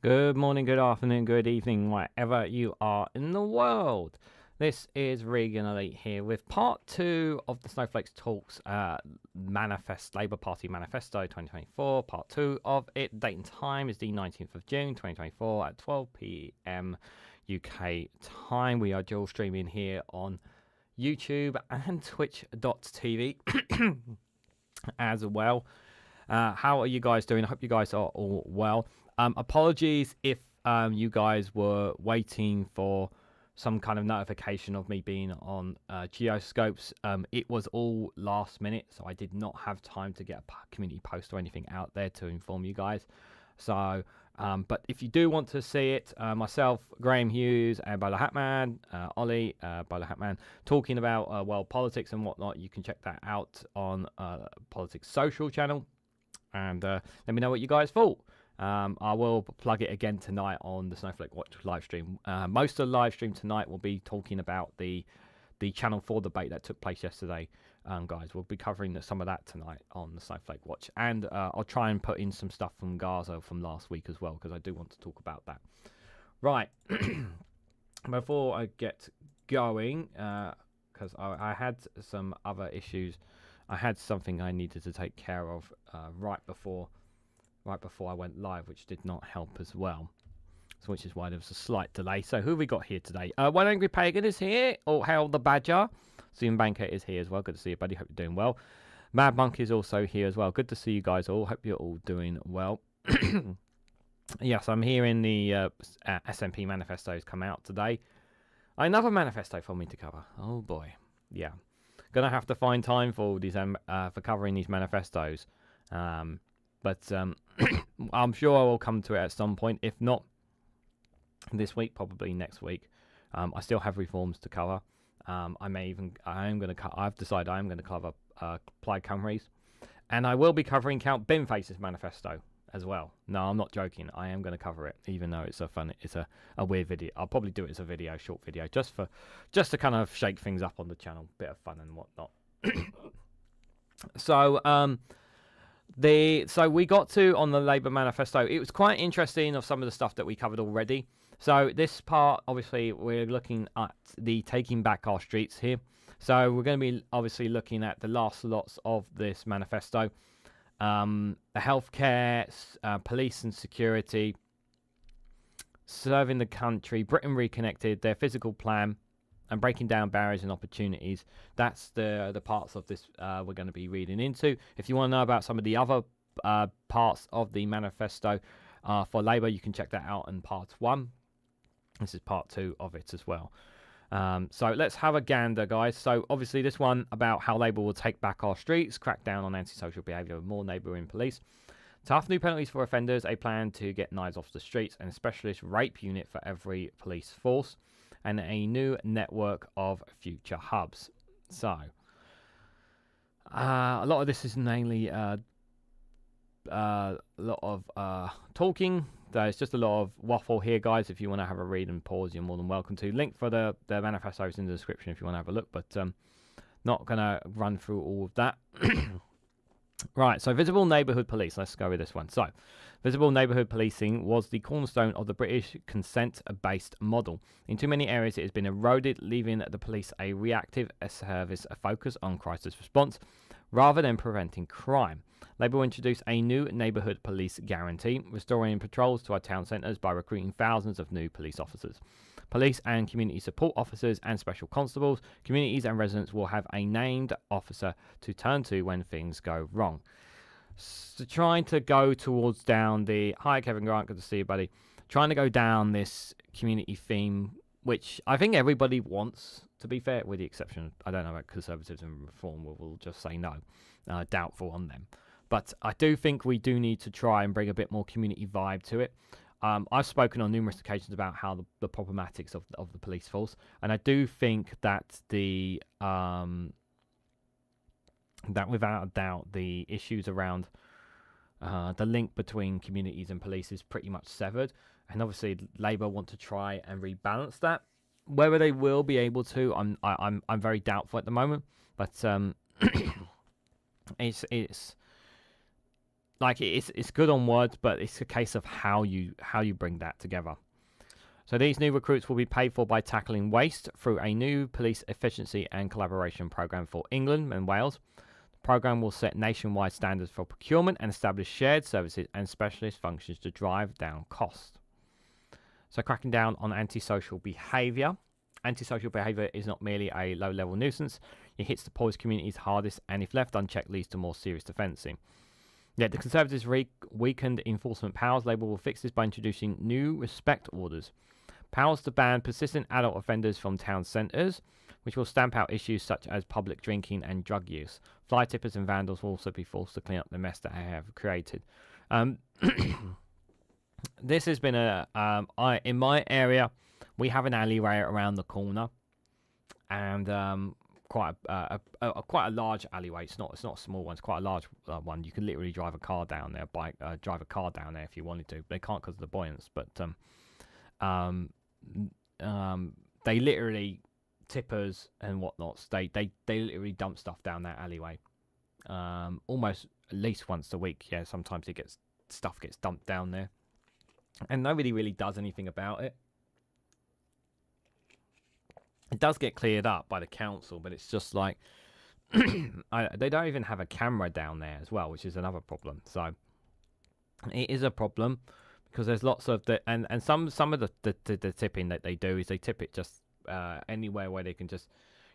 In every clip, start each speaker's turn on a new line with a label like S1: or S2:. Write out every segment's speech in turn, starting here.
S1: Good morning, good afternoon, good evening, wherever you are in the world. This is REGANELITE here with part 2 of the Snowflakes Talks Labour Party Manifesto 2024. Part 2 of it. Date and time is the 19th of June 2024 at 12 p.m. UK time. We are dual streaming here on YouTube and twitch.tv as well. How are you guys doing? I hope you guys are all well. Apologies if you guys were waiting for some kind of notification of me being on Geoscopes. It was all last minute, so I did not have time to get a community post or anything out there to inform you guys. So, but if you do want to see it, myself, Graham Hughes, and Bowler Hatman, Ollie, Bowler Hatman, talking about world politics and whatnot, you can check that out on Politics Social channel. And let me know what you guys thought. I will plug it again tonight on the Snowflake Watch live stream. Most of the live stream tonight will be talking about the Channel 4 debate that took place yesterday. Guys, we'll be covering some of that tonight on the Snowflake Watch. And I'll try and put in some stuff from Gaza from last week as well, because I do want to talk about that. Right. Before I get going, because I had some other issues. I had something I needed to take care of right before I went live, which did not help as well. So, which is why there was a slight delay. So who have we got here today? One Angry Pagan is here. Or Harold the Badger. Zoom Banker is here as well. Good to see you, buddy. Hope you're doing well. Mad Monk is also here as well. Good to see you guys all. Hope you're all doing well. Yes, I'm here in the SMP manifestos come out today. Another manifesto for me to cover. Oh boy. Yeah. Gonna have to find time for all these for covering these manifestos. But I'm sure I will come to it at some point. If not this week, probably next week. I still have reforms to cover. I've decided I'm going to cover Plaid Cymru's, and I will be covering Count Binface's manifesto as well. No, I'm not joking. I am going to cover it, even though it's a weird video. I'll probably do it as a short video, just to kind of shake things up on the channel, bit of fun and whatnot. So we got to on the Labour manifesto. It was quite interesting of some of the stuff that we covered already. So this part, obviously, we're looking at the taking back our streets here. So we're going to be obviously looking at the last lots of this manifesto. The healthcare, police and security, serving the country, Britain Reconnected, their physical plan, and breaking down barriers and opportunities. That's the parts of this we're going to be reading into. If you want to know about some of the other parts of the manifesto for Labour, you can check that out in part 1. This is part 2 of it as well. So let's have a gander, guys. So obviously this one about how Labour will take back our streets, crack down on antisocial behaviour with more neighbouring police. Tough new penalties for offenders, a plan to get knives off the streets, and a specialist rape unit for every police force, and a new network of future hubs. So, a lot of this is mainly a lot of talking. There's just a lot of waffle here, guys. If you want to have a read and pause, you're more than welcome to. Link for the manifesto is in the description if you want to have a look, but not going to run through all of that. Right, so visible neighbourhood police. Let's go with this one. So, visible neighbourhood policing was the cornerstone of the British consent-based model. In too many areas, it has been eroded, leaving the police a reactive service, a focus on crisis response, rather than preventing crime. Labour will introduce a new neighbourhood police guarantee, restoring patrols to our town centres by recruiting thousands of new police officers. Police and community support officers and special constables, communities and residents will have a named officer to turn to when things go wrong. So trying to go towards down the... Hi, Kevin Grant, good to see you, buddy. Trying to go down this community theme, which I think everybody wants, to be fair, with the exception, I don't know about Conservatives and Reform, we'll just say no. Doubtful on them. But I do think we do need to try and bring a bit more community vibe to it. I've spoken on numerous occasions about how the problematics of the police force, and I do think that that without a doubt the issues around the link between communities and police is pretty much severed, and obviously Labour want to try and rebalance that. Whether they will be able to, I'm very doubtful at the moment, but it's like it's good on words, but it's a case of how you bring that together. So these new recruits will be paid for by tackling waste through a new police efficiency and collaboration program for England and Wales. The program will set nationwide standards for procurement and establish shared services and specialist functions to drive down costs. So cracking down on antisocial behaviour. Antisocial behaviour is not merely a low-level nuisance. It hits the poorest communities hardest, and if left unchecked, leads to more serious offending. Yet the Conservatives' weakened enforcement powers. Labour will fix this by introducing new respect orders. Powers to ban persistent adult offenders from town centres, which will stamp out issues such as public drinking and drug use. Fly tippers and vandals will also be forced to clean up the mess that they have created. This has been in my area, we have an alleyway around the corner, and quite a large alleyway. It's not a small one. It's quite a large one. You can literally drive a car down there, drive a car down there if you wanted to. They can't because of the buoyance, but they literally tippers and whatnots. They literally dump stuff down that alleyway. Almost at least once a week. Yeah, sometimes stuff gets dumped down there, and nobody really does anything about it. It does get cleared up by the council, but it's just like they don't even have a camera down there as well, which is another problem. So it is a problem because there's lots of and some of the tipping that they do is they tip it just anywhere where they can just,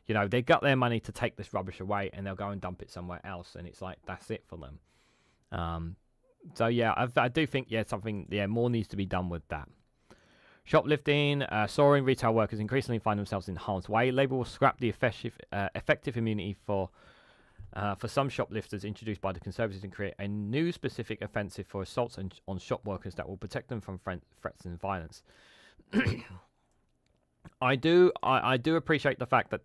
S1: they got their money to take this rubbish away and they'll go and dump it somewhere else, and it's like that's it for them. So yeah, I do think more needs to be done with that. Shoplifting, soaring retail workers increasingly find themselves in harm's way. Labour will scrap the effective immunity for some shoplifters introduced by the Conservatives and create a new specific offensive for assaults on shop workers that will protect them from threats and violence. I do appreciate the fact that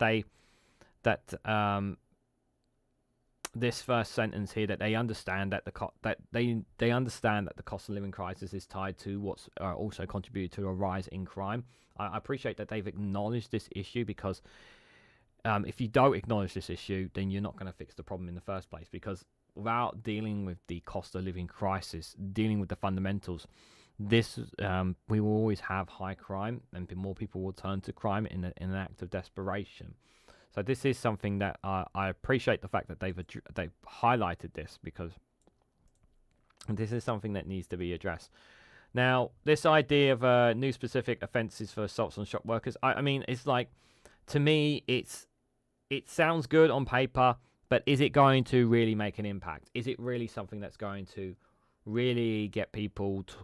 S1: this first sentence here, that they understand that they understand that the cost of living crisis is tied to what's also contributed to a rise in crime. I appreciate that they've acknowledged this issue, because if you don't acknowledge this issue, then you're not going to fix the problem in the first place, because without dealing with the cost of living crisis, dealing with the fundamentals, we will always have high crime, and more people will turn to crime in an act of desperation. So this is something that I appreciate the fact that they've highlighted this, because this is something that needs to be addressed. Now, this idea of new specific offences for assaults on shop workers, I mean, it's like to me, it sounds good on paper, but is it going to really make an impact? Is it really something that's going to really get people to,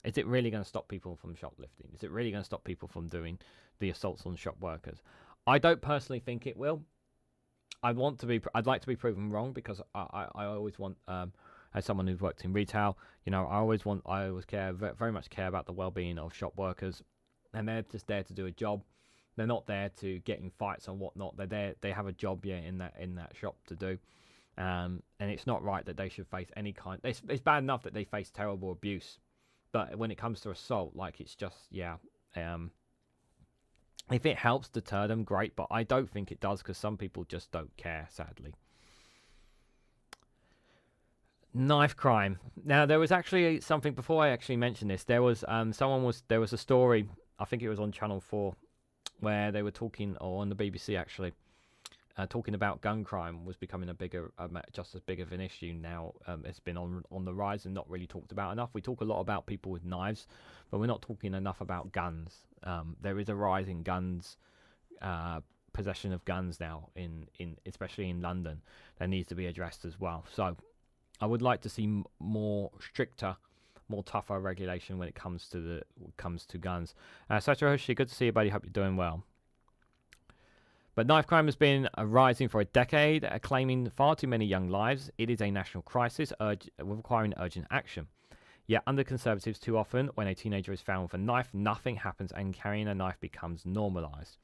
S1: is it really going to stop people from shoplifting? Is it really going to stop people from doing the assaults on shop workers? I don't personally think it will. I'd like to be proven wrong, because I always want, as someone who's worked in retail, I always care, very much care about the well-being of shop workers, and they're just there to do a job. They're not there to get in fights and whatnot. They're there. They have a job, in that shop to do, and it's not right that they should face any kind. It's bad enough that they face terrible abuse, but when it comes to assault, like, it's just, if it helps deter them, great, but I don't think it does, because some people just don't care, sadly. Knife crime. Now, there was actually something before I actually mentioned this. There was there was a story, I think it was on Channel 4, where they were talking, or on the BBC actually, talking about gun crime was becoming a bigger, just as big of an issue now. It's been on the rise and not really talked about enough. We talk a lot about people with knives, but we're not talking enough about guns. There is a rise in guns, possession of guns now, in especially in London, that needs to be addressed as well. So I would like to see more stricter, more tougher regulation when it comes to guns. Satoshi, good to see you, buddy. Hope you're doing well. But knife crime has been rising for a decade, claiming far too many young lives. It is a national crisis requiring urgent action. Yet under Conservatives, too often, when a teenager is found with a knife, nothing happens and carrying a knife becomes normalised.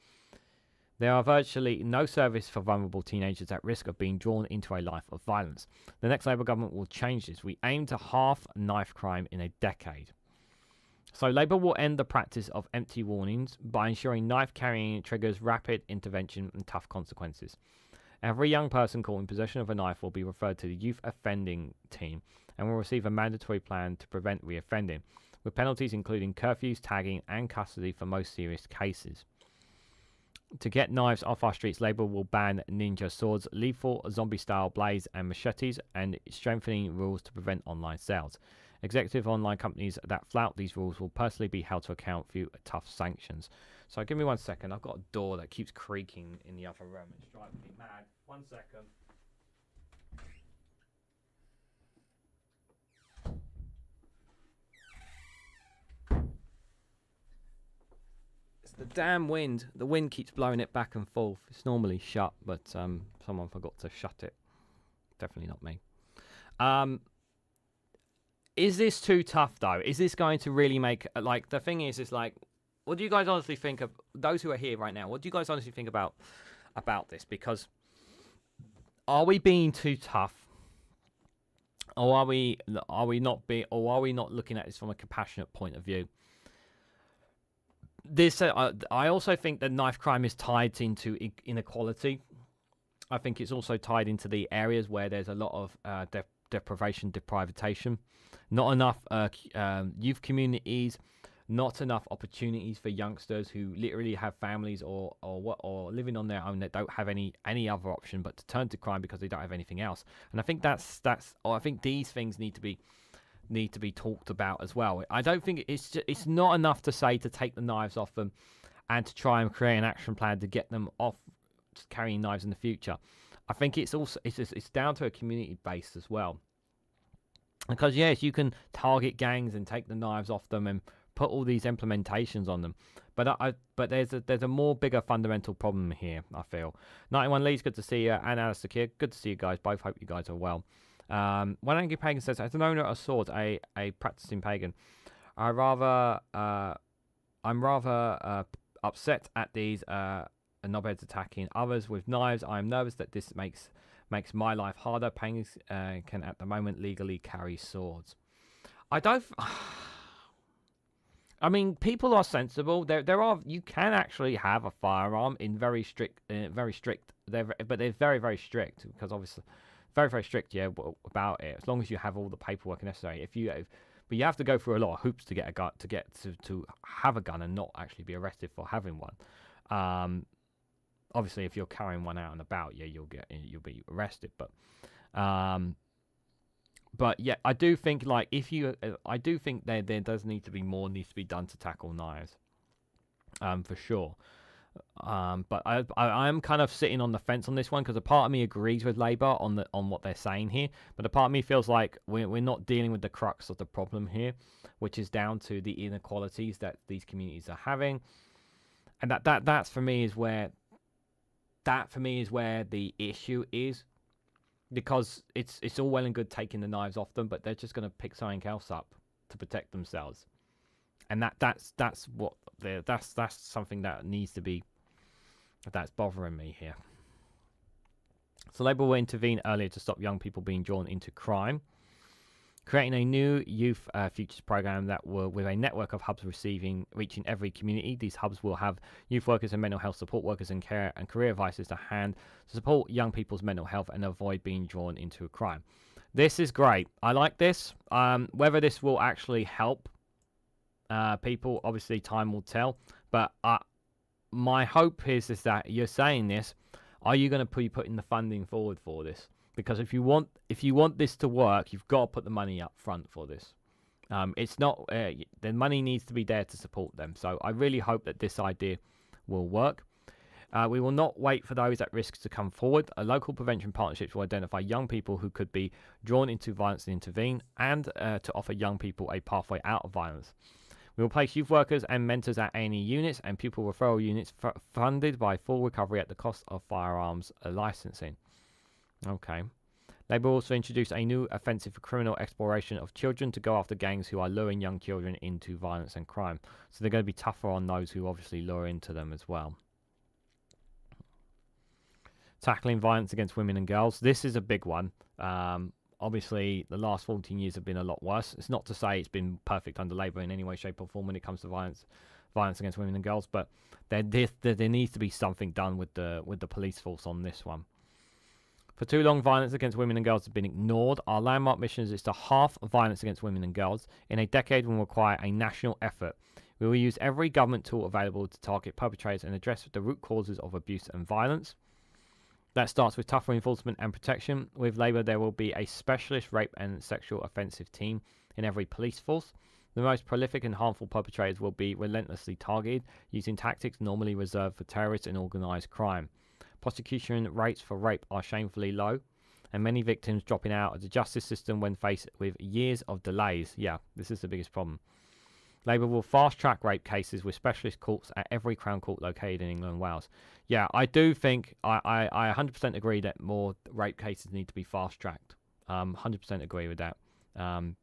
S1: There are virtually no service for vulnerable teenagers at risk of being drawn into a life of violence. The next Labour government will change this. We aim to halve knife crime in a decade. So Labour will end the practice of empty warnings by ensuring knife carrying triggers rapid intervention and tough consequences. Every young person caught in possession of a knife will be referred to the youth offending team and will receive a mandatory plan to prevent reoffending, with penalties including curfews, tagging and custody for most serious cases. To get knives off our streets, Labour will ban ninja swords, lethal zombie-style blades and machetes, and strengthening rules to prevent online sales. Executive online companies that flout these rules will personally be held to account for tough sanctions. So give me 1 second. I've got a door that keeps creaking in the other room. It's driving me mad. 1 second. It's the damn wind. The wind keeps blowing it back and forth. It's normally shut, but someone forgot to shut it. Definitely not me. Is this too tough, though? Is this going to really make... Like, the thing is like... What do you guys honestly think of... Those who are here right now, what do you guys honestly think about this? Because are we being too tough? Or are we not looking at this from a compassionate point of view? This I also think that knife crime is tied into inequality. I think it's also tied into the areas where there's a lot of deprivation. Not enough youth communities, not enough opportunities for youngsters who literally have families or living on their own that don't have any other option but to turn to crime because they don't have anything else. And I think I think these things need to be talked about as well. I don't think it's not enough to say to take the knives off them and to try and create an action plan to get them off carrying knives in the future. I think it's down to a community base as well. Because yes, you can target gangs and take the knives off them and put all these implementations on them, but there's a more bigger fundamental problem here. I feel 91 Lee's good to see you, and Alistair Kidd, good to see you guys both. Hope you guys are well. One Angry Pagan says, as an owner of swords, a practicing pagan, I'm rather upset at these knobheads attacking others with knives. I am nervous that this makes my life harder. Pagans can at the moment legally carry swords. I mean, people are sensible. You can actually have a firearm in very strict. But they're very, very strict because obviously very, very strict. Yeah, about it. As long as you have all the paperwork necessary. But you have to go through a lot of hoops to get a gun, to have a gun and not actually be arrested for having one. Obviously, if you're carrying one out and about, yeah, you'll be arrested. But yeah, I do think I do think there does need to be more needs to be done to tackle knives, for sure. But I'm kind of sitting on the fence on this one because a part of me agrees with Labour on what they're saying here, but a part of me feels like we're not dealing with the crux of the problem here, which is down to the inequalities that these communities are having, and that for me is where the issue is, because it's all well and good taking the knives off them, but they're just going to pick something else up to protect themselves, and that's something that needs to be. That's bothering me here. So Labour will intervene earlier to stop young people being drawn into crime, creating a new youth futures program that will, with a network of hubs reaching every community. These hubs will have youth workers and mental health support workers and care and career advisors to hand to support young people's mental health and avoid being drawn into a crime. This is great. I like this. Whether this will actually help people, obviously time will tell, but my hope is that you're saying this. Are you going to be putting the funding forward for this? Because if you want this to work, you've got to put the money up front for this. It's not the money needs to be there to support them. So I really hope that this idea will work. We will not wait for those at risk to come forward. Local prevention partnerships will identify young people who could be drawn into violence and intervene, and to offer young people a pathway out of violence. We will place youth workers and mentors at A&E units and pupil referral units funded by full recovery at the cost of firearms licensing. Okay. Labour will also introduce a new offensive for criminal exploration of children to go after gangs who are luring young children into violence and crime. So they're going to be tougher on those who obviously lure into them as well. Tackling violence against women and girls. This is a big one. Obviously, the last 14 years have been a lot worse. It's not to say it's been perfect under Labour in any way, shape or form when it comes to violence against women and girls, but there needs to be something done with the police force on this one. For too long, violence against women and girls has been ignored. Our landmark mission is to halve violence against women and girls. In a decade, we will require a national effort. We will use every government tool available to target perpetrators and address the root causes of abuse and violence. That starts with tougher enforcement and protection. With Labour, there will be a specialist rape and sexual offensive team in every police force. The most prolific and harmful perpetrators will be relentlessly targeted, using tactics normally reserved for terrorists and organised crime. Prosecution rates for rape are shamefully low, and many victims dropping out of the justice system when faced with years of delays. Yeah, this is the biggest problem. Labour will fast-track rape cases with specialist courts at every Crown Court located in England and Wales. Yeah, I do think, I 100% agree that more rape cases need to be fast-tracked. 100% agree with that. And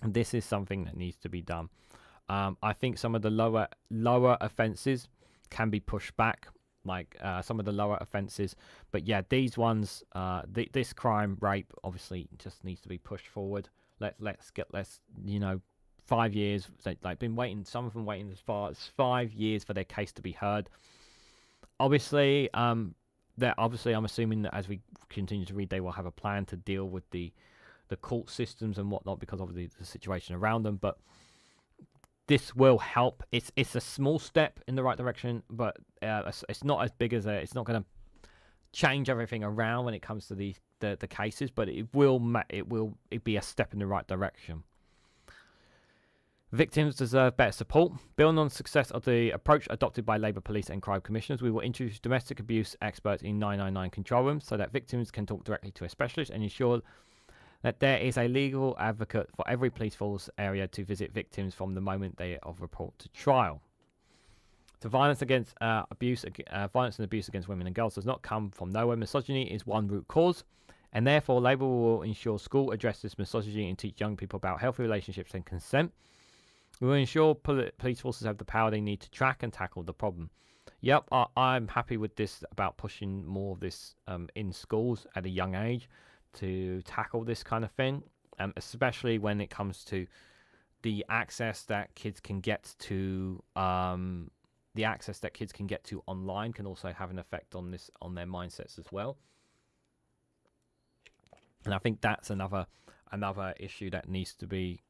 S1: this is something that needs to be done. I think some of the lower offences can be pushed back, like some of the lower offences. But yeah, these ones, this crime, rape, obviously just needs to be pushed forward. Let's 5 years. They've been waiting. Some of them waiting as far as 5 years for their case to be heard. Obviously, I'm assuming that as we continue to read, they will have a plan to deal with the court systems and whatnot because of the situation around them. But this will help. It's a small step in the right direction, but it's not as big as it's not going to change everything around when it comes to the cases. But it will be a step in the right direction. Victims deserve better support. Building on the success of the approach adopted by Labour Police and Crime Commissioners, we will introduce domestic abuse experts in 999 control rooms so that victims can talk directly to a specialist and ensure that there is a legal advocate for every police force area to visit victims from the moment they are report to trial. The violence and abuse against women and girls does not come from nowhere. Misogyny is one root cause, and therefore Labour will ensure school addresses misogyny and teach young people about healthy relationships and consent. We will ensure police forces have the power they need to track and tackle the problem. Yep, I'm happy with this about pushing more of this in schools at a young age to tackle this kind of thing, especially when it comes to the access that kids can get to online can also have an effect on their mindsets as well. And I think that's another issue that needs to be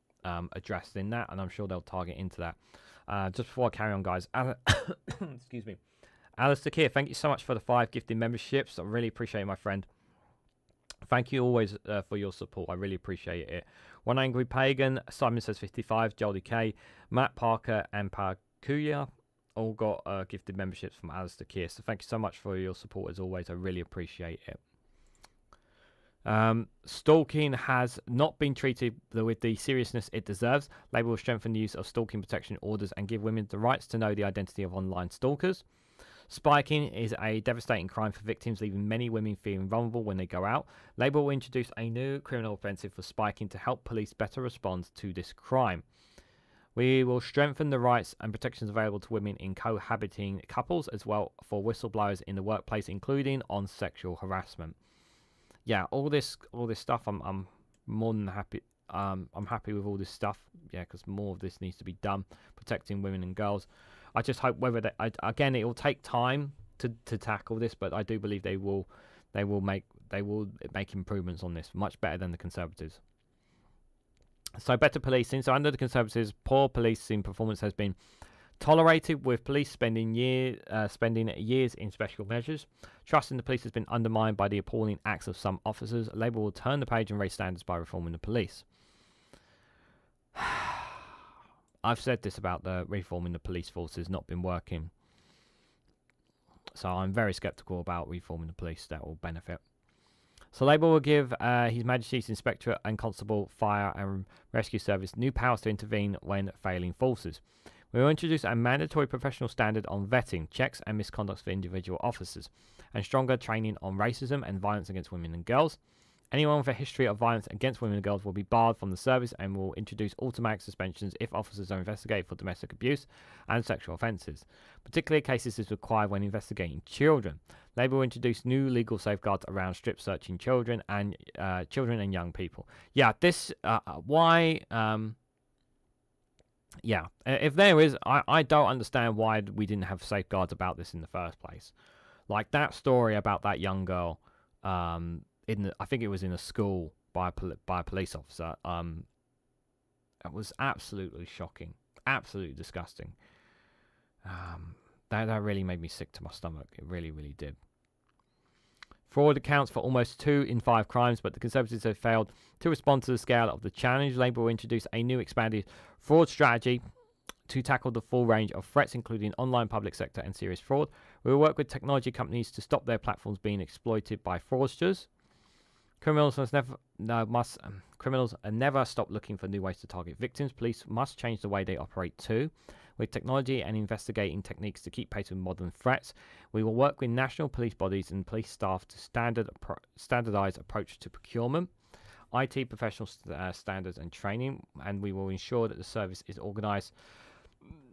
S1: addressed in that, and I'm sure they'll target into that. Just before I carry on, guys, excuse me, Alistair Keir, thank you so much for the 5 gifted memberships. I really appreciate it, my friend. Thank you always for your support. I really appreciate it. One Angry Pagan, Simon says 55, Jolly K, Matt Parker, and Parkuya, all got gifted memberships from Alistair Keir. So thank you so much for your support as always. I really appreciate it. Stalking has not been treated with the seriousness it deserves. Labour will strengthen the use of stalking protection orders and give women the rights to know the identity of online stalkers. Spiking is a devastating crime for victims, leaving many women feeling vulnerable when they go out. Labour will introduce a new criminal offensive for spiking to help police better respond to this crime. We will strengthen the rights and protections available to women in cohabiting couples, as well for whistleblowers in the workplace, including on sexual harassment. Yeah, all this stuff. I'm more than happy. I'm happy with all this stuff. Yeah, because more of this needs to be done, protecting women and girls. I just hope again, it will take time to tackle this, but I do believe they will make improvements on this much better than the Conservatives. So better policing. So under the Conservatives, poor policing performance has been tolerated, with police spending years in special measures. Trust in the police has been undermined by the appalling acts of some officers. Labour will turn the page and raise standards by reforming the police. I've said this about the reforming the police force has not been working. So I'm very sceptical about reforming the police that will benefit. So Labour will give His Majesty's Inspectorate and Constable Fire and Rescue Service new powers to intervene when failing forces. We will introduce a mandatory professional standard on vetting, checks and misconducts for individual officers, and stronger training on racism and violence against women and girls. Anyone with a history of violence against women and girls will be barred from the service, and will introduce automatic suspensions if officers are investigated for domestic abuse and sexual offences. Particularly cases is required when investigating children. Labour will introduce new legal safeguards around strip searching children and young people. Yeah, this why. Yeah, if there is, I don't understand why we didn't have safeguards about this in the first place. Like that story about that young girl, I think it was in a school by a police officer. It was absolutely shocking, absolutely disgusting. That really made me sick to my stomach. It really, really did. Fraud accounts for almost 2 in 5 crimes, but the Conservatives have failed to respond to the scale of the challenge. Labour will introduce a new expanded fraud strategy to tackle the full range of threats, including online, public sector and serious fraud. We will work with technology companies to stop their platforms being exploited by fraudsters. Criminals never stop looking for new ways to target victims. Police must change the way they operate too, with technology and investigating techniques to keep pace with modern threats. We will work with national police bodies and police staff to standardise approach to procurement, IT professional standards and training, and we will ensure that the service is organised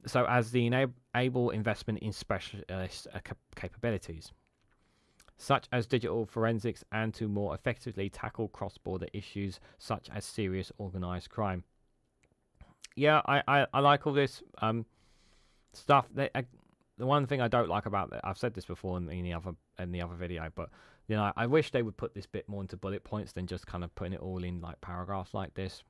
S1: so as the enable investment in specialist capabilities, such as digital forensics, and to more effectively tackle cross-border issues such as serious organised crime. Yeah, I like all this stuff. The one thing I don't like about that, I've said this before in the other video, but you know, I wish they would put this bit more into bullet points than just kind of putting it all in like paragraphs like this.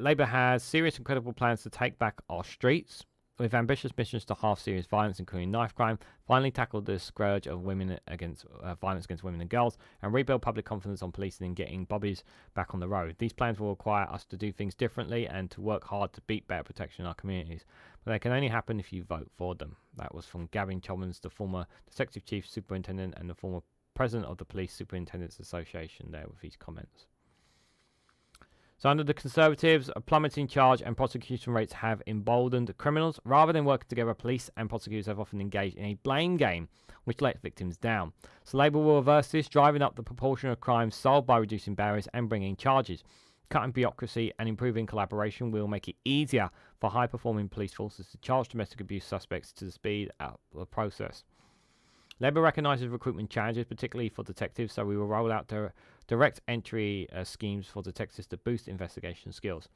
S1: Labour has serious and credible plans to take back our streets, with ambitious missions to halve serious violence, including knife crime, finally tackle the scourge of violence against women and girls, and rebuild public confidence on policing and getting bobbies back on the road. These plans will require us to do things differently and to work hard to beat better protection in our communities. But they can only happen if you vote for them. That was from Gavin Chalmers, the former Detective Chief Superintendent and the former President of the Police Superintendents Association, there with his comments. So under the Conservatives, a plummeting charge and prosecution rates have emboldened criminals. Rather than working together, police and prosecutors have often engaged in a blame game, which lets victims down. So Labour will reverse this, driving up the proportion of crimes solved by reducing barriers and bringing charges. Cutting bureaucracy and improving collaboration will make it easier for high-performing police forces to charge domestic abuse suspects to speed up the process. Labour recognises recruitment challenges, particularly for detectives, so we will roll out direct entry schemes for detectives to boost investigation skills.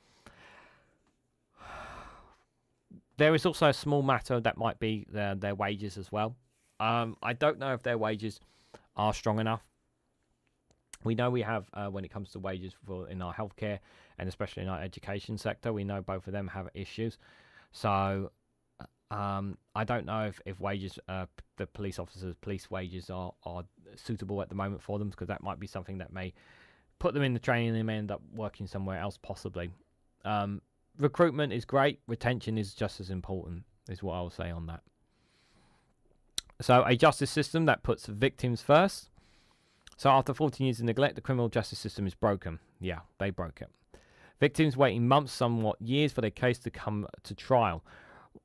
S1: There is also a small matter that might be their wages as well. I don't know if their wages are strong enough. We know we have, when it comes to wages in our healthcare and especially in our education sector, we know both of them have issues. So I don't know if wages, the police officers' police wages are suitable at the moment for them, because that might be something that may put them in the training and they may end up working somewhere else possibly. Recruitment is great. Retention is just as important. is what I'll say on that. So a justice system that puts victims first. So after 14 years of neglect, the criminal justice system is broken. Yeah, they broke it. Victims waiting months, somewhat years, for their case to come to trial.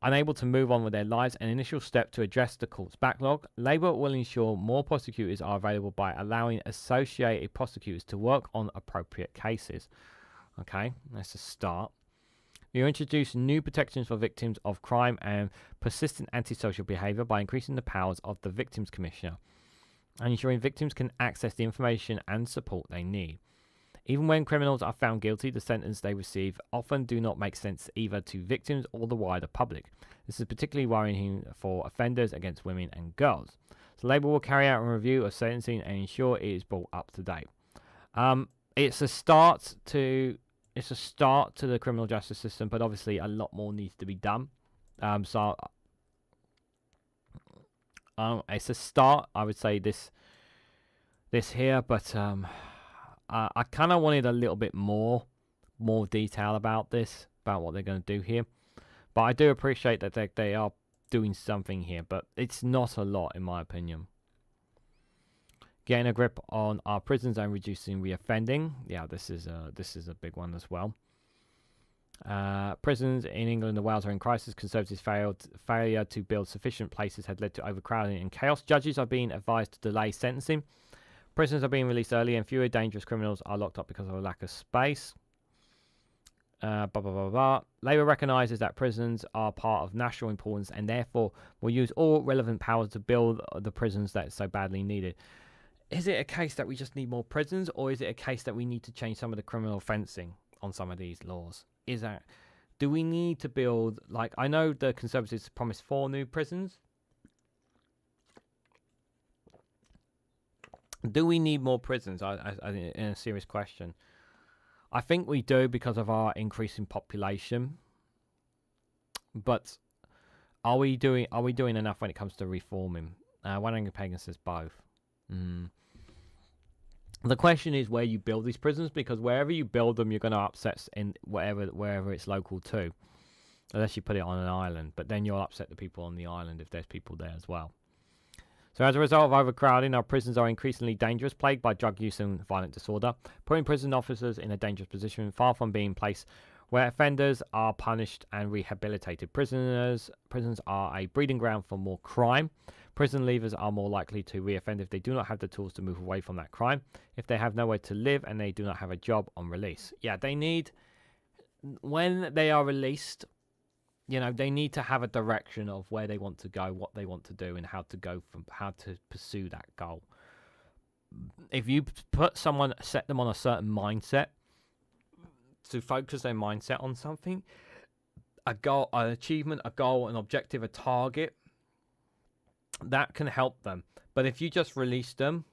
S1: Unable to move on with their lives, an initial step to address the court's backlog, Labour will ensure more prosecutors are available by allowing associated prosecutors to work on appropriate cases. Okay, that's a start. You introduce new protections for victims of crime and persistent antisocial behaviour by increasing the powers of the Victims Commissioner and ensuring victims can access the information and support they need. Even when criminals are found guilty, the sentence they receive often do not make sense either to victims or the wider public. This is particularly worrying for offenders against women and girls. So Labour will carry out a review of sentencing and ensure it is brought up to date. It's a start to the criminal justice system, but obviously a lot more needs to be done. It's a start, I would say, this here, but I kind of wanted a little bit more detail about this, about what they're going to do here. But I do appreciate that they are doing something here, but it's not a lot in my opinion. Getting a grip on our prisons and reducing reoffending. Yeah, this is a big one as well. Prisons in England and Wales are in crisis. Conservatives' failure to build sufficient places had led to overcrowding and chaos. Judges are being advised to delay sentencing. Prisoners are being released early and fewer dangerous criminals are locked up because of a lack of space. Labour recognises that prisons are part of national importance and therefore will use all relevant powers to build the prisons that so badly needed. Is it a case that we just need more prisons, or is it a case that we need to change some of the criminal fencing on some of these laws? Do we need to build, like, I know the Conservatives promised 4 new prisons. Do we need more prisons? I in a serious question. I think we do because of our increasing population. But are we doing enough when it comes to reforming? One Pagan says both. The question is where you build these prisons, because wherever you build them, you're going to upset in wherever it's local to, unless you put it on an island. But then you'll upset the people on the island if there's people there as well. So as a result of overcrowding, our prisons are increasingly dangerous, plagued by drug use and violent disorder, putting prison officers in a dangerous position, far from being placed where offenders are punished and rehabilitated. Prisons are a breeding ground for more crime. Prison leavers are more likely to reoffend if they do not have the tools to move away from that crime, if they have nowhere to live and they do not have a job on release. Yeah, they need, when they are released, they need to have a direction of where they want to go, what they want to do, and how to pursue that goal. If you set them on a certain mindset, to focus their mindset on something, a goal, an achievement, a goal, an objective, a target, that can help them. But if you just release them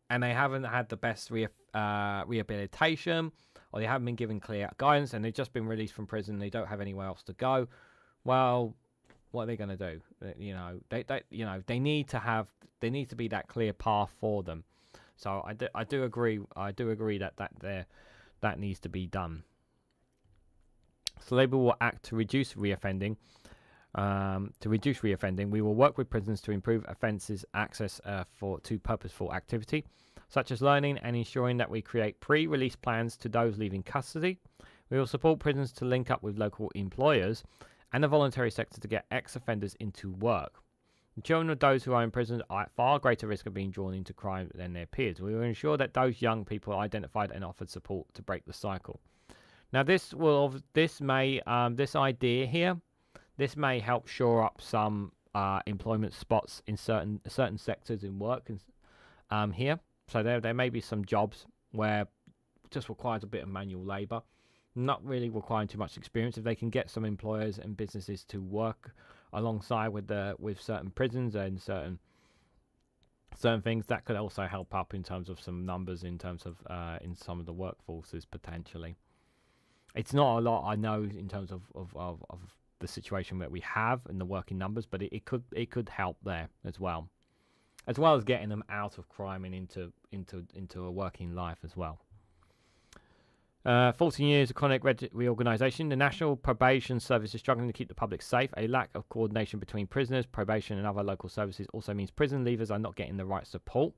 S1: and they haven't had the best rehabilitation, or they haven't been given clear guidance and they've just been released from prison, they don't have anywhere else to go, well, what are they going to do? They need to be that clear path for them. So I do agree that needs to be done. So Labour will act to reduce reoffending. We will work with prisons to improve offences access to purposeful activity, such as learning and ensuring that we create pre-release plans to those leaving custody. We will support prisons to link up with local employers and the voluntary sector to get ex-offenders into work. The children of those who are in prison are at far greater risk of being drawn into crime than their peers. We will ensure that those young people are identified and offered support to break the cycle. Now, this idea here, this may help shore up some employment spots in certain sectors in work here. So there may be some jobs where it just requires a bit of manual labour, not really requiring too much experience. If they can get some employers and businesses to work alongside with certain prisons and certain things, that could also help up in terms of some numbers, in terms of in some of the workforces potentially. It's not a lot, I know, in terms of the situation that we have and the working numbers, but it could help there as well as getting them out of crime and into a working life as well. 14 years of chronic reorganisation. The National Probation Service is struggling to keep the public safe. A lack of coordination between prisoners, probation, and other local services also means prison leavers are not getting the right support,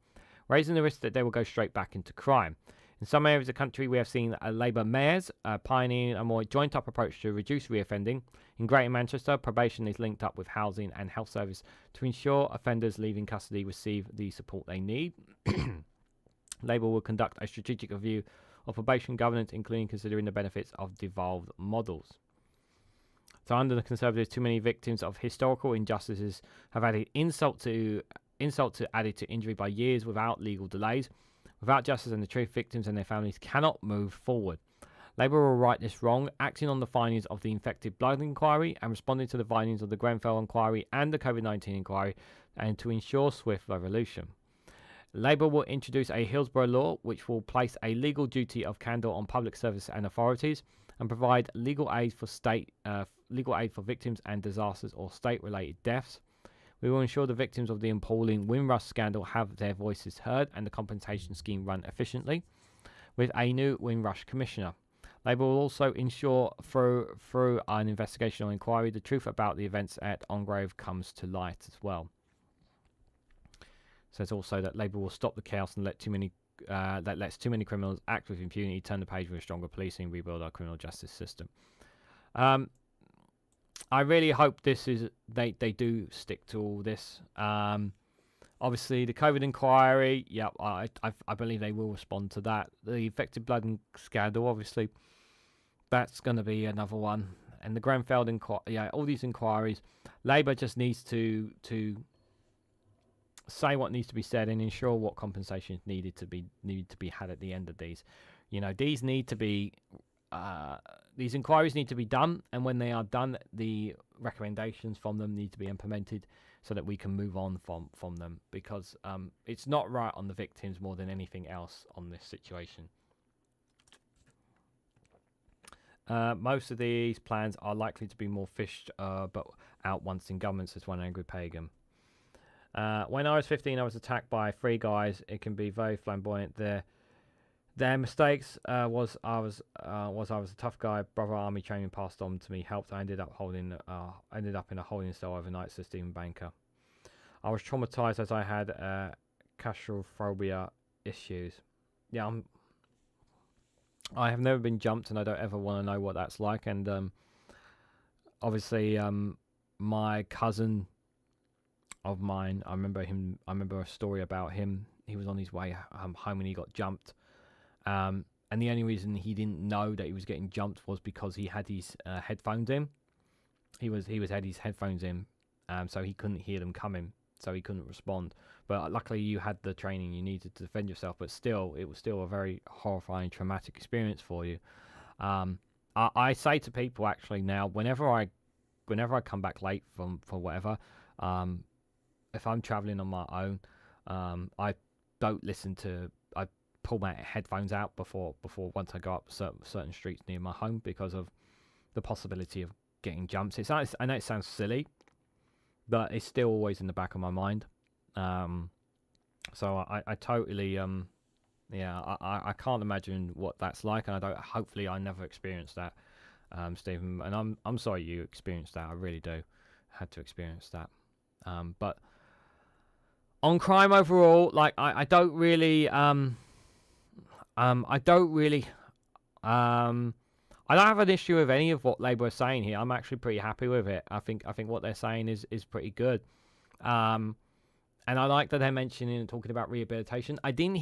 S1: raising the risk that they will go straight back into crime. In some areas of the country, we have seen Labour mayors pioneering a more joint-up approach to reduce reoffending. In Greater Manchester, probation is linked up with housing and health service to ensure offenders leaving custody receive the support they need. Labour will conduct a strategic review of probation governance, including considering the benefits of devolved models. So under the Conservatives, too many victims of historical injustices have added insult to added to injury by years without legal delays. Without justice and the truth, victims and their families cannot move forward. Labour will right this wrong, acting on the findings of the infected blood inquiry and responding to the findings of the Grenfell inquiry and the COVID-19 inquiry, and to ensure swift resolution. Labour will introduce a Hillsborough law which will place a legal duty of candour on public service and authorities and provide legal aid for victims and disasters or state-related deaths. We will ensure the victims of the appalling Windrush scandal have their voices heard and the compensation scheme run efficiently, with a new Windrush commissioner. Labour will also ensure through an investigation or inquiry the truth about the events at Ongrove comes to light as well. Says also that Labour will stop the chaos and lets too many criminals act with impunity, turn the page with stronger policing, rebuild our criminal justice system. I really hope they do stick to all this. Obviously, the COVID inquiry, yeah, I believe they will respond to that. The infected blood scandal, obviously, that's going to be another one. And the Grenfell inquiry, yeah, all these inquiries. Labour just needs to say what needs to be said and ensure what compensation need to be had at the end of these. You know, these inquiries need to be done, and when they are done, the recommendations from them need to be implemented so that we can move on from them, because it's not right on the victims more than anything else on this situation. Most of these plans are likely to be more fished but out once in government, says one angry pagan. When I was 15, I was attacked by 3 guys. It can be very flamboyant. Their mistakes was I was a tough guy. Brother army training passed on to me helped. I ended up in a holding cell overnight, says Stephen Banker. I was traumatized as I had claustrophobia issues. Yeah, I have never been jumped, and I don't ever want to know what that's like. And obviously, my cousin of mine, I remember a story about him. He was on his way home and he got jumped. And the only reason he didn't know that he was getting jumped was because he had his headphones in. He had his headphones in, so he couldn't hear them coming, so he couldn't respond. But luckily, you had the training you needed to defend yourself. But still, it was still a very horrifying, traumatic experience for you. I say to people actually now, whenever I come back late for whatever, if I'm traveling on my own, I don't listen to. I pull my headphones out before once I go up certain streets near my home, because of the possibility of getting jumps. I know it sounds silly, but it's still always in the back of my mind. So I totally I can't imagine what that's like, and hopefully I never experienced that, Stephen. And I'm sorry you experienced that. I really do had to experience that. But on crime overall, like I don't have an issue with any of what Labour are saying here. I'm actually pretty happy with it. I think what they're saying is pretty good. And I like that they're mentioning and talking about rehabilitation. They didn't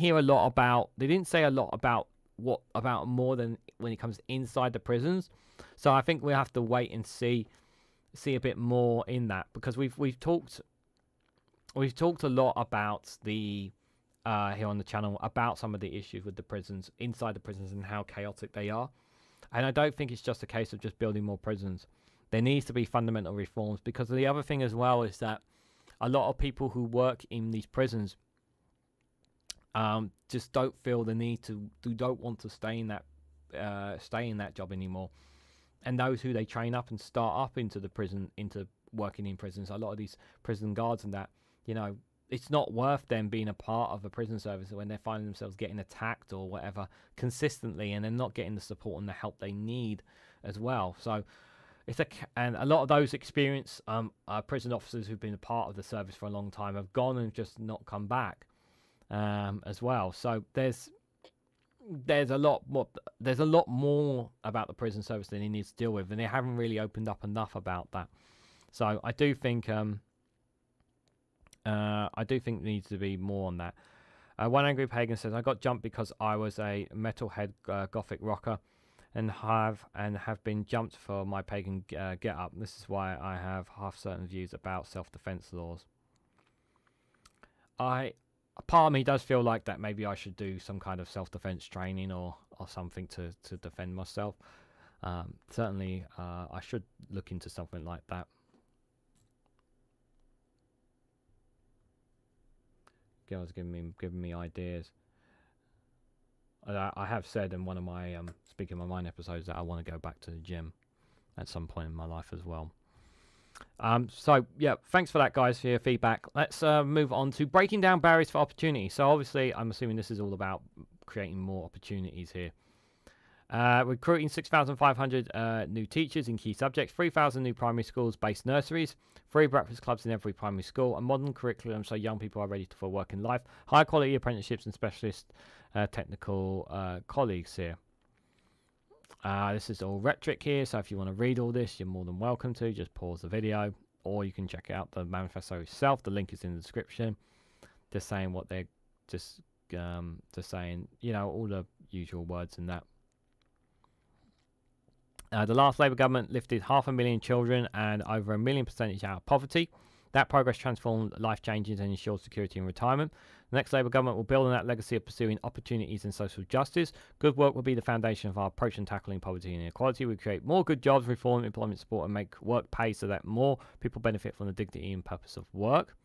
S1: say a lot about more than when it comes inside the prisons. So I think we have to wait and see a bit more in that, because we've talked a lot about the here on the channel about some of the issues with the prisons, inside the prisons, and how chaotic they are. And I don't think it's just a case of just building more prisons. There needs to be fundamental reforms, because the other thing as well is that a lot of people who work in these prisons just don't feel the need to, don't want to stay in that job anymore. And those who they train up and start up into the prison, into working in prisons, a lot of these prison guards and that, you know, it's not worth them being a part of the prison service when they're finding themselves getting attacked or whatever consistently, and they're not getting the support and the help they need as well. So and a lot of those experienced prison officers who've been a part of the service for a long time have gone and just not come back as well. So there's a lot more about the prison service than he needs to deal with, and they haven't really opened up enough about that. So I do think there needs to be more on that. One Angry Pagan says, I got jumped because I was a metalhead gothic rocker and have been jumped for my pagan get up. This is why I have half certain views about self-defense laws. Part of me does feel like that maybe I should do some kind of self-defense training or something to defend myself. Certainly I should look into something like that. Girls giving me ideas. I have said in one of my Speaking My Mind episodes that I want to go back to the gym at some point in my life as well. So yeah, thanks for that, guys, for your feedback. Let's move on to breaking down barriers for opportunity. So obviously, I'm assuming this is all about creating more opportunities here. Recruiting 6,500 new teachers in key subjects, 3,000 new primary schools-based nurseries, free breakfast clubs in every primary school, a modern curriculum so young people are ready for work in life, high-quality apprenticeships and specialist technical colleagues here. This is all rhetoric here, so if you want to read all this, you're more than welcome to. Just pause the video, or you can check out the manifesto itself. The link is in the description. Just saying what they're just saying, all the usual words in that. The last Labour government lifted 500,000 children and over 1 million percentage out of poverty. That progress transformed life changes and ensured security in retirement. The next Labour government will build on that legacy of pursuing opportunities and social justice. Good work will be the foundation of our approach in tackling poverty and inequality. We create more good jobs, reform employment support, and make work pay so that more people benefit from the dignity and purpose of work.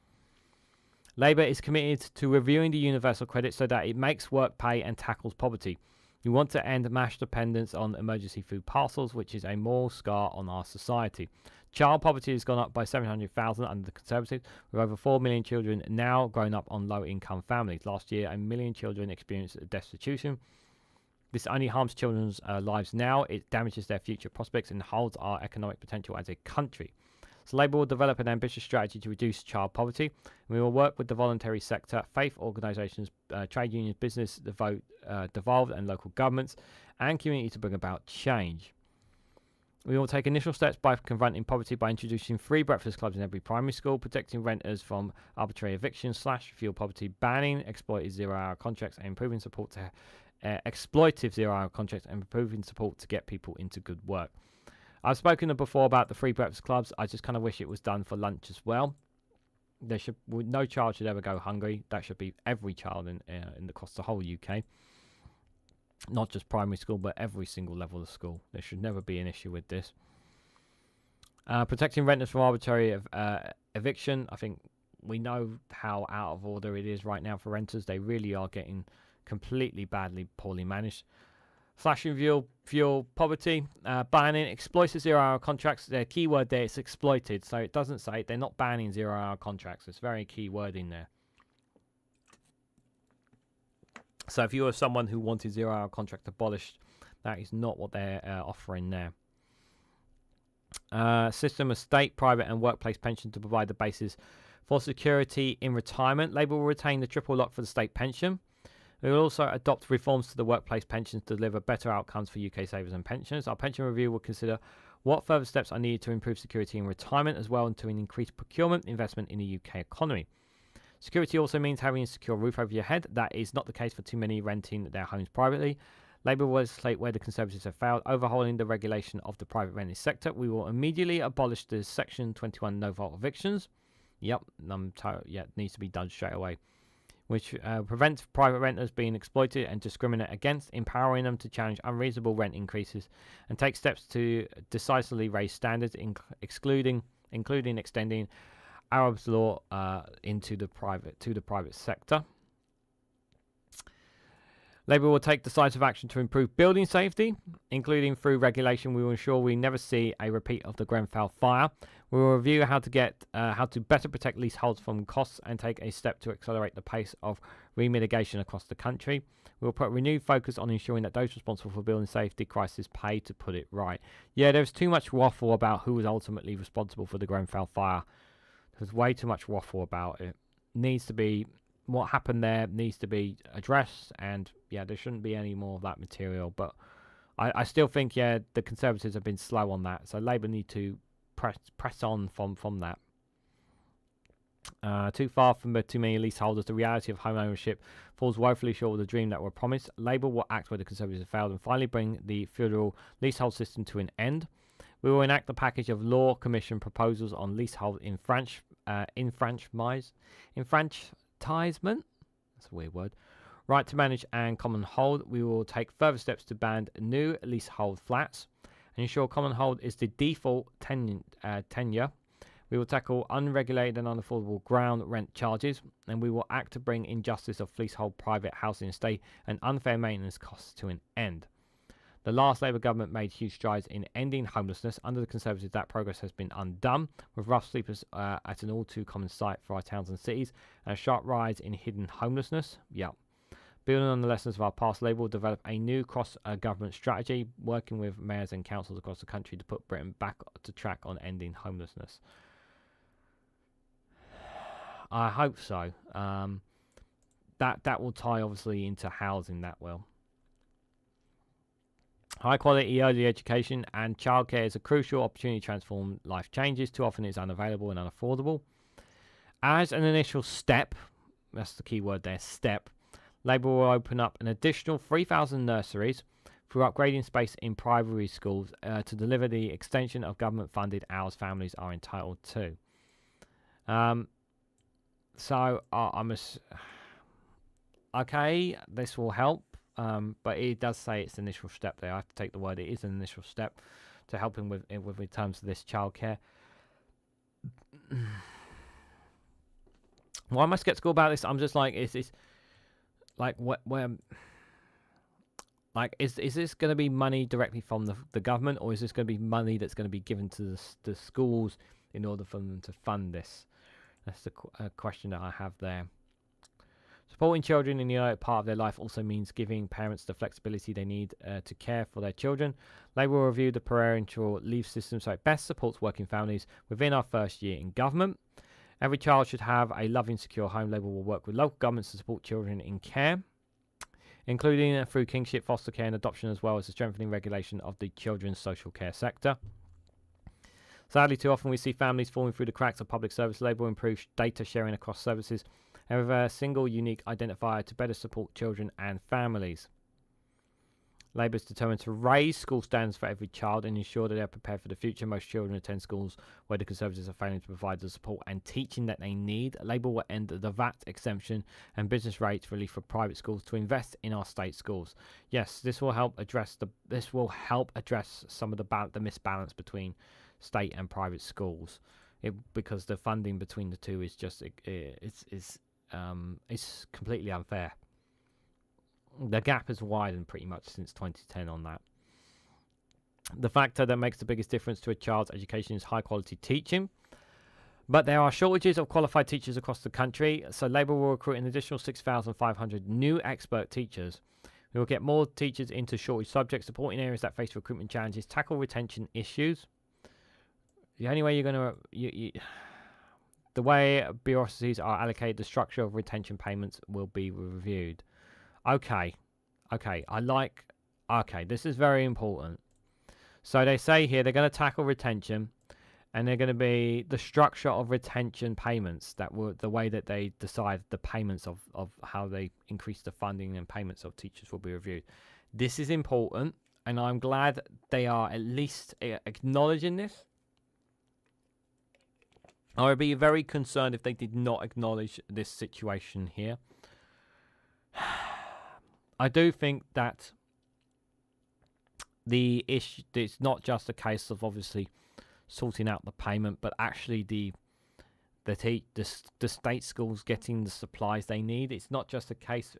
S1: Labour is committed to reviewing the universal credit so that it makes work pay and tackles poverty. We want to end mass dependence on emergency food parcels, which is a moral scar on our society. Child poverty has gone up by 700,000 under the Conservatives, with over 4 million children now growing up on low-income families. Last year, 1 million children experienced destitution. This only harms children's lives now. It damages their future prospects and holds our economic potential as a country. So Labour will develop an ambitious strategy to reduce child poverty. We will work with the voluntary sector, faith organisations, trade unions, business, devolved and local governments, and community to bring about change. We will take initial steps by confronting poverty by introducing free breakfast clubs in every primary school, protecting renters from arbitrary evictions / fuel poverty, banning exploited zero-hour contracts, and improving support to exploitive zero-hour contracts, and improving support to get people into good work. I've spoken before about the free breakfast clubs. I just kind of wish it was done for lunch as well. No child should ever go hungry. That should be every child across the whole UK. Not just primary school, but every single level of school. There should never be an issue with this. Protecting renters from arbitrary eviction. I think we know how out of order it is right now for renters. They really are getting completely poorly managed. Slashing fuel poverty, banning exploited zero-hour contracts. The key word there is exploited, so it doesn't say they're not banning zero-hour contracts. It's very key word in there. So if you are someone who wanted zero-hour contract abolished, that is not what they're offering there. System of state, private and workplace pension to provide the basis for security in retirement. Labour will retain the triple lock for the state pension. We will also adopt reforms to the workplace pensions to deliver better outcomes for UK savers and pensioners. Our pension review will consider what further steps are needed to improve security in retirement, as well as to increase procurement investment in the UK economy. Security also means having a secure roof over your head. That is not the case for too many renting their homes privately. Labour will legislate where the Conservatives have failed, overhauling the regulation of the private rented sector. We will immediately abolish the Section 21 no-fault evictions. Yep, needs to be done straight away. Which prevents private renters being exploited and discriminated against, empowering them to challenge unreasonable rent increases, and take steps to decisively raise standards, including extending Arab's law into the private sector. Labour will take decisive action to improve building safety, including through regulation. We will ensure we never see a repeat of the Grenfell fire. We will review how to better protect leaseholds from costs and take a step to accelerate the pace of remediation across the country. We will put renewed focus on ensuring that those responsible for building safety crisis pay to put it right. Yeah, there's too much waffle about who was ultimately responsible for the Grenfell fire. There's way too much waffle about it. Needs to be, what happened there needs to be addressed, and yeah, there shouldn't be any more of that material. But I still think, yeah, the Conservatives have been slow on that, so Labour need to press on from that. Too far from too many leaseholders, the reality of home ownership falls woefully short of the dream that were promised. Labour will act where the Conservatives have failed and finally bring the feudal leasehold system to an end. We will enact a package of law commission proposals on leasehold enfranchisement. That's a weird word. Right to manage and common hold. We will take further steps to ban new leasehold flats and ensure common hold is the default tenure. We will tackle unregulated and unaffordable ground rent charges, and we will act to bring injustice of leasehold private housing estate and unfair maintenance costs to an end. The last Labour government made huge strides in ending homelessness. Under the Conservatives, that progress has been undone, with rough sleepers at an all-too-common sight for our towns and cities, and a sharp rise in hidden homelessness. Yep. Building on the lessons of our past, Labour will develop a new cross-government strategy, working with mayors and councils across the country to put Britain back to track on ending homelessness. I hope so. That will tie obviously into housing. That will. High quality early education and childcare is a crucial opportunity to transform life changes. Too often it is unavailable and unaffordable. As an initial step, that's the key word there, step, Labour will open up an additional 3,000 nurseries through upgrading space in primary schools to deliver the extension of government funded hours families are entitled to. Okay, this will help, but it does say it's an initial step there. I have to take the word. It is an initial step to helping with in terms of this childcare. Why am I skeptical about this? I'm just like, is this like is this going to be money directly from the government, or is this going to be money that's going to be given to the schools in order for them to fund this? That's the question that I have there. Supporting children in the early part of their life also means giving parents the flexibility they need to care for their children. Labour will review the parental leave system so it best supports working families within our first year in government. Every child should have a loving, secure home. Labour will work with local governments to support children in care, including through kingship, foster care and adoption, as well as the strengthening regulation of the children's social care sector. Sadly, too often we see families falling through the cracks of public service. Labour will improve data sharing across services and with a single unique identifier to better support children and families. Labour is determined to raise school standards for every child and ensure that they are prepared for the future. Most children attend schools where the Conservatives are failing to provide the support and teaching that they need. Labour will end the VAT exemption and business rates relief for private schools to invest in our state schools. Yes, this will help address some of the misbalance between state and private schools, because the funding between the two is just it's completely unfair. The gap has widened pretty much since 2010 on that. The factor that makes the biggest difference to a child's education is high quality teaching, but there are shortages of qualified teachers across the country, so Labour will recruit an additional 6,500 new expert teachers. We will get more teachers into shortage subjects, supporting areas that face recruitment challenges, tackle retention issues. The only way you're going to... the way bureaucracies are allocated, the structure of retention payments will be reviewed. Okay, this is very important. So they say here they're going to tackle retention, and they're going to be the structure of retention payments, that were the way that they decide the payments of how they increase the funding and payments of teachers will be reviewed. This is important, and I'm glad they are at least acknowledging this. I would be very concerned if they did not acknowledge this situation here. I do think that the issue, it's not just a case of obviously sorting out the payment, but actually the state schools getting the supplies they need. It's not just a case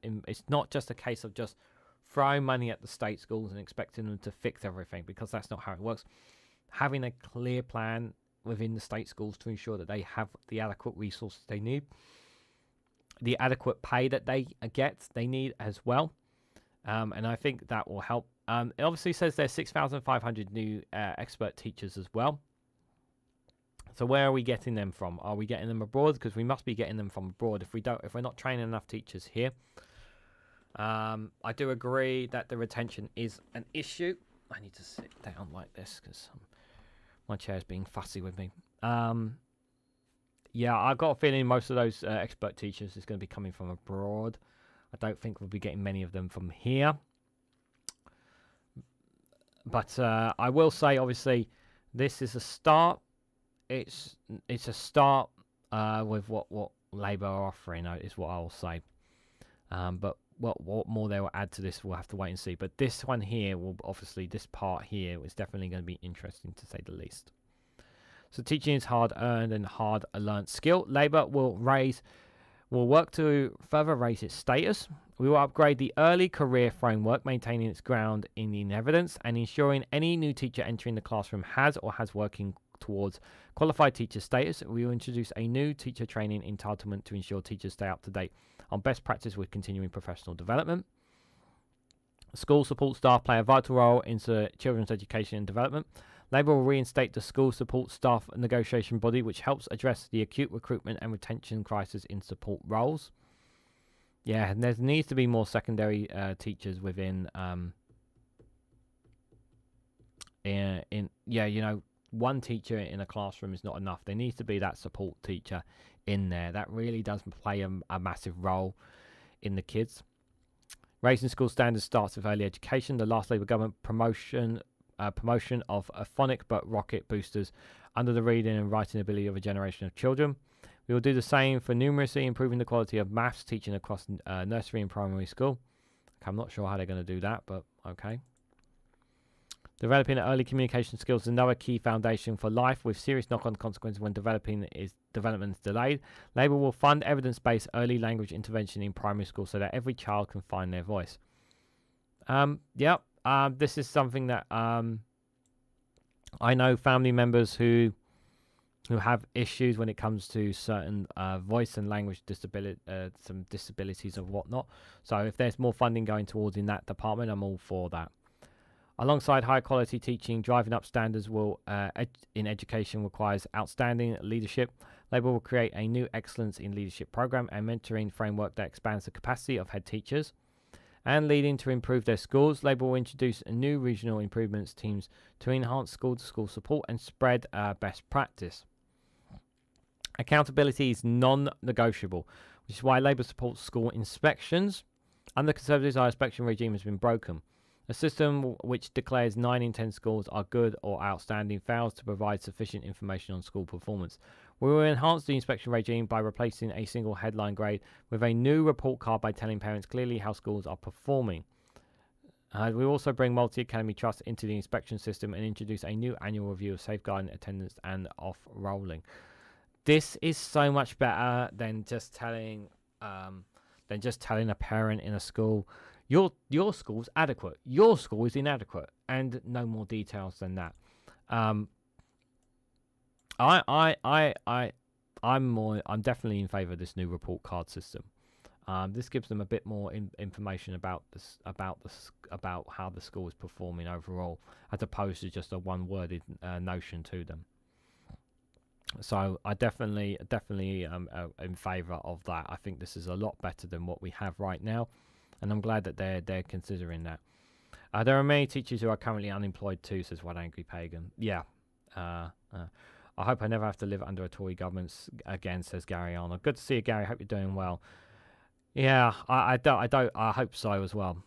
S1: of just throwing money at the state schools and expecting them to fix everything, because that's not how it works. Having a clear plan within the state schools to ensure that they have the adequate resources they need, the adequate pay that they need as well, and I think that will help. It obviously says there's 6,500 new expert teachers as well. So where are we getting them from? Are we getting them abroad? Because we must be getting them from abroad. If we're not training enough teachers here, I do agree that the retention is an issue. I need to sit down like this because my chair's being fussy with me. Yeah, I've got a feeling most of those expert teachers is going to be coming from abroad. I don't think we'll be getting many of them from here. But I will say, obviously, this is a start. It's a start with what Labour are offering, is what I'll say. But what more they will add to this, we'll have to wait and see. But this one here this part here is definitely going to be interesting, to say the least. So teaching is hard-earned and hard-learned skill. Labour will work to further raise its status. We will upgrade the early career framework, maintaining its ground in evidence and ensuring any new teacher entering the classroom has working towards qualified teacher status. We will introduce a new teacher training entitlement to ensure teachers stay up to date on best practice with continuing professional development. School support staff play a vital role in children's education and development. Labour will reinstate the school support staff negotiation body, which helps address the acute recruitment and retention crisis in support roles. Yeah, and there needs to be more secondary teachers within. One teacher in a classroom is not enough. There needs to be that support teacher in there. That really does play a massive role in the kids. Raising school standards starts with early education. The last Labour government promotion of phonic but rocket boosters under the reading and writing ability of a generation of children. We will do the same for numeracy, improving the quality of maths teaching across nursery and primary school. Okay, I'm not sure how they're going to do that, but okay. Developing early communication skills is another key foundation for life, with serious knock-on consequences when development is delayed. Labour will fund evidence-based early language intervention in primary school so that every child can find their voice. This is something that I know family members who have issues when it comes to certain voice and language some disabilities and whatnot. So if there's more funding going towards in that department, I'm all for that. Alongside high quality teaching, driving up standards in education requires outstanding leadership. Labour will create a new excellence in leadership program and mentoring framework that expands the capacity of head teachers and leading to improve their schools. Labour will introduce a new regional improvements teams to enhance school-to-school support and spread best practice. Accountability is non-negotiable, which is why Labour supports school inspections. Under Conservatives, our inspection regime has been broken. A system which declares 9 in 10 schools are good or outstanding fails to provide sufficient information on school performance. We will enhance the inspection regime by replacing a single headline grade with a new report card by telling parents clearly how schools are performing. We also bring multi-academy trust into the inspection system and introduce a new annual review of safeguarding attendance and off-rolling. This is so much better than just telling a parent in a school, your school's adequate, your school is inadequate, and no more details than that. I'm definitely in favour of this new report card system. This gives them a bit more information about how the school is performing overall, as opposed to just a one-worded notion to them. So I definitely am in favour of that. I think this is a lot better than what we have right now, and I'm glad that they're considering that. There are many teachers who are currently unemployed too, says One Angry Pagan. Yeah. I hope I never have to live under a Tory government again, says Gary Arnold. Good to see you, Gary. Hope you're doing well. Yeah, I hope so as well.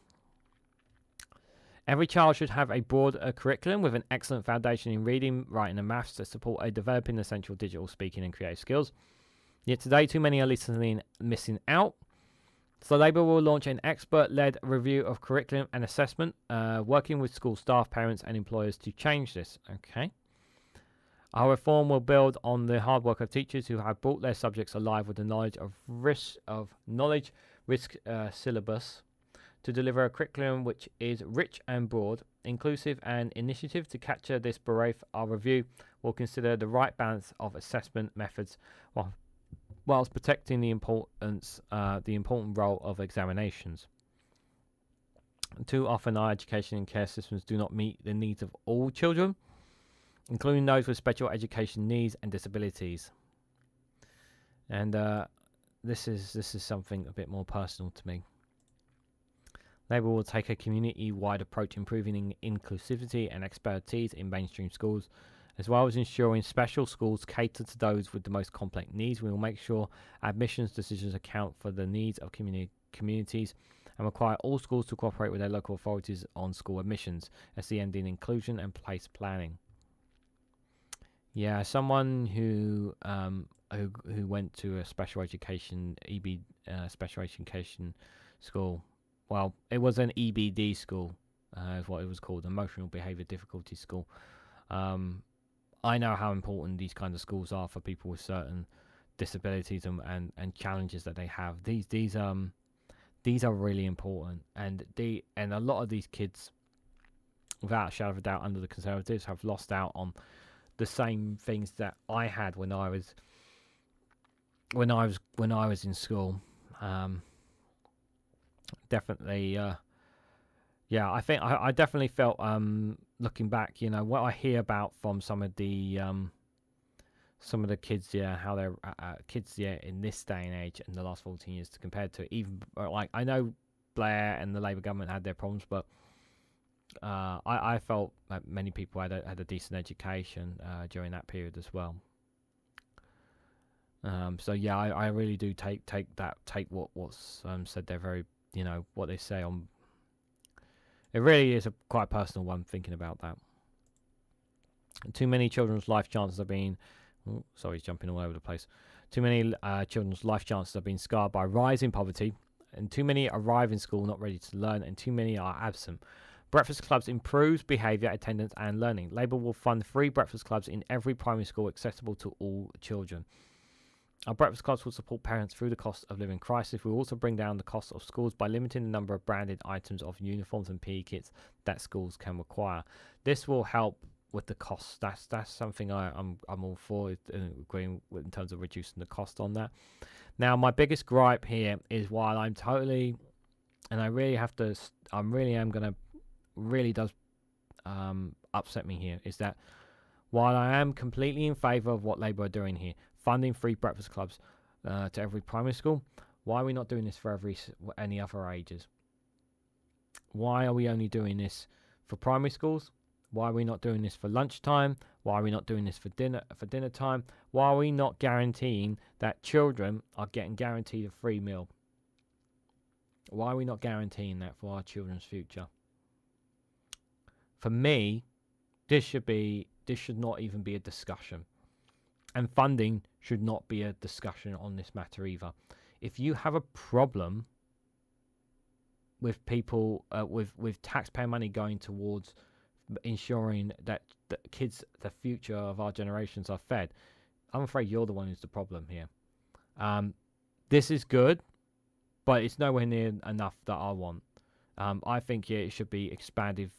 S1: Every child should have a broad curriculum with an excellent foundation in reading, writing and maths to support a developing essential digital speaking and creative skills. Yet today, too many are missing out. So Labour will launch an expert-led review of curriculum and assessment, working with school staff, parents and employers to change this. Okay. Our reform will build on the hard work of teachers who have brought their subjects alive with the knowledge risk syllabus to deliver a curriculum which is rich and broad, inclusive and initiative. To capture this brief, our review will consider the right balance of assessment methods whilst protecting the important role of examinations. Too often our education and care systems do not meet the needs of all children, including those with special education needs and disabilities. And this is something a bit more personal to me. Labour will take a community-wide approach, improving inclusivity and expertise in mainstream schools, as well as ensuring special schools cater to those with the most complex needs. We will make sure admissions decisions account for the needs of communities and require all schools to cooperate with their local authorities on school admissions, SEND inclusion and place planning. Yeah, someone who went to a special education special education school. Well, it was an EBD school, is what it was called, Emotional Behaviour Difficulty School. I know how important these kinds of schools are for people with certain disabilities and challenges that they have. These are really important, and a lot of these kids, without a shadow of a doubt, under the Conservatives, have lost out on the same things that I had when I was in school. Definitely, I think I definitely felt, looking back, what I hear about from some of the kids, how they're kids, in this day and age in the last 14 years compared to even, like, I know Blair and the Labour government had their problems, but I felt like many people had a decent education during that period as well. So yeah, I really do take what's said there very, what they say on. It really is a quite personal one, thinking about that. Too many children's life chances are being. Oh, sorry, he's jumping all over the place. Too many children's life chances have been scarred by rising poverty, and too many arrive in school not ready to learn, and too many are absent. Breakfast clubs improves behaviour, attendance and learning. Labour will fund free breakfast clubs in every primary school accessible to all children. Our breakfast clubs will support parents through the cost of living crisis. We will also bring down the cost of schools by limiting the number of branded items of uniforms and PE kits that schools can require. This will help with the costs. That's something I'm all for, agreeing with in terms of reducing the cost on that. Now, my biggest gripe here is, while I'm totally, and I really have to, really does upset me here, is that while I am completely in favour of what Labour are doing here, funding free breakfast clubs to every primary school, why are we not doing this for any other ages? Why are we only doing this for primary schools? Why are we not doing this for lunchtime? Why are we not doing this for dinner time? Why are we not guaranteeing that children are getting guaranteed a free meal? Why are we not guaranteeing that for our children's future? For me, this should not even be a discussion. And funding should not be a discussion on this matter either. If you have a problem with people, with taxpayer money going towards ensuring that the kids, the future of our generations, are fed, I'm afraid you're the one who's the problem here. This is good, but it's nowhere near enough that I want. I think it should be expanded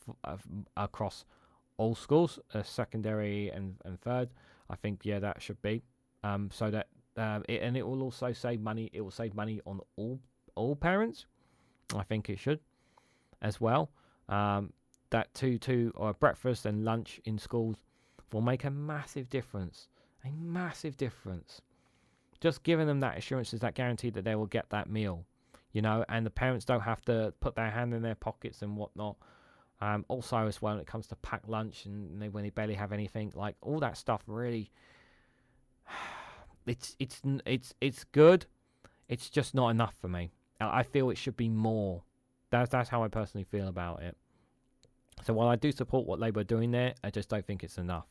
S1: across all schools, secondary and third. I think that should be so that it will also save money. It will save money on all parents. I think it should as well. That two breakfast and lunch in schools will make a massive difference. A massive difference. Just giving them that assurance is that guarantee that they will get that meal, and the parents don't have to put their hand in their pockets and whatnot. Also, as well, when it comes to packed lunch and when they barely have anything, like all that stuff, really, it's good. It's just not enough for me. I feel it should be more. That's how I personally feel about it. So while I do support what Labour are doing there, I just don't think it's enough.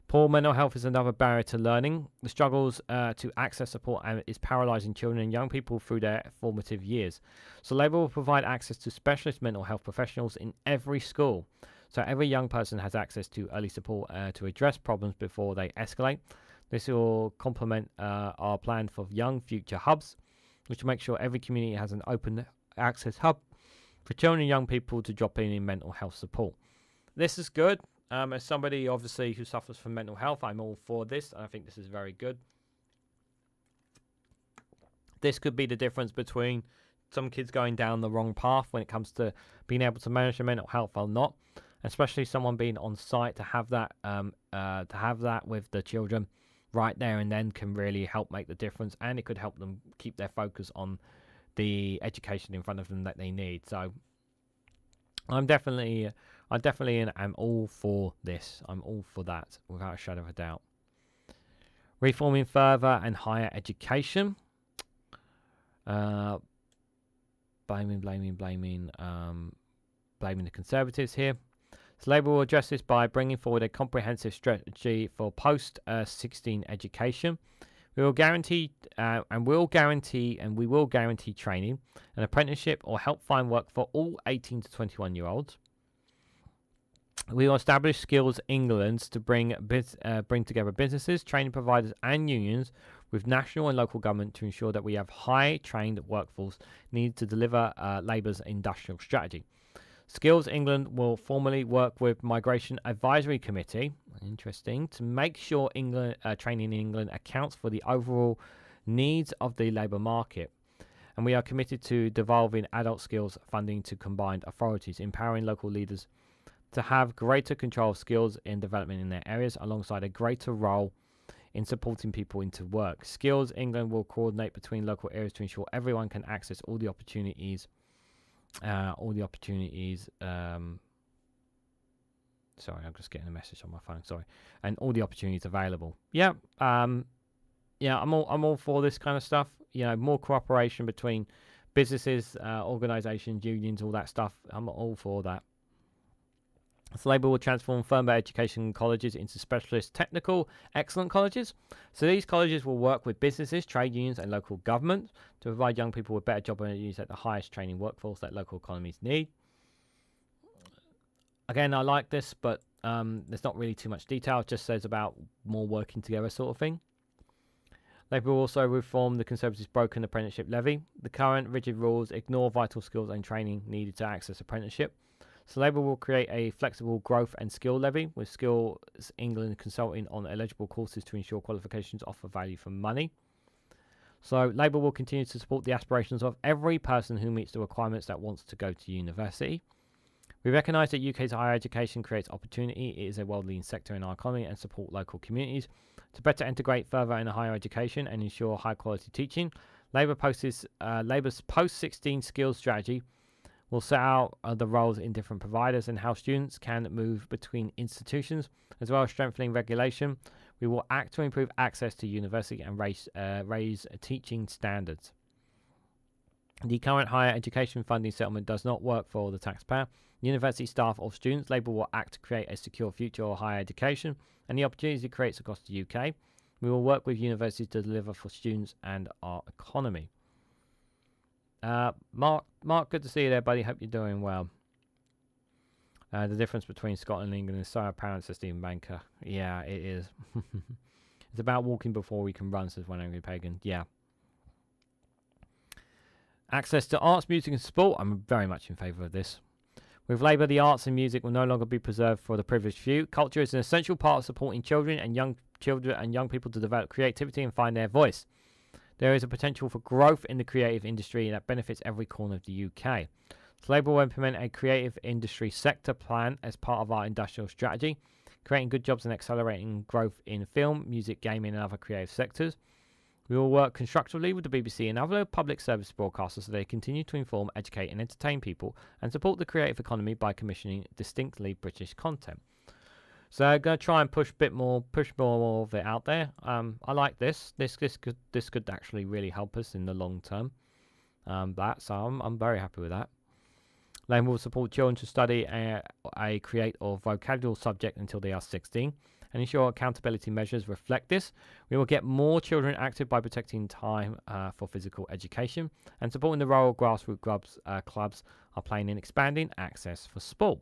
S1: Poor mental health is another barrier to learning. The struggles to access support is paralysing children and young people through their formative years. So Labour will provide access to specialist mental health professionals in every school. So every young person has access to early support to address problems before they escalate. This will complement our plan for young future hubs, which will make sure every community has an open access hub for children and young people to drop in mental health support. This is good. As somebody obviously who suffers from mental health, I'm all for this. I think this is very good. This could be the difference between some kids going down the wrong path when it comes to being able to manage their mental health or not, especially someone being on site to have that with the children right there and then can really help make the difference, and it could help them keep their focus on the education in front of them that they need. So I'm definitely am all for this. I'm all for that without a shadow of a doubt. Reforming further and higher education. Blaming the Conservatives here. So Labour will address this by bringing forward a comprehensive strategy for post-16 education. We will guarantee training, an apprenticeship, or help find work for all 18 to 21-year-olds. We will establish Skills England to bring together businesses, training providers, and unions with national and local government to ensure that we have high-trained workforce needed to deliver Labour's industrial strategy. Skills England will formally work with Migration Advisory Committee, interesting, to make sure training in England accounts for the overall needs of the labour market. And we are committed to devolving adult skills funding to combined authorities, empowering local leaders to have greater control of skills in development in their areas, alongside a greater role in supporting people into work. Skills England will coordinate between local areas to ensure everyone can access all the opportunities. Sorry, I'm just getting a message on my phone. Sorry, and all the opportunities available. Yeah, I'm all for this kind of stuff. You know, more cooperation between businesses, organisations, unions, all that stuff. I'm all for that. So Labour will transform further education colleges into specialist technical excellent colleges. So these colleges will work with businesses, trade unions and local government to provide young people with better job opportunities at the highest training workforce that local economies need. Again, I like this, but there's not really too much detail. It just says about more working together sort of thing. Labour will also reform the Conservatives' broken apprenticeship levy. The current rigid rules ignore vital skills and training needed to access apprenticeship. So Labour will create a flexible growth and skill levy, with Skills England consulting on eligible courses to ensure qualifications offer value for money. So Labour will continue to support the aspirations of every person who meets the requirements that wants to go to university. We recognise that UK's higher education creates opportunity. It is a world-leading sector in our economy, and support local communities to better integrate further in higher education and ensure high-quality teaching. Labour's post-16 skills strategy will set out the roles in different providers and how students can move between institutions, as well as strengthening regulation. We will act to improve access to university and raise teaching standards. The current higher education funding settlement does not work for the taxpayer, university staff or students. Labour will act to create a secure future of higher education and the opportunities it creates across the UK. We will work with universities to deliver for students and our economy. Mark, good to see you there, buddy. Hope you're doing well. The difference between Scotland and England is so apparent, says Stephen Banker. Yeah, it is. It's about walking before we can run, says One Angry Pagan. Yeah. Access to arts, music and sport. I'm very much in favour of this. With Labour, the arts and music will no longer be preserved for the privileged few. Culture is an essential part of supporting children and young people to develop creativity and find their voice. There is a potential for growth in the creative industry that benefits every corner of the UK. So Labour will implement a creative industry sector plan as part of our industrial strategy, creating good jobs and accelerating growth in film, music, gaming and other creative sectors. We will work constructively with the BBC and other public service broadcasters so they continue to inform, educate and entertain people and support the creative economy by commissioning distinctly British content. So I'm going to try and push more of it out there. I like this. This could actually really help us in the long term. So I'm very happy with that. Labour will support children to study a create or vocabulary subject until they are 16 and ensure accountability measures reflect this. We will get more children active by protecting time for physical education and supporting the role grassroots clubs are playing in expanding access for sport.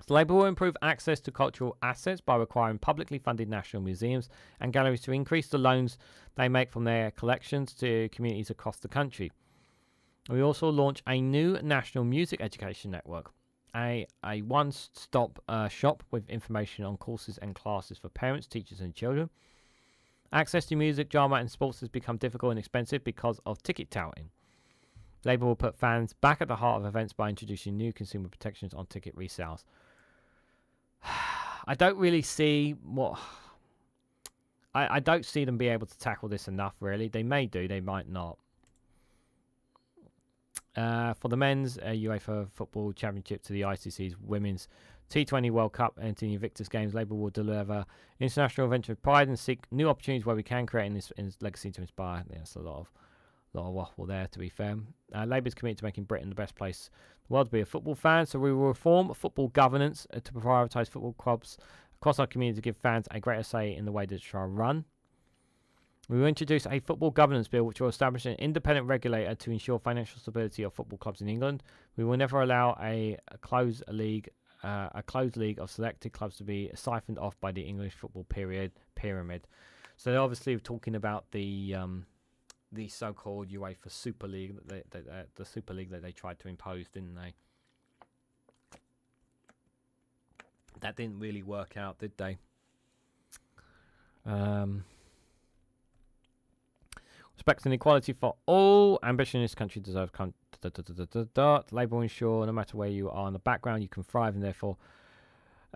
S1: So Labour will improve access to cultural assets by requiring publicly funded national museums and galleries to increase the loans they make from their collections to communities across the country. We also launch a new national music education network, a one-stop shop with information on courses and classes for parents, teachers, and children. Access to music, drama, and sports has become difficult and expensive because of ticket touting. Labour will put fans back at the heart of events by introducing new consumer protections on ticket resales. I don't really see what... I don't see them be able to tackle this enough, really. They may do, they might not. For the men's UEFA Football Championship to the ICC's Women's T20 World Cup and to the Invictus Games, Labour will deliver international events with pride and seek new opportunities where we can, create in legacy to inspire. Yeah, that's a lot of waffle there, to be fair. Labour is committed to making Britain the best place in the world to be a football fan, so we will reform football governance to prioritise football clubs across our community to give fans a greater say in the way that they are run. We will introduce a football governance bill which will establish an independent regulator to ensure financial stability of football clubs in England. We will never allow a closed league of selected clubs to be siphoned off by the English football pyramid. So they're obviously talking about the so-called UEFA Super League, the Super League that they tried to impose, didn't they? That didn't really work out, did they? Respect and equality for all. Ambition in this country deserves... Labour will ensure no matter where you are in the background, you can thrive, and therefore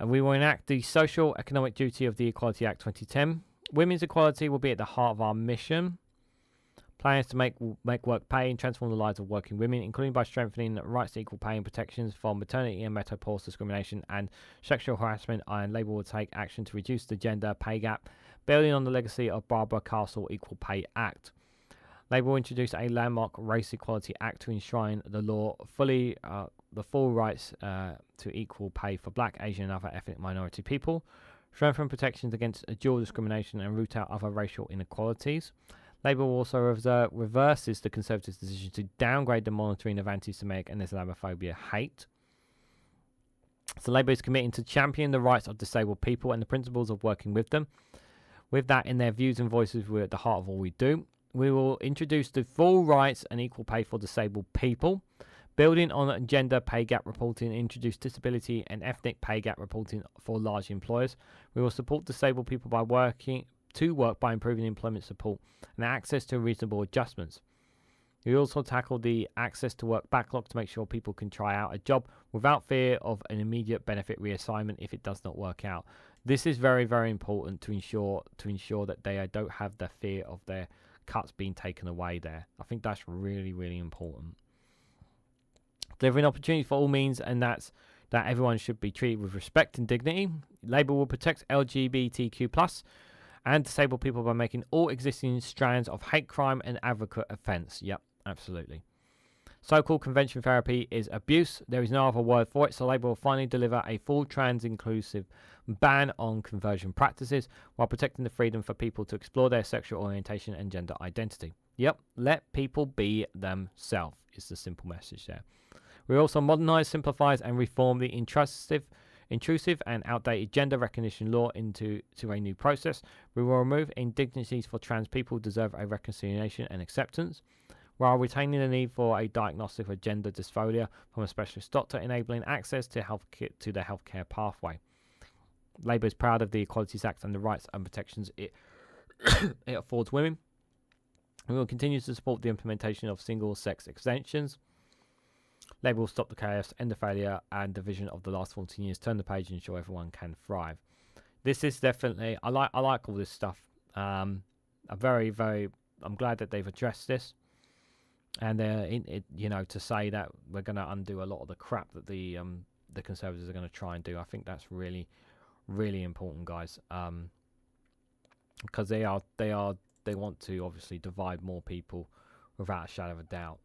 S1: we will enact the social economic duty of the Equality Act 2010. Women's equality will be at the heart of our mission. Plans to make work pay and transform the lives of working women, including by strengthening rights to equal pay and protections from maternity and menopause discrimination and sexual harassment. And Labour will take action to reduce the gender pay gap, building on the legacy of Barbara Castle Equal Pay Act. Labour will introduce a landmark Race Equality Act to enshrine the law the full rights to equal pay for Black, Asian and other ethnic minority people, strengthen protections against dual discrimination and root out other racial inequalities. Labour will also reverses the Conservatives' decision to downgrade the monitoring of anti-Semitic and Islamophobia hate. So Labour is committing to champion the rights of disabled people and the principles of working with them. With that in their views and voices, we're at the heart of all we do. We will introduce the full rights and equal pay for disabled people, building on gender pay gap reporting, introduce disability and ethnic pay gap reporting for large employers. We will support disabled people by work by improving employment support and access to reasonable adjustments. We also tackle the access to work backlog to make sure people can try out a job without fear of an immediate benefit reassignment if it does not work out. This is very, very important to ensure that they don't have the fear of their cuts being taken away there. I think that's really, really important. Delivering opportunities for all means, and that everyone should be treated with respect and dignity. Labour will protect LGBTQ+ and disabled people by making all existing strands of hate crime an advocate offence. Yep, absolutely. So-called convention therapy is abuse. There is no other word for it, so Labour will finally deliver a full trans-inclusive ban on conversion practices while protecting the freedom for people to explore their sexual orientation and gender identity. Yep, let people be themselves is the simple message there. We also modernise, simplifies and reform the intrusive and outdated gender recognition law into a new process. We will remove indignities for trans people who deserve a reconciliation and acceptance, while retaining the need for a diagnostic of gender dysphoria from a specialist doctor, enabling access to the healthcare pathway. Labour is proud of the Equalities Act and the rights and protections it affords women. We will continue to support the implementation of single-sex extensions. Labour will stop the chaos, end the failure and division of the last 14 years, turn the page and ensure everyone can thrive. This is definitely... I like all this stuff. I'm glad that they've addressed this. And to say that we're going to undo a lot of the crap that the Conservatives are going to try and do, I think that's really, really important, guys. Because they want to obviously divide more people without a shadow of a doubt.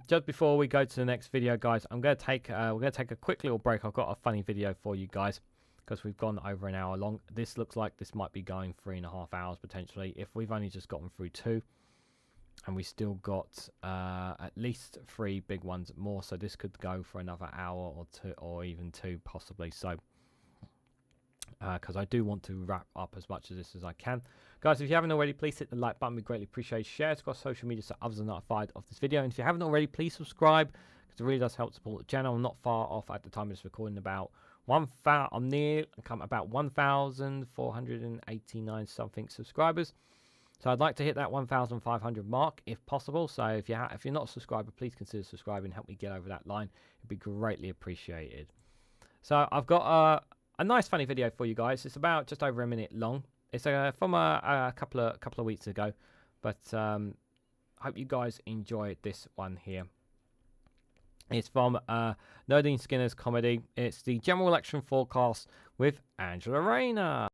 S1: Just before we go to the next video, guys, we're going to take a quick little break. I've got a funny video for you guys because we've gone over an hour long. This looks like this might be going 3.5 hours potentially if we've only just gotten through 2. And we still got at least 3 big ones more, so this could go for another hour or 2, or even 2 possibly. So because I do want to wrap up as much of this as I can. Guys, if you haven't already, please hit the like button. We greatly appreciate it. Share it across social media so others are notified of this video. And if you haven't already, please subscribe, because it really does help support the channel. I'm not far off at the time of this recording. About 1,000, I'm near, I'm about 1,489 something subscribers. So I'd like to hit that 1,500 mark if possible. So if you're not a subscriber, please consider subscribing and help me get over that line. It'd be greatly appreciated. So I've got a nice funny video for you guys. It's about just over a minute long. It's from a couple of weeks ago, but hope you guys enjoy this one here. It's from Nadine Skinner's comedy. It's the general election forecast with Angela Rayner.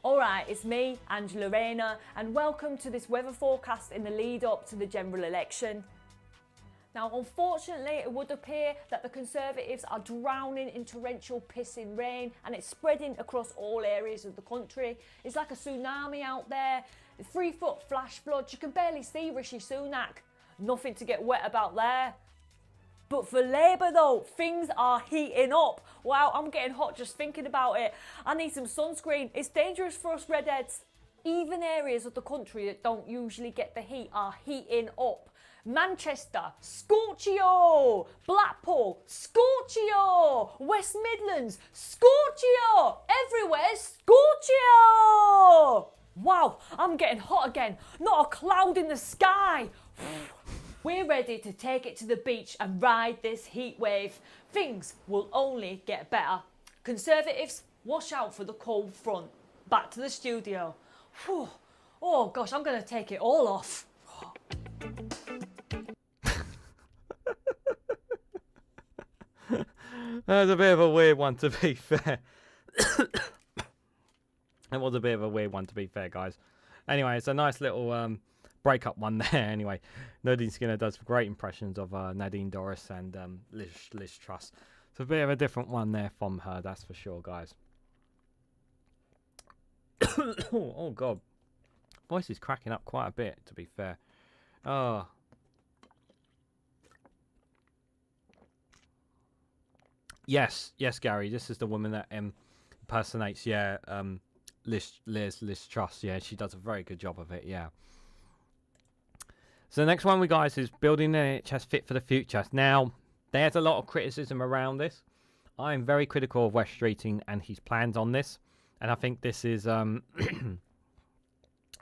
S2: Alright, it's me, Angela Rayner, and welcome to this weather forecast in the lead up to the general election. Now, unfortunately, it would appear that the Conservatives are drowning in torrential pissing rain, and it's spreading across all areas of the country. It's like a tsunami out there. 3-foot flash floods. You can barely see Rishi Sunak. Nothing to get wet about there. But for Labour though, things are heating up. Wow, I'm getting hot just thinking about it. I need some sunscreen. It's dangerous for us redheads. Even areas of the country that don't usually get the heat are heating up. Manchester, scorchio. Blackpool, scorchio. West Midlands, scorchio. Everywhere, scorchio. Wow, I'm getting hot again. Not a cloud in the sky. We're ready to take it to the beach and ride this heat wave. Things will only get better. Conservatives, watch out for the cold front. Back to the studio. Whew. Oh gosh, I'm going to take it all off.
S1: That was a bit of a weird one, to be fair. It was a bit of a weird one, to be fair, guys. Anyway, it's a nice little breakup one there. Anyway, Nadine Skinner does great impressions of Nadine Dorries and Liz Truss. It's a bit of a different one there from her, that's for sure, guys. Oh, God. Voice is cracking up quite a bit, to be fair. Oh. Yes, Gary. This is the woman that impersonates, Liz Truss. Yeah, she does a very good job of it, yeah. So the next one, guys, is building the NHS fit for the future. Now, there's a lot of criticism around this. I'm very critical of Wes Streeting and his plans on this. And I think this is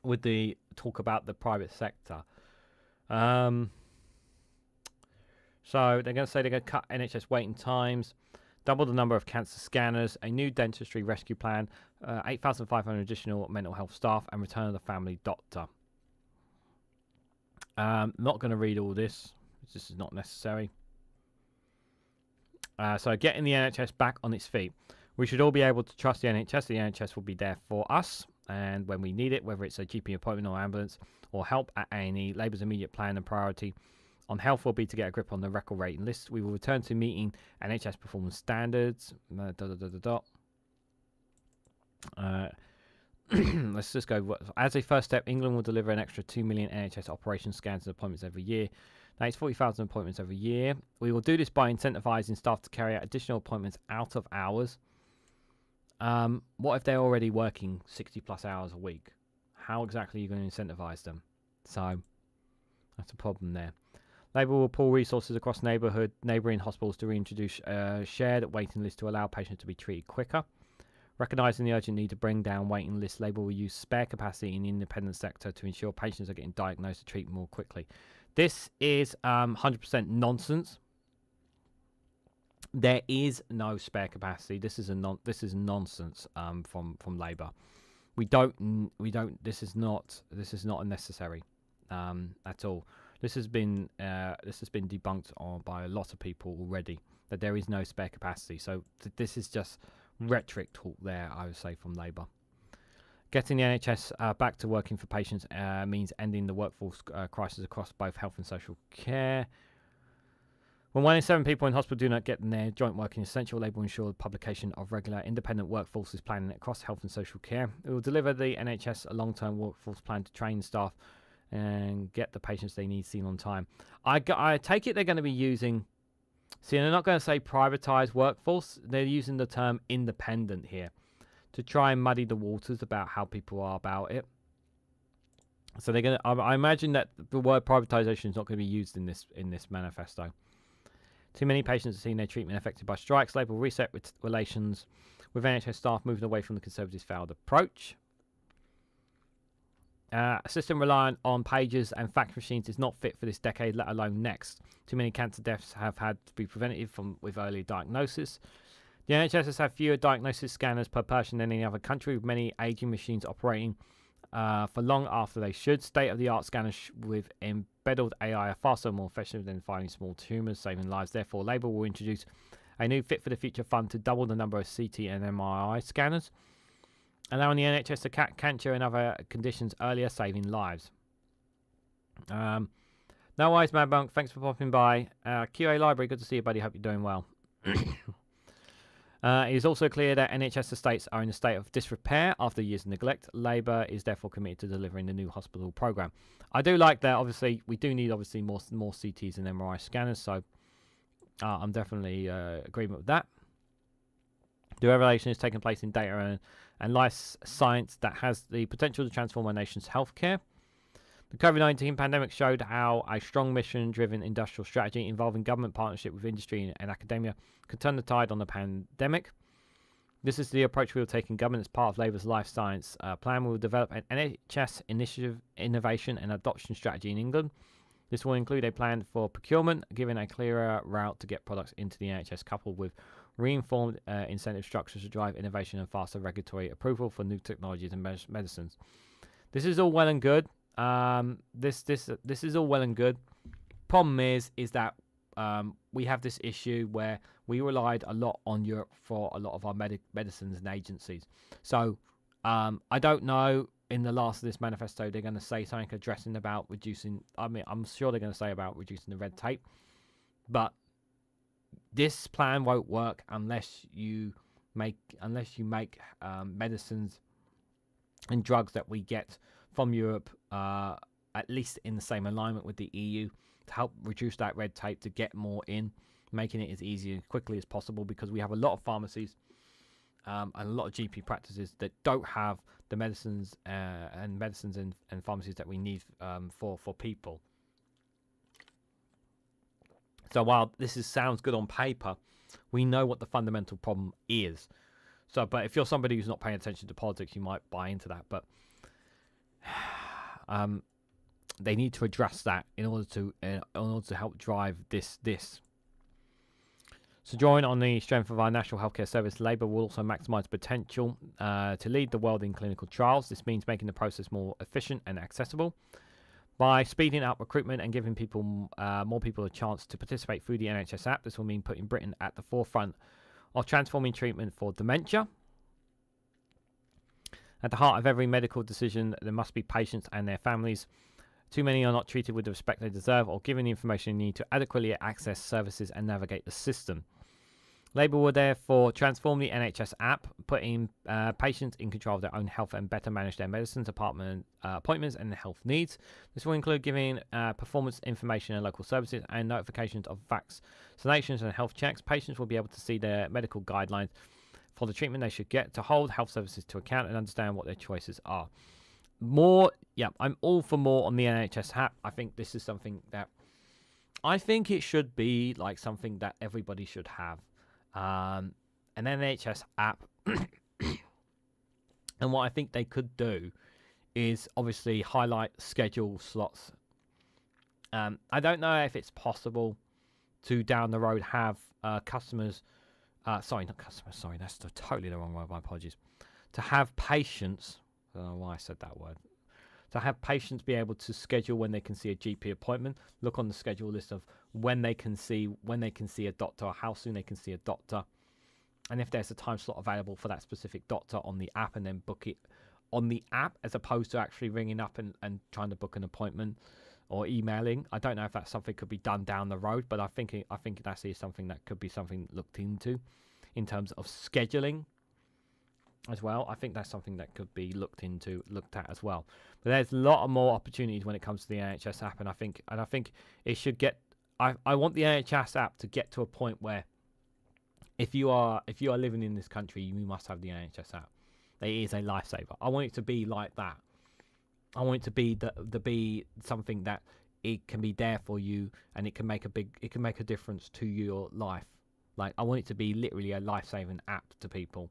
S1: with the talk about the private sector. So they're going to say they're going to cut NHS waiting times, double the number of cancer scanners, a new dentistry rescue plan, 8,500 additional mental health staff, and return of the family doctor. Not going to read all this. This is not necessary. So getting the NHS back on its feet. We should all be able to trust the NHS. The NHS will be there for us, and when we need it, whether it's a GP appointment or ambulance or help at A&E, Labour's immediate plan and priority on health will be to get a grip on the record rating list. We will return to meeting NHS performance standards. Let's just go. As a first step, England will deliver an extra 2 million NHS operation scans and appointments every year. That is 40,000 appointments every year. We will do this by incentivising staff to carry out additional appointments out of hours. What if they're already working 60 plus hours a week? How exactly are you going to incentivise them? So that's a problem there. Labour will pool resources across neighbouring hospitals to reintroduce shared waiting lists to allow patients to be treated quicker. Recognising the urgent need to bring down waiting lists, Labour will use spare capacity in the independent sector to ensure patients are getting diagnosed and treated more quickly. This is 100% nonsense. There is no spare capacity. This is nonsense from Labour. This is not unnecessary at all. This has been debunked by a lot of people already, that there is no spare capacity. So this is just rhetoric talk there, I would say, from Labour. Getting the NHS back to working for patients means ending the workforce crisis across both health and social care. When 1 in 7 people in hospital do not get their joint working essential, Labour will ensure the publication of regular independent workforces planning across health and social care. It will deliver the NHS a long-term workforce plan to train staff and get the patients they need seen on time. I take it they're going to be using. See, they're not going to say privatized workforce. They're using the term independent here to try and muddy the waters about how people are about it. So they're going to. I imagine that the word privatization is not going to be used in this manifesto. Too many patients are seeing their treatment affected by strikes. Labour will reset relations with NHS staff moving away from the Conservatives' failed approach. A system reliant on pages and fax machines is not fit for this decade, let alone next. Too many cancer deaths have had to be prevented with early diagnosis. The NHS has had fewer diagnosis scanners per person than any other country, with many aging machines operating for long after they should. State-of-the-art scanners with embedded AI are faster and more effective than finding small tumours, saving lives. Therefore, Labour will introduce a new Fit for the Future fund to double the number of CT and MRI scanners, allowing the NHS to catch cancer and other conditions earlier, saving lives. No worries, Mad Monk. Thanks for popping by. QA Library, good to see you, buddy. Hope you're doing well. It is also clear that NHS estates are in a state of disrepair after years of neglect. Labour is therefore committed to delivering the new hospital programme. I do like that. Obviously, we do need more CTs and MRI scanners, so I'm definitely agreement with that. The revelation is taking place in data and life science that has the potential to transform our nation's healthcare. The COVID-19 pandemic showed how a strong mission-driven industrial strategy involving government partnership with industry and academia could turn the tide on the pandemic. This is the approach we will take in government as part of Labour's life science plan. We will develop an NHS initiative, innovation and adoption strategy in England. This will include a plan for procurement, giving a clearer route to get products into the NHS, coupled with reinformed incentive structures to drive innovation and faster regulatory approval for new technologies and medicines. This is all well and good. This is all well and good. Problem is that we have this issue where we relied a lot on Europe for a lot of our medicines and agencies. So I don't know. In the last of this manifesto, they're going to say something addressing about reducing. I mean, I'm sure they're going to say about reducing the red tape, but this plan won't work unless you make medicines and drugs that we get from Europe at least in the same alignment with the EU to help reduce that red tape to get more in, making it as easy and quickly as possible, because we have a lot of pharmacies and a lot of GP practices that don't have the medicines and pharmacies that we need for people. So while this sounds good on paper, we know what the fundamental problem is. So, but if you're somebody who's not paying attention to politics, you might buy into that. But they need to address that in order to help drive this. So drawing on the strength of our National Healthcare Service, Labour will also maximise potential to lead the world in clinical trials. This means making the process more efficient and accessible. By speeding up recruitment and giving more people a chance to participate through the NHS app, this will mean putting Britain at the forefront of transforming treatment for dementia. At the heart of every medical decision, there must be patients and their families. Too many are not treated with the respect they deserve or given the information they need to adequately access services and navigate the system. Labour will therefore transform the NHS app, putting patients in control of their own health and better manage their medicines, appointments and health needs. This will include giving performance information and local services and notifications of vaccinations and health checks. Patients will be able to see their medical guidelines for the treatment they should get, to hold health services to account and understand what their choices are. I'm all for more on the NHS app. I think this is something that I think it should be like something that everybody should have. An NHS app. And what I think they could do is obviously highlight schedule slots. I don't know if it's possible to down the road have customers. Sorry, that's totally the wrong word. My apologies. To have patients. I don't know why I said that word. To have patients be able to schedule when they can see a GP appointment, look on the schedule list of when they can see a doctor, or how soon they can see a doctor, and if there's a time slot available for that specific doctor on the app, and then book it on the app as opposed to actually ringing up and trying to book an appointment or emailing. I don't know if that's something that could be done down the road, but I think that is something that could be something looked into in terms of scheduling. as well. I think that's something that could be looked at as well. But there's a lot of more opportunities when it comes to the NHS app, and I think it should get. I want the NHS app to get to a point where if you are living in this country, you must have the NHS app. It is a lifesaver. I want it to be like that. I want it to be be something that it can be there for you, and it can make a difference to your life. Like, I want it to be literally a life-saving app to people,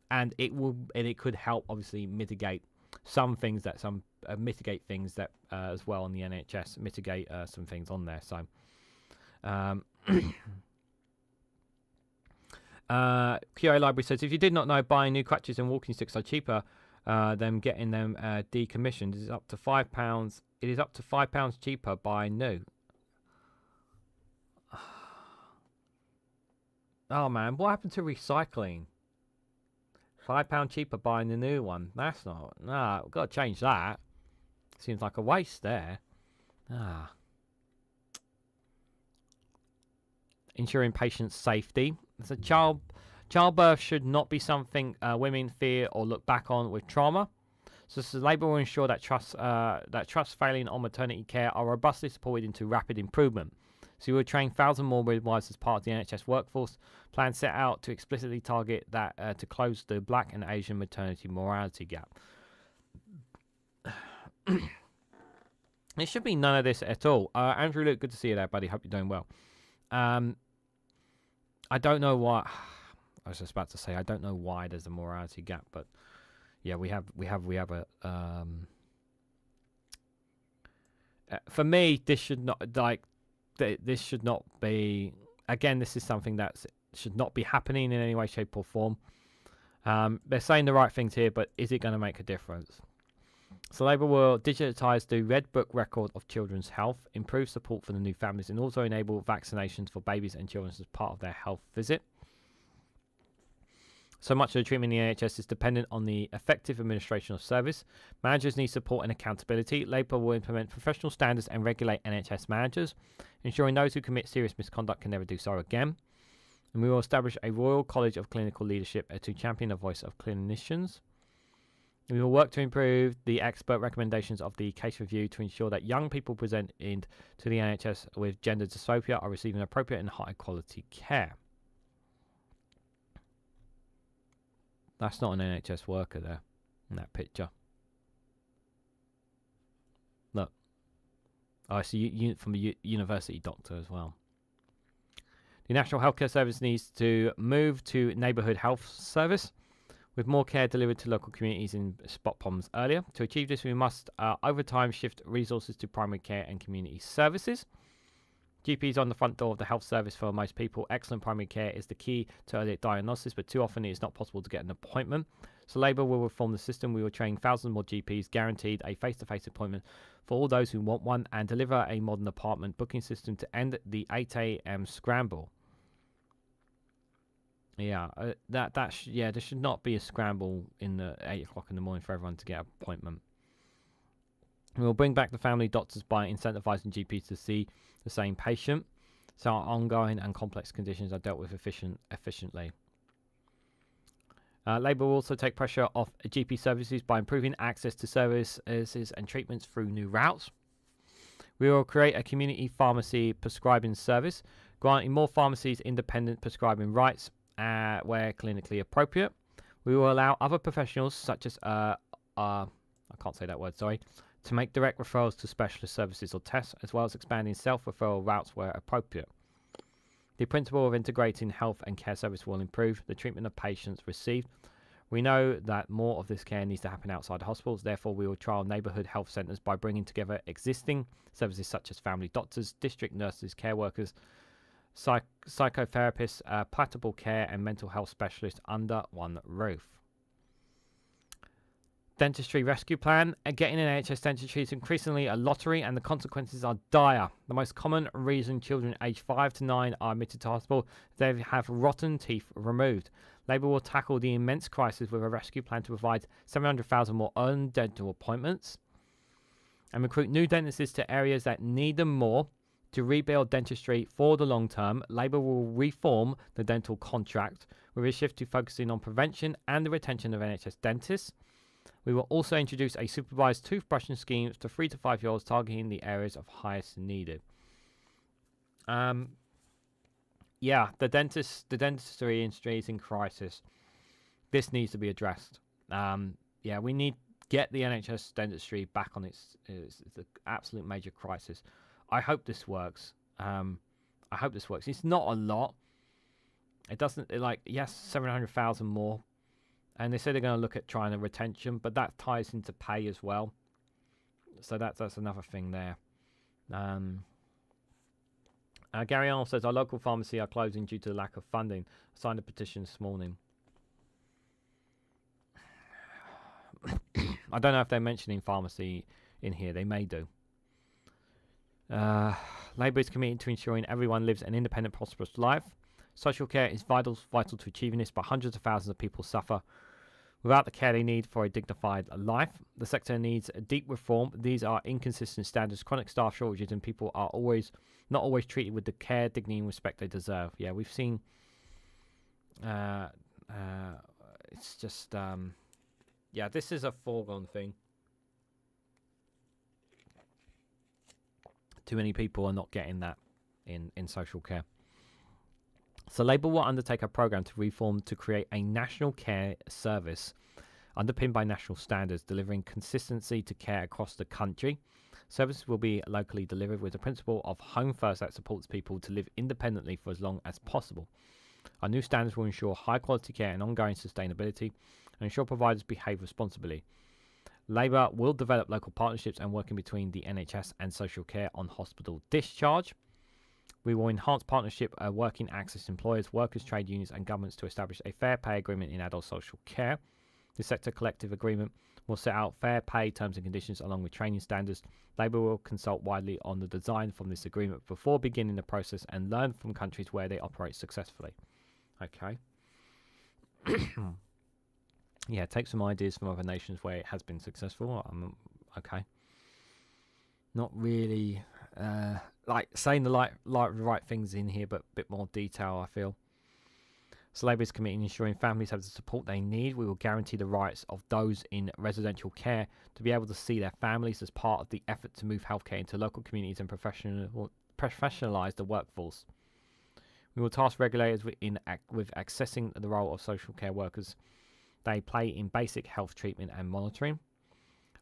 S1: and it could help obviously mitigate some things that mitigate things that as well on the NHS, mitigate some things on there. So QA Library says, if you did not know, buying new crutches and walking sticks are cheaper than getting them decommissioned. It is up to £5. It is up to £5 cheaper buying new. Oh man, what happened to recycling? £5 cheaper buying the new one. That's not. Nah, we've got to change that. Seems like a waste there. Ensuring patient safety. So childbirth should not be something women fear or look back on with trauma. So Labour will ensure that trusts failing on maternity care are robustly supported into rapid improvement. So we will train 1,000 more midwives as part of the NHS workforce. Plan set out to explicitly target that to close the Black and Asian maternity mortality gap. There should be none of this at all. Andrew, look, good to see you there, buddy. Hope you're doing well. I don't know why. I was just about to say I don't know why there's a morality gap, but yeah, we have a. For me, this should not this should not be. Again, this is something that should not be happening in any way, shape, or form. They're saying the right things here, but is it going to make a difference? So Labour will digitise the Red Book record of children's health, improve support for the new families, and also enable vaccinations for babies and children as part of their health visit. So much of the treatment in the NHS is dependent on the effective administration of service. Managers need support and accountability. Labour will implement professional standards and regulate NHS managers, ensuring those who commit serious misconduct can never do so again. And we will establish a Royal College of Clinical Leadership to champion the voice of clinicians. We will work to improve the expert recommendations of the case review to ensure that young people presented to the NHS with gender dysphoria are receiving appropriate and high quality care. That's not an NHS worker there in that picture. Look. Oh, I see from a university doctor as well. The National Healthcare Service needs to move to neighbourhood health service, with more care delivered to local communities in spot bombs earlier. To achieve this, we must, over time, shift resources to primary care and community services. GPs on the front door of the health service for most people. Excellent primary care is the key to early diagnosis, but too often it is not possible to get an appointment. So Labour will reform the system. We will train thousands more GPs, guaranteed a face-to-face appointment for all those who want one, and deliver a modern apartment booking system to end the 8 a.m. scramble. Yeah, there should not be a scramble in the 8 o'clock in the morning for everyone to get an appointment. We will bring back the family doctors by incentivising GPs to see the same patient, so our ongoing and complex conditions are dealt with efficiently. Labour will also take pressure off GP services by improving access to services and treatments through new routes. We will create a community pharmacy prescribing service, granting more pharmacies independent prescribing rights where clinically appropriate. We will allow other professionals, such as I can't say that word, sorry, to make direct referrals to specialist services or tests, as well as expanding self-referral routes where appropriate. The principle of integrating health and care service will improve the treatment of patients received. We know that more of this care needs to happen outside hospitals. Therefore, we will trial neighbourhood health centres by bringing together existing services such as family doctors, district nurses, care workers, psychotherapists, palliative care and mental health specialists under one roof. Dentistry rescue plan. Getting an NHS dentistry is increasingly a lottery, and the consequences are dire. The most common reason children aged 5 to 9 are admitted to hospital is they have rotten teeth removed. Labour will tackle the immense crisis with a rescue plan to provide 700,000 more dental appointments and recruit new dentists to areas that need them more To rebuild dentistry for the long term, Labour will reform the dental contract with a shift to focusing on prevention and the retention of NHS dentists. We will also introduce a supervised toothbrushing scheme to 3 to 5 year olds targeting the areas of highest needed. Yeah, the dentistry industry is in crisis. This needs to be addressed. Yeah, we need get the NHS dentistry back on it's an absolute major crisis. I hope this works. I hope this works. It's not a lot. It doesn't yes, 700,000 more, and they say they're going to look at trying a retention, but that ties into pay as well. So that's another thing there. Gary Arnold says our local pharmacy are closing due to the lack of funding. I signed a petition this morning. I don't know if they're mentioning pharmacy in here. They may do. Labour is committed to ensuring everyone lives an independent, prosperous life. Social care is vital to achieving this, but hundreds of thousands of people suffer without the care they need for a dignified life. The sector needs a deep reform. These are inconsistent standards, chronic staff shortages, and people are not always treated with the care, dignity, and respect they deserve. Yeah, we've seen. It's just. Yeah, this is a foregone thing. Too many people are not getting that in social care. So Labour will undertake a programme to reform to create a national care service underpinned by national standards, delivering consistency to care across the country. Services will be locally delivered with the principle of home first that supports people to live independently for as long as possible. Our new standards will ensure high quality care and ongoing sustainability and ensure providers behave responsibly. Labour will develop local partnerships and working between the NHS and social care on hospital discharge. We will enhance partnership working access employers, workers, trade unions and governments to establish a fair pay agreement in adult social care. The sector collective agreement will set out fair pay terms and conditions along with training standards. Labour will consult widely on the design from this agreement before beginning the process and learn from countries where they operate successfully. Okay. Yeah, take some ideas from other nations where it has been successful. Okay. Not really saying the right things in here, but a bit more detail, I feel. So Labour is committed to ensuring families have the support they need. We will guarantee the rights of those in residential care to be able to see their families as part of the effort to move healthcare into local communities and professionalise the workforce. We will task regulators with accessing the role of social care workers they play in basic health treatment and monitoring.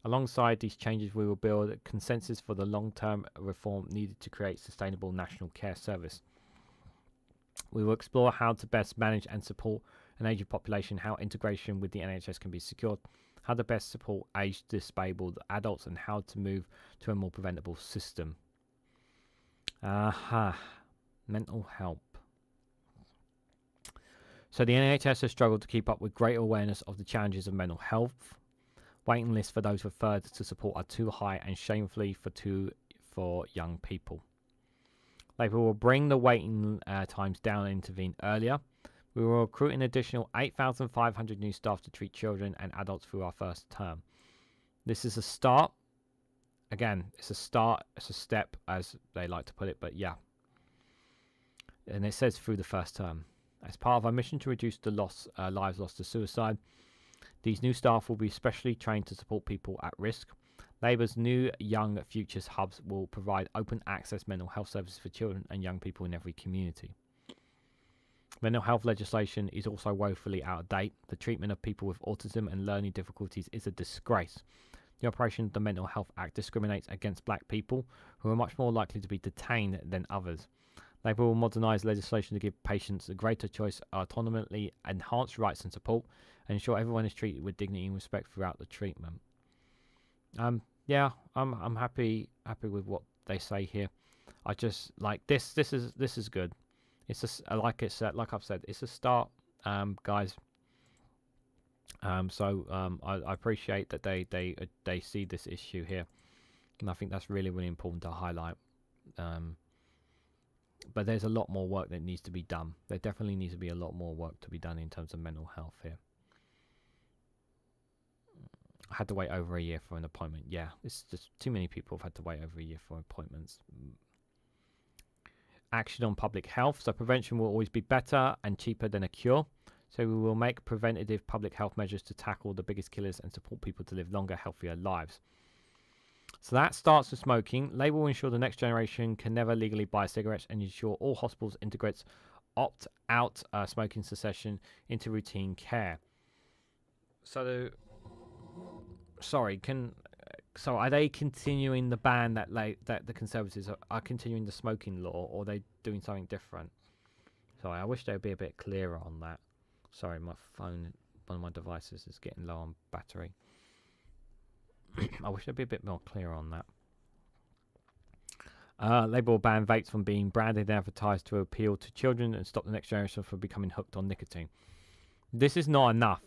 S1: Alongside these changes, we will build a consensus for the long-term reform needed to create sustainable national care service. We will explore how to best manage and support an aging population, how integration with the NHS can be secured, how to best support aged disabled adults, and how to move to a more preventable system. Mental health. So the NHS has struggled to keep up with greater awareness of the challenges of mental health. Waiting lists for those referred to support are too high and shamefully for young people. Labour will bring the waiting times down and intervene earlier. We will recruit an additional 8,500 new staff to treat children and adults through our first term. This is a start. Again, it's a start. It's a step, as they like to put it, but yeah. And it says through the first term. As part of our mission to reduce the lives lost to suicide, these new staff will be specially trained to support people at risk. Labour's new Young Futures Hubs will provide open access mental health services for children and young people in every community. Mental health legislation is also woefully out of date. The treatment of people with autism and learning difficulties is a disgrace. The operation of the Mental Health Act discriminates against black people who are much more likely to be detained than others. Labour will modernise legislation to give patients a greater choice, autonomously enhance rights and support, and ensure everyone is treated with dignity and respect throughout the treatment. Yeah, I'm happy with what they say here. I just like this. This is good. It's like I've said, it's a start, guys. So I appreciate that they see this issue here, and I think that's really important to highlight. But there's a lot more work that needs to be done. There definitely needs to be a lot more work to be done in terms of mental health here. I had to wait over a year for an appointment. Yeah, it's just too many people have had to wait over a year for appointments. action on public health. So prevention will always be better and cheaper than a cure. So we will make preventative public health measures to tackle the biggest killers and support people to live longer, healthier lives. So that starts with smoking. Labour will ensure the next generation can never legally buy cigarettes and ensure all hospitals integrates opt out smoking cessation into routine care. So, so are they continuing the ban that the Conservatives are continuing the smoking law, or are they doing something different? Sorry, I wish they'd be a bit clearer on that. Sorry, my phone, one of my devices is getting low on battery. I wish they'd be a bit more clear on that. Labour will ban vapes from being branded and advertised to appeal to children and stop the next generation from becoming hooked on nicotine. This is not enough.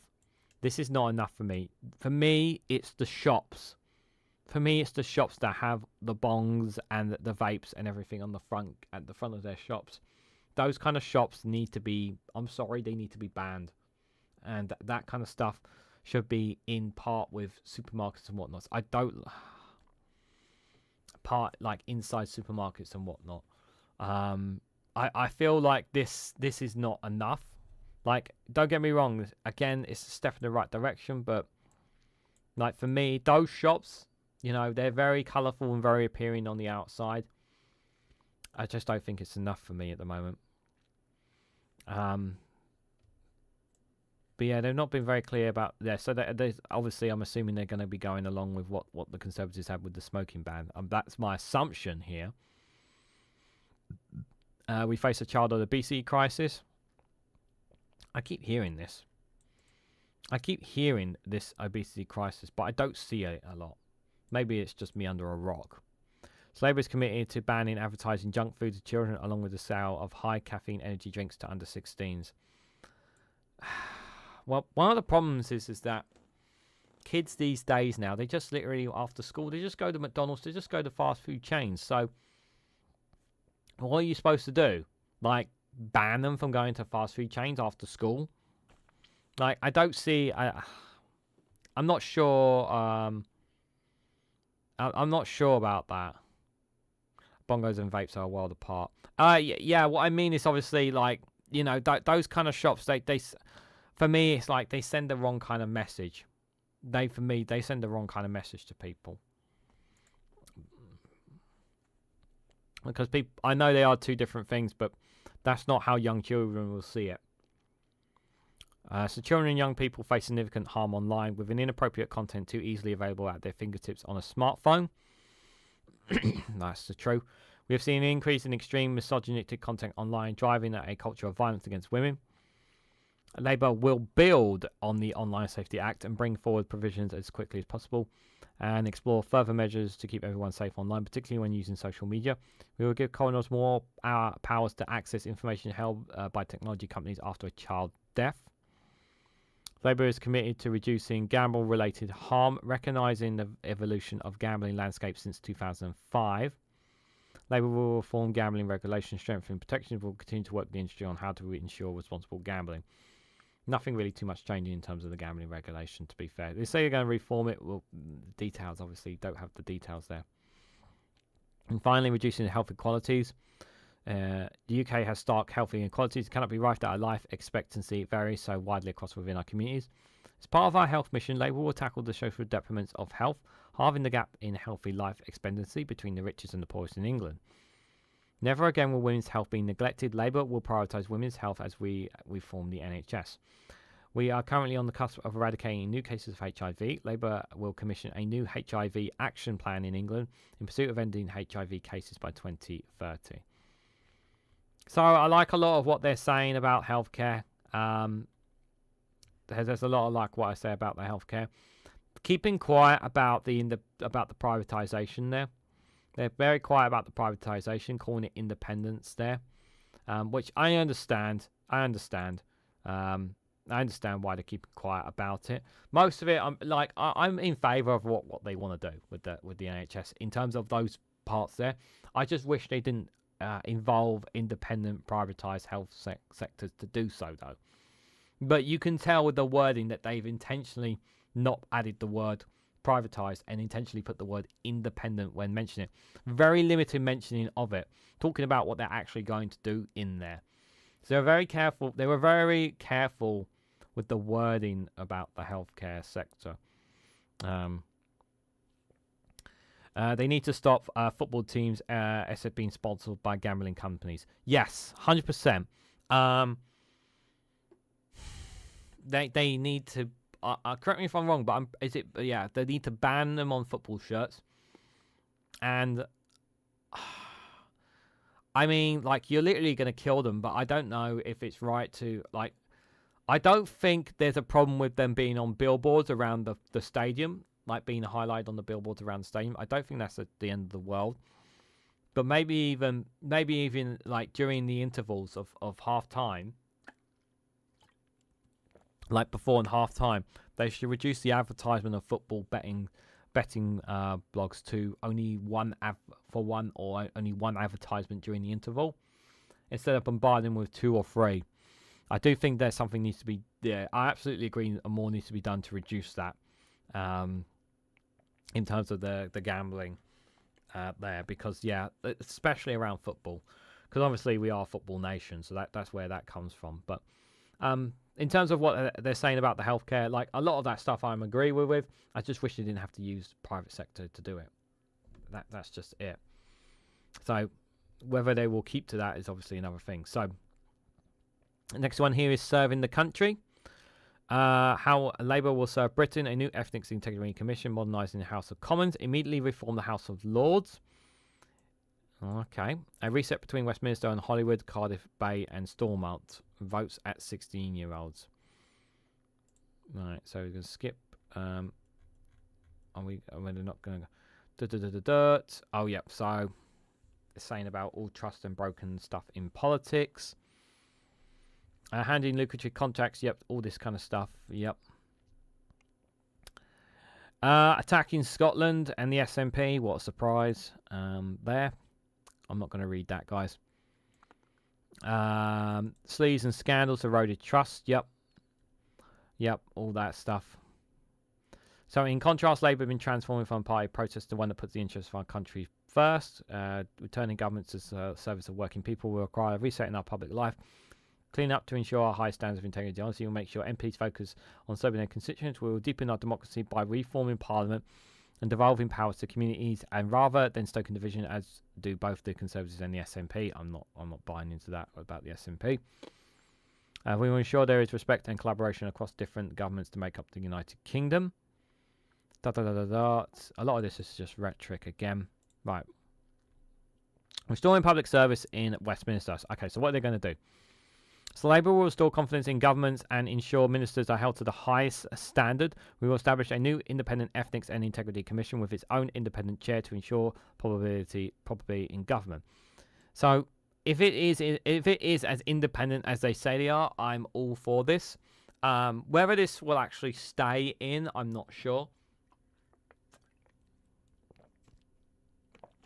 S1: This is not enough for me. For me, it's the shops. For me, it's the shops that have the bongs and the vapes and everything on the front, at the front of their shops. Those kind of shops need to be, I'm sorry, they need to be banned. And that kind of stuff should be in part with supermarkets and whatnot. I don't part like inside supermarkets and whatnot. I feel like this is not enough. Like, don't get me wrong, again, it's a step in the right direction, but like for me, those shops, you know, they're very colourful and very appealing on the outside. I just don't think it's enough for me at the moment. But yeah, they've not been very clear about this. So there's obviously, I'm assuming they're going to be going along with what the Conservatives had with the smoking ban. That's my assumption here. We face a childhood obesity crisis. I keep hearing this. I keep hearing this obesity crisis, but I don't see it a lot. Maybe it's just me under a rock. So Labour is committed to banning advertising junk food to children, along with the sale of high caffeine energy drinks to under 16s. Well, one of the problems is that kids these days now, they just literally after school, they just go to McDonald's, they just go to fast food chains. So what are you supposed to do? Like, ban them from going to fast food chains after school? Like, I don't see... I'm not sure... I'm not sure about that. Bongos and vapes are a world apart. Yeah, what I mean is obviously, like, you know, those kind of shops, they for me, it's like they send the wrong kind of message. They send the wrong kind of message to people. Because I know they are two different things, but that's not how young children will see it. So children and young people face significant harm online with an inappropriate content too easily available at their fingertips on a smartphone. That's the truth. We have seen an increase in extreme misogynistic content online, driving a culture of violence against women. Labour will build on the Online Safety Act and bring forward provisions as quickly as possible and explore further measures to keep everyone safe online, particularly when using social media. We will give coroners more powers to access information held by technology companies after a child death. Labour is committed to reducing gamble-related harm, recognising the evolution of gambling landscape since 2005. Labour will reform gambling regulation, strengthen protections, will continue to work with the industry on how to ensure responsible gambling. Nothing really too much changing in terms of the gambling regulation, to be fair. They say they're going to reform it. Well, the details, obviously, don't have the details there. And finally, reducing health inequalities. The UK has stark health inequalities. It cannot be right that our life expectancy varies so widely across within our communities. As part of our health mission, Labour will tackle the social detriments of health, halving the gap in healthy life expectancy between the richest and the poorest in England. Never again will women's health be neglected. Labour will prioritise women's health as we reform the NHS. We are currently on the cusp of eradicating new cases of HIV. Labour will commission a new HIV action plan in England in pursuit of ending HIV cases by 2030. So I like a lot of what they're saying about healthcare. There's a lot of like what I say about the healthcare. Keeping quiet about the privatisation there. They're very quiet about the privatisation, calling it independence there, which I understand. I understand why they're keeping quiet about it. Most of it, I'm in favour of what they want to do with the NHS in terms of those parts there. I just wish they didn't involve independent privatised health sectors to do so, though. But you can tell with the wording that they've intentionally not added the word privatised and intentionally put the word independent when mentioning it. Very limited mentioning of it, talking about what they're actually going to do in there. So they're very careful. They were very careful with the wording about the healthcare sector. They need to stop football teams as being sponsored by gambling companies. Yes, 100%. They need to. Correct me if I'm wrong, but they need to ban them on football shirts. And I mean, like, you're literally going to kill them, but I don't know if it's right to, like, I don't think there's a problem with them being on billboards around the stadium, like being highlighted on the billboards around the stadium. I don't think that's at the end of the world. But maybe even like during the intervals of half time, like before and half time, they should reduce the advertisement of football betting blogs to only one advertisement during the interval, instead of bombarding with 2 or 3. I do think there's something needs to be. Yeah, I absolutely agree. More needs to be done to reduce that, in terms of the gambling there, because especially around football, because obviously we are a football nation, so that's where that comes from. But in terms of what they're saying about the healthcare, like, a lot of that stuff I'm agree with. I just wish they didn't have to use private sector to do it. That's just it. So whether they will keep to that is obviously another thing. So the next one here is serving the country. How Labour will serve Britain. A new Ethnics Integrity Commission modernising the House of Commons. Immediately reform the House of Lords. Okay. A reset between Westminster and Hollywood, Cardiff Bay and Stormont. Votes at 16-year-olds. Right, so we're going to skip. We're not going to... Oh, yep. So it's saying about all trust and broken stuff in politics. Handing lucrative contracts. Yep. All this kind of stuff. Yep. Attacking Scotland and the SNP. What a surprise. There. I'm not going to read that, guys. Sleaze and scandals eroded trust. Yep. All that stuff. So in contrast, Labour have been transforming from a party protest to one that puts the interests of our country first. Returning government to service of working people will require a reset in our public life. Clean up to ensure our high standards of integrity and honesty. We'll make sure MPs focus on serving their constituents. We will deepen our democracy by reforming Parliament and devolving powers to communities, and rather than stoking division, as do both the Conservatives and the SNP. I'm not buying into that about the SNP. We will ensure there is respect and collaboration across different governments to make up the United Kingdom. A lot of this is just rhetoric again. Right. Restoring public service in Westminster. Okay, so what are they going to do? So Labour will restore confidence in governments and ensure ministers are held to the highest standard. We will establish a new independent Ethics and Integrity Commission with its own independent chair to ensure probability in government. So if it is as independent as they say they are, I'm all for this. Whether this will actually stay in, I'm not sure.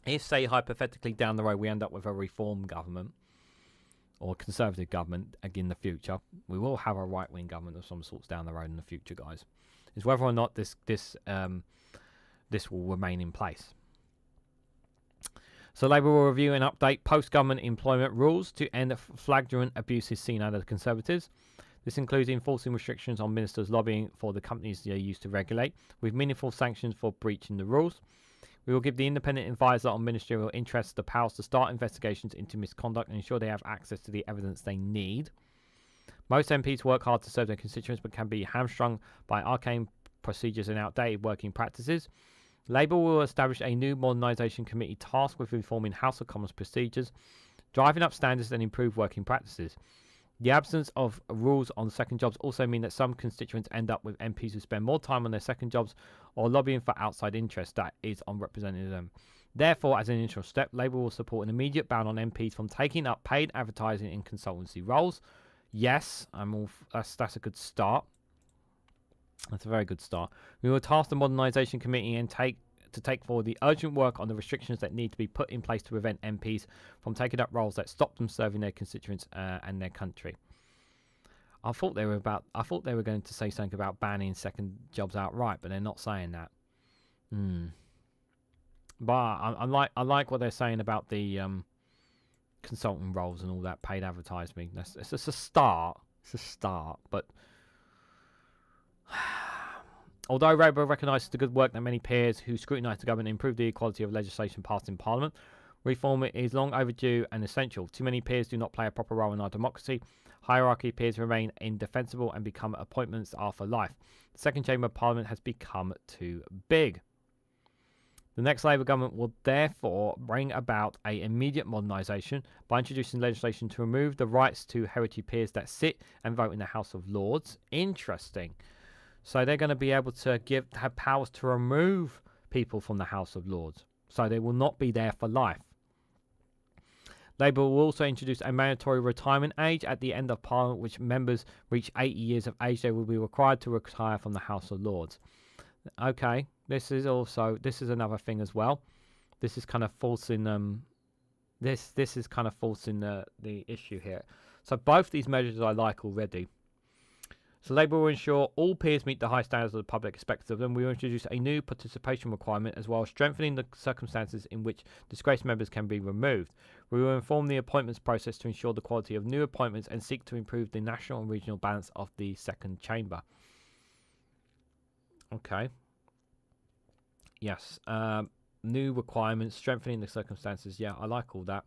S1: If, say, hypothetically down the road we end up with a reform government or Conservative government in the future, we will have a right-wing government of some sorts down the road in the future, guys. Is whether or not this will remain in place. So Labour will review and update post-government employment rules to end flagrant abuses seen under the Conservatives. This includes enforcing restrictions on ministers lobbying for the companies they use to regulate, with meaningful sanctions for breaching the rules. We will give the independent advisor on ministerial interests the powers to start investigations into misconduct and ensure they have access to the evidence they need. Most MPs work hard to serve their constituents but can be hamstrung by arcane procedures and outdated working practices. Labour will establish a new modernisation committee tasked with reforming House of Commons procedures, driving up standards and improve working practices. The absence of rules on second jobs also mean that some constituents end up with MPs who spend more time on their second jobs or lobbying for outside interests that is unrepresented them. Therefore, as an initial step, Labour will support an immediate ban on MPs from taking up paid advertising in consultancy roles. Yes, that's a good start. That's a very good start. We will task the modernisation committee and take forward the urgent work on the restrictions that need to be put in place to prevent MPs from taking up roles that stop them serving their constituents and their country. I thought they were going to say something about banning second jobs outright, but they're not saying that. But I like what they're saying about the consultant roles and all that paid advertising. It's just a start. It's a start, but although Labour recognises the good work that many peers who scrutinise the government improve the equality of legislation passed in Parliament, reform is long overdue and essential. Too many peers do not play a proper role in our democracy. Hierarchy peers remain indefensible and become appointments are for life. The second chamber of Parliament has become too big. The next Labour government will therefore bring about an immediate modernisation by introducing legislation to remove the rights to heritage peers that sit and vote in the House of Lords. Interesting. So they're going to be able to have powers to remove people from the House of Lords. So they will not be there for life. Labour will also introduce a mandatory retirement age at the end of Parliament, which members reach 80 years of age. They will be required to retire from the House of Lords. Okay, this is another thing as well. This is kind of forcing this is kind of forcing the issue here. So both these measures I like already. So Labour will ensure all peers meet the high standards of the public expects of them. We will introduce a new participation requirement as well as strengthening the circumstances in which disgraced members can be removed. We will inform the appointments process to ensure the quality of new appointments and seek to improve the national and regional balance of the second chamber. Okay. Yes. New requirements, strengthening the circumstances. Yeah, I like all that.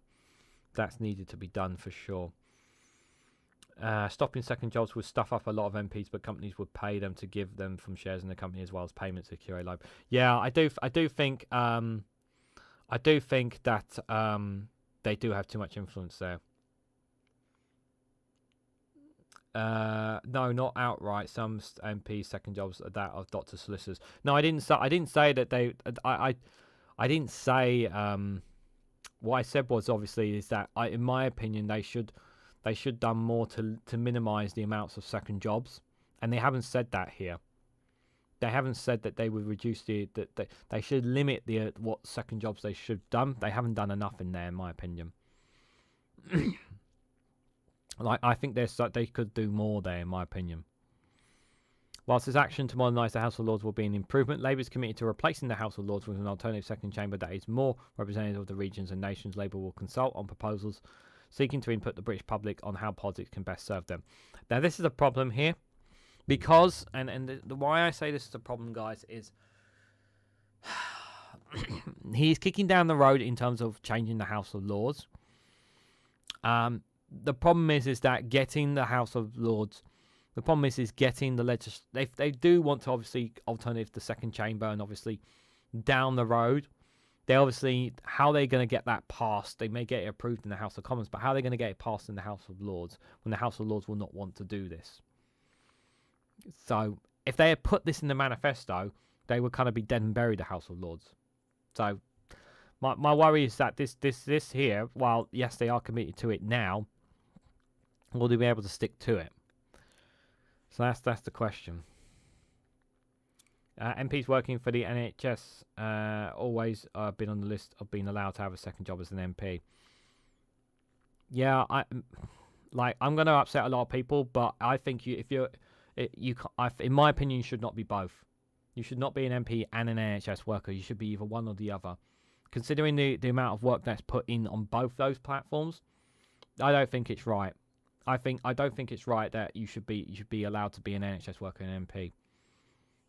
S1: That's needed to be done for sure. Stopping second jobs would stuff up a lot of MPs, but companies would pay them to give them from shares in the company as well as payments to QA Live. Yeah, I do think that they do have too much influence there. No, not outright. Some MPs second jobs are that of doctor solicitors. No, I didn't say that they. I didn't say. What I said was obviously is that in my opinion, they should done more to minimise the amounts of second jobs, and they haven't said that here. They haven't said that they would reduce that they should limit what second jobs they should have done. They haven't done enough in there, in my opinion. Like I think they could do more there, in my opinion. Whilst this action to modernise the House of Lords will be an improvement, Labour is committed to replacing the House of Lords with an alternative second chamber that is more representative of the regions and nations. Labour will consult on proposals seeking to input the British public on how politics can best serve them. Now, this is a problem here because, and the why I say this is a problem, guys, is he's kicking down the road in terms of changing the House of Lords. The problem is that getting the House of Lords, the problem is getting the they do want to obviously alternative the second chamber, and obviously down the road, they obviously, how they're going to get that passed, they may get it approved in the House of Commons, but how they're going to get it passed in the House of Lords when the House of Lords will not want to do this. So if they had put this in the manifesto, they would kind of be dead and buried the House of Lords. So my worry is that this here, while yes they are committed to it now, will they be able to stick to it? So that's the question. MPs working for the NHS always been on the list of being allowed to have a second job as an MP. Yeah, I'm going to upset a lot of people, but I think in my opinion, you should not be both. You should not be an MP and an NHS worker. You should be either one or the other. Considering the amount of work that's put in on both those platforms, I don't think it's right. I don't think it's right that you should be allowed to be an NHS worker and an MP.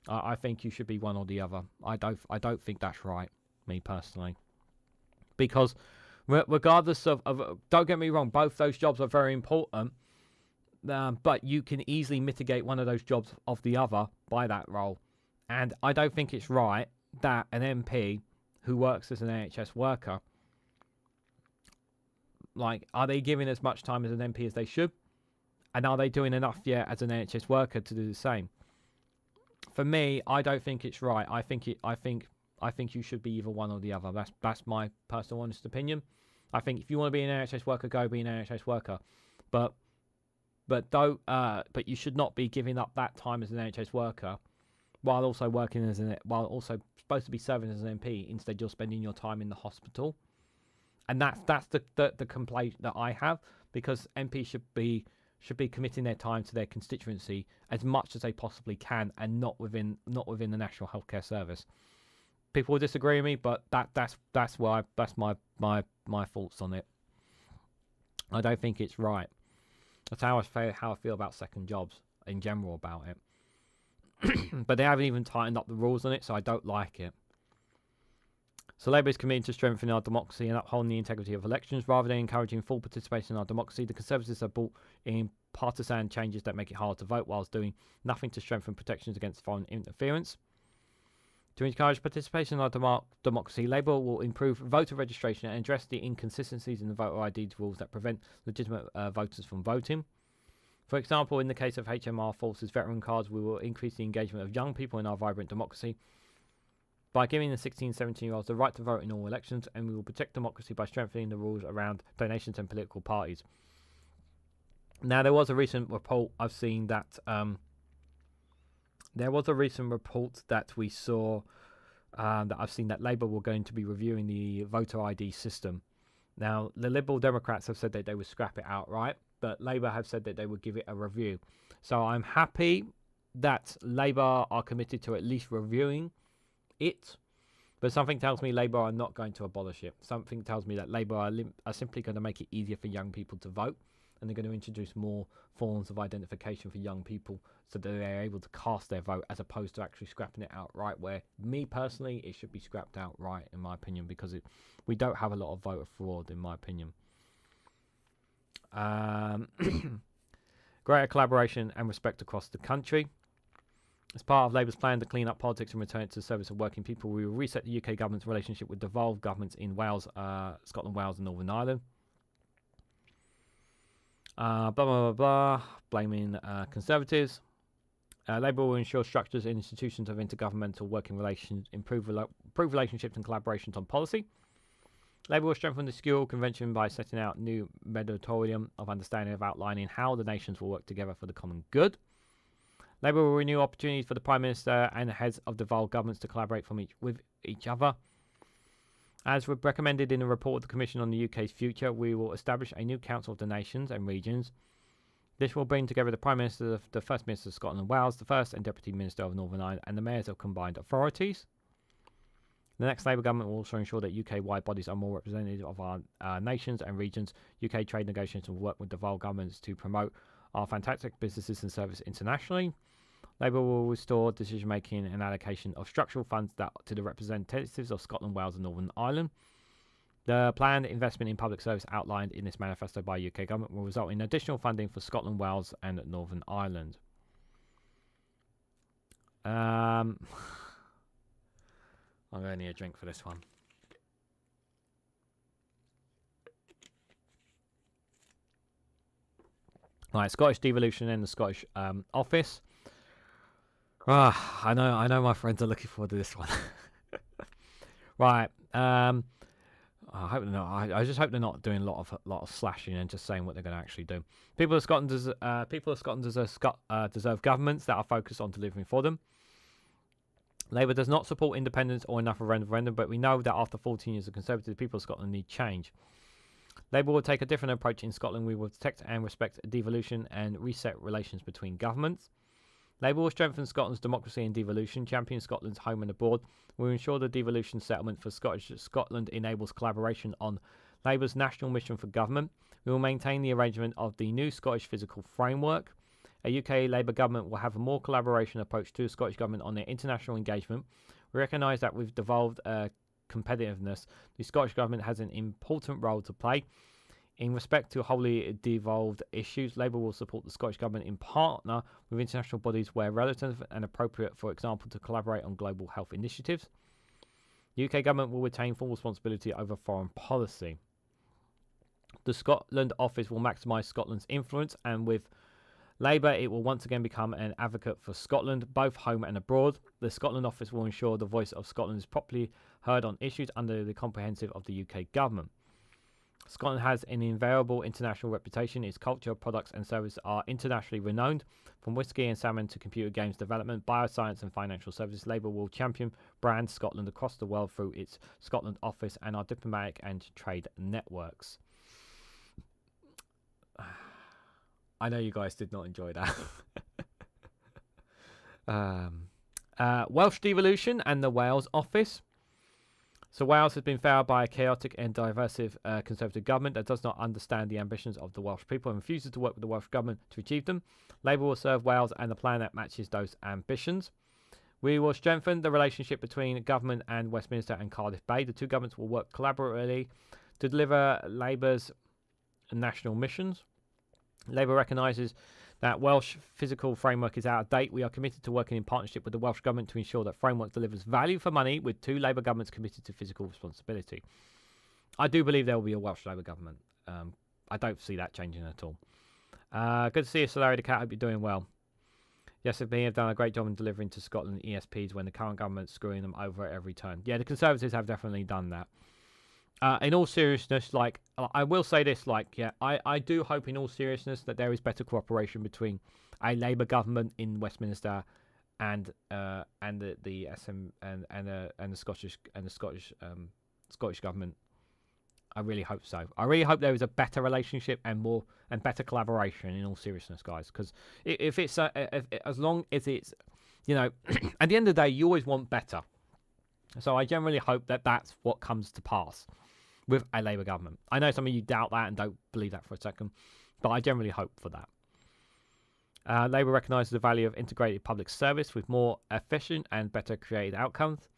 S1: I think you should be one or the other. I don't think that's right, me personally. Because regardless of don't get me wrong, both those jobs are very important. But you can easily mitigate one of those jobs of the other by that role. And I don't think it's right that an MP who works as an NHS worker, are they giving as much time as an MP as they should? And are they doing enough yet as an NHS worker to do the same? For me, I don't think it's right. I think you should be either one or the other. That's my personal honest opinion. I think if you want to be an NHS worker, go be an NHS worker. But you should not be giving up that time as an NHS worker while also working while also supposed to be serving as an MP. Instead, you're spending your time in the hospital, and that's the complaint that I have, because MPs should be committing their time to their constituency as much as they possibly can, and not within the National Healthcare Service. People will disagree with me, but that's my thoughts on it. I don't think it's right. That's how I feel about second jobs in general about it. But they haven't even tightened up the rules on it, so I don't like it. So Labour is committed to strengthening our democracy and upholding the integrity of elections. Rather than encouraging full participation in our democracy, the Conservatives have brought in partisan changes that make it hard to vote, whilst doing nothing to strengthen protections against foreign interference. To encourage participation in our democracy, Labour will improve voter registration and address the inconsistencies in the voter ID rules that prevent legitimate voters from voting. For example, in the case of HMR Forces veteran cards, we will increase the engagement of young people in our vibrant democracy by giving the 16 17-year-olds the right to vote in all elections, and we will protect democracy by strengthening the rules around donations and political parties. Now, there was a recent report I've seen that we saw that I've seen that Labour were going to be reviewing the voter ID system. Now, the Liberal Democrats have said that they would scrap it outright, but Labour have said that they would give it a review. So I'm happy that Labour are committed to at least reviewing it, but something tells me Labour are not going to abolish it. Something tells me that Labour are simply going to make it easier for young people to vote, and they're going to introduce more forms of identification for young people so that they're able to cast their vote, as opposed to actually scrapping it outright, where, me personally, it should be scrapped outright, in my opinion, because we don't have a lot of voter fraud, in my opinion. Greater collaboration and respect across the country. As part of Labour's plan to clean up politics and return it to the service of working people, we will reset the UK government's relationship with devolved governments in Wales, Scotland, Wales and Northern Ireland. Blah, blah, blah, blah, blaming Conservatives. Labour will ensure structures and institutions of intergovernmental working relations improve relationships and collaborations on policy. Labour will strengthen the Skill Convention by setting out new moratorium of understanding of outlining how the nations will work together for the common good. Labour will renew opportunities for the Prime Minister and the heads of devolved governments to collaborate with each other. As recommended in the report of the Commission on the UK's future, we will establish a new Council of the Nations and Regions. This will bring together the Prime Minister, the First Minister of Scotland and Wales, the First and Deputy Minister of Northern Ireland, and the Mayors of combined authorities. The next Labour government will also ensure that UK-wide bodies are more representative of our nations and regions. UK trade negotiations will work with devolved governments to promote our fantastic businesses and services internationally. Labour will restore decision-making and allocation of structural funds to the representatives of Scotland, Wales and Northern Ireland. The planned investment in public service outlined in this manifesto by UK government will result in additional funding for Scotland, Wales and Northern Ireland. I'm going to need a drink for this one. Right, Scottish devolution and the Scottish Office. I know my friends are looking forward to this one. Right. I hope they're not. I just hope they're not doing a lot of slashing and just saying what they're going to actually do. People of Scotland deserve governments that are focused on delivering for them. Labour does not support independence or enough of referendum, but we know that after 14 years of Conservative, people of Scotland need change. Labour will take a different approach in Scotland. We will protect and respect devolution and reset relations between governments. Labour will strengthen Scotland's democracy and devolution, champion Scotland's home and abroad. We will ensure the devolution settlement for Scotland enables collaboration on Labour's national mission for government. We will maintain the arrangement of the new Scottish fiscal framework. A UK Labour government will have a more collaboration approach to the Scottish government on their international engagement. We recognise that with devolved competitiveness, the Scottish government has an important role to play. In respect to wholly devolved issues, Labour will support the Scottish Government in partner with international bodies where relative and appropriate, for example, to collaborate on global health initiatives. The UK Government will retain full responsibility over foreign policy. The Scotland Office will maximise Scotland's influence, and with Labour, it will once again become an advocate for Scotland, both home and abroad. The Scotland Office will ensure the voice of Scotland is properly heard on issues under the comprehensive of the UK Government. Scotland has an invariable international reputation. Its culture, products and services are internationally renowned. From whisky and salmon to computer games development, bioscience and financial services, Labour will champion brand Scotland across the world through its Scotland Office and our diplomatic and trade networks. I know you guys did not enjoy that. Welsh devolution and the Wales Office. So Wales has been failed by a chaotic and divisive Conservative government that does not understand the ambitions of the Welsh people and refuses to work with the Welsh government to achieve them. Labour will serve Wales and a plan that matches those ambitions. We will strengthen the relationship between government and Westminster and Cardiff Bay. The two governments will work collaboratively to deliver Labour's national missions. Labour recognises that Welsh fiscal framework is out of date. We are committed to working in partnership with the Welsh Government to ensure that framework delivers value for money, with two Labour governments committed to fiscal responsibility. I do believe there will be a Welsh Labour government. I don't see that changing at all. Good to see you, Larry the Cat. Hope you're doing well. Yes, they have done a great job in delivering to Scotland ESPs when the current government's screwing them over at every turn. Yeah, the Conservatives have definitely done that. In all seriousness, like, I will say this, like, yeah, I do hope in all seriousness that there is better cooperation between a Labour government in Westminster and the SM and the Scottish government. I really hope so. I really hope there is a better relationship and better collaboration in all seriousness, guys. Because if it's as long as it's, you know, at the end of the day, you always want better. So I generally hope that that's what comes to pass with a Labour government. I know some of you doubt that and don't believe that for a second, but I generally hope for that. Labour recognises the value of integrated public service with more efficient and better created outcomes.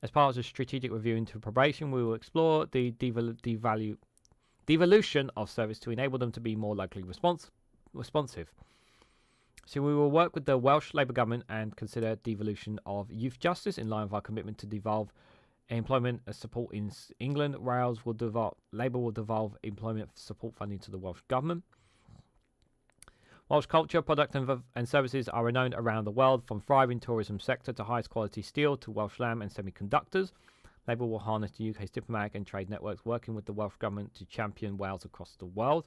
S1: As part of the strategic review into probation, we will explore the devolution of service to enable them to be more locally responsive. So we will work with the Welsh Labour government and consider devolution of youth justice in line with our commitment to devolve employment support in England. Labour will devolve employment support funding to the Welsh government. Welsh culture, product and services are renowned around the world, from thriving tourism sector to highest quality steel to Welsh lamb and semiconductors. Labour will harness the UK's diplomatic and trade networks, working with the Welsh Government to champion Wales across the world.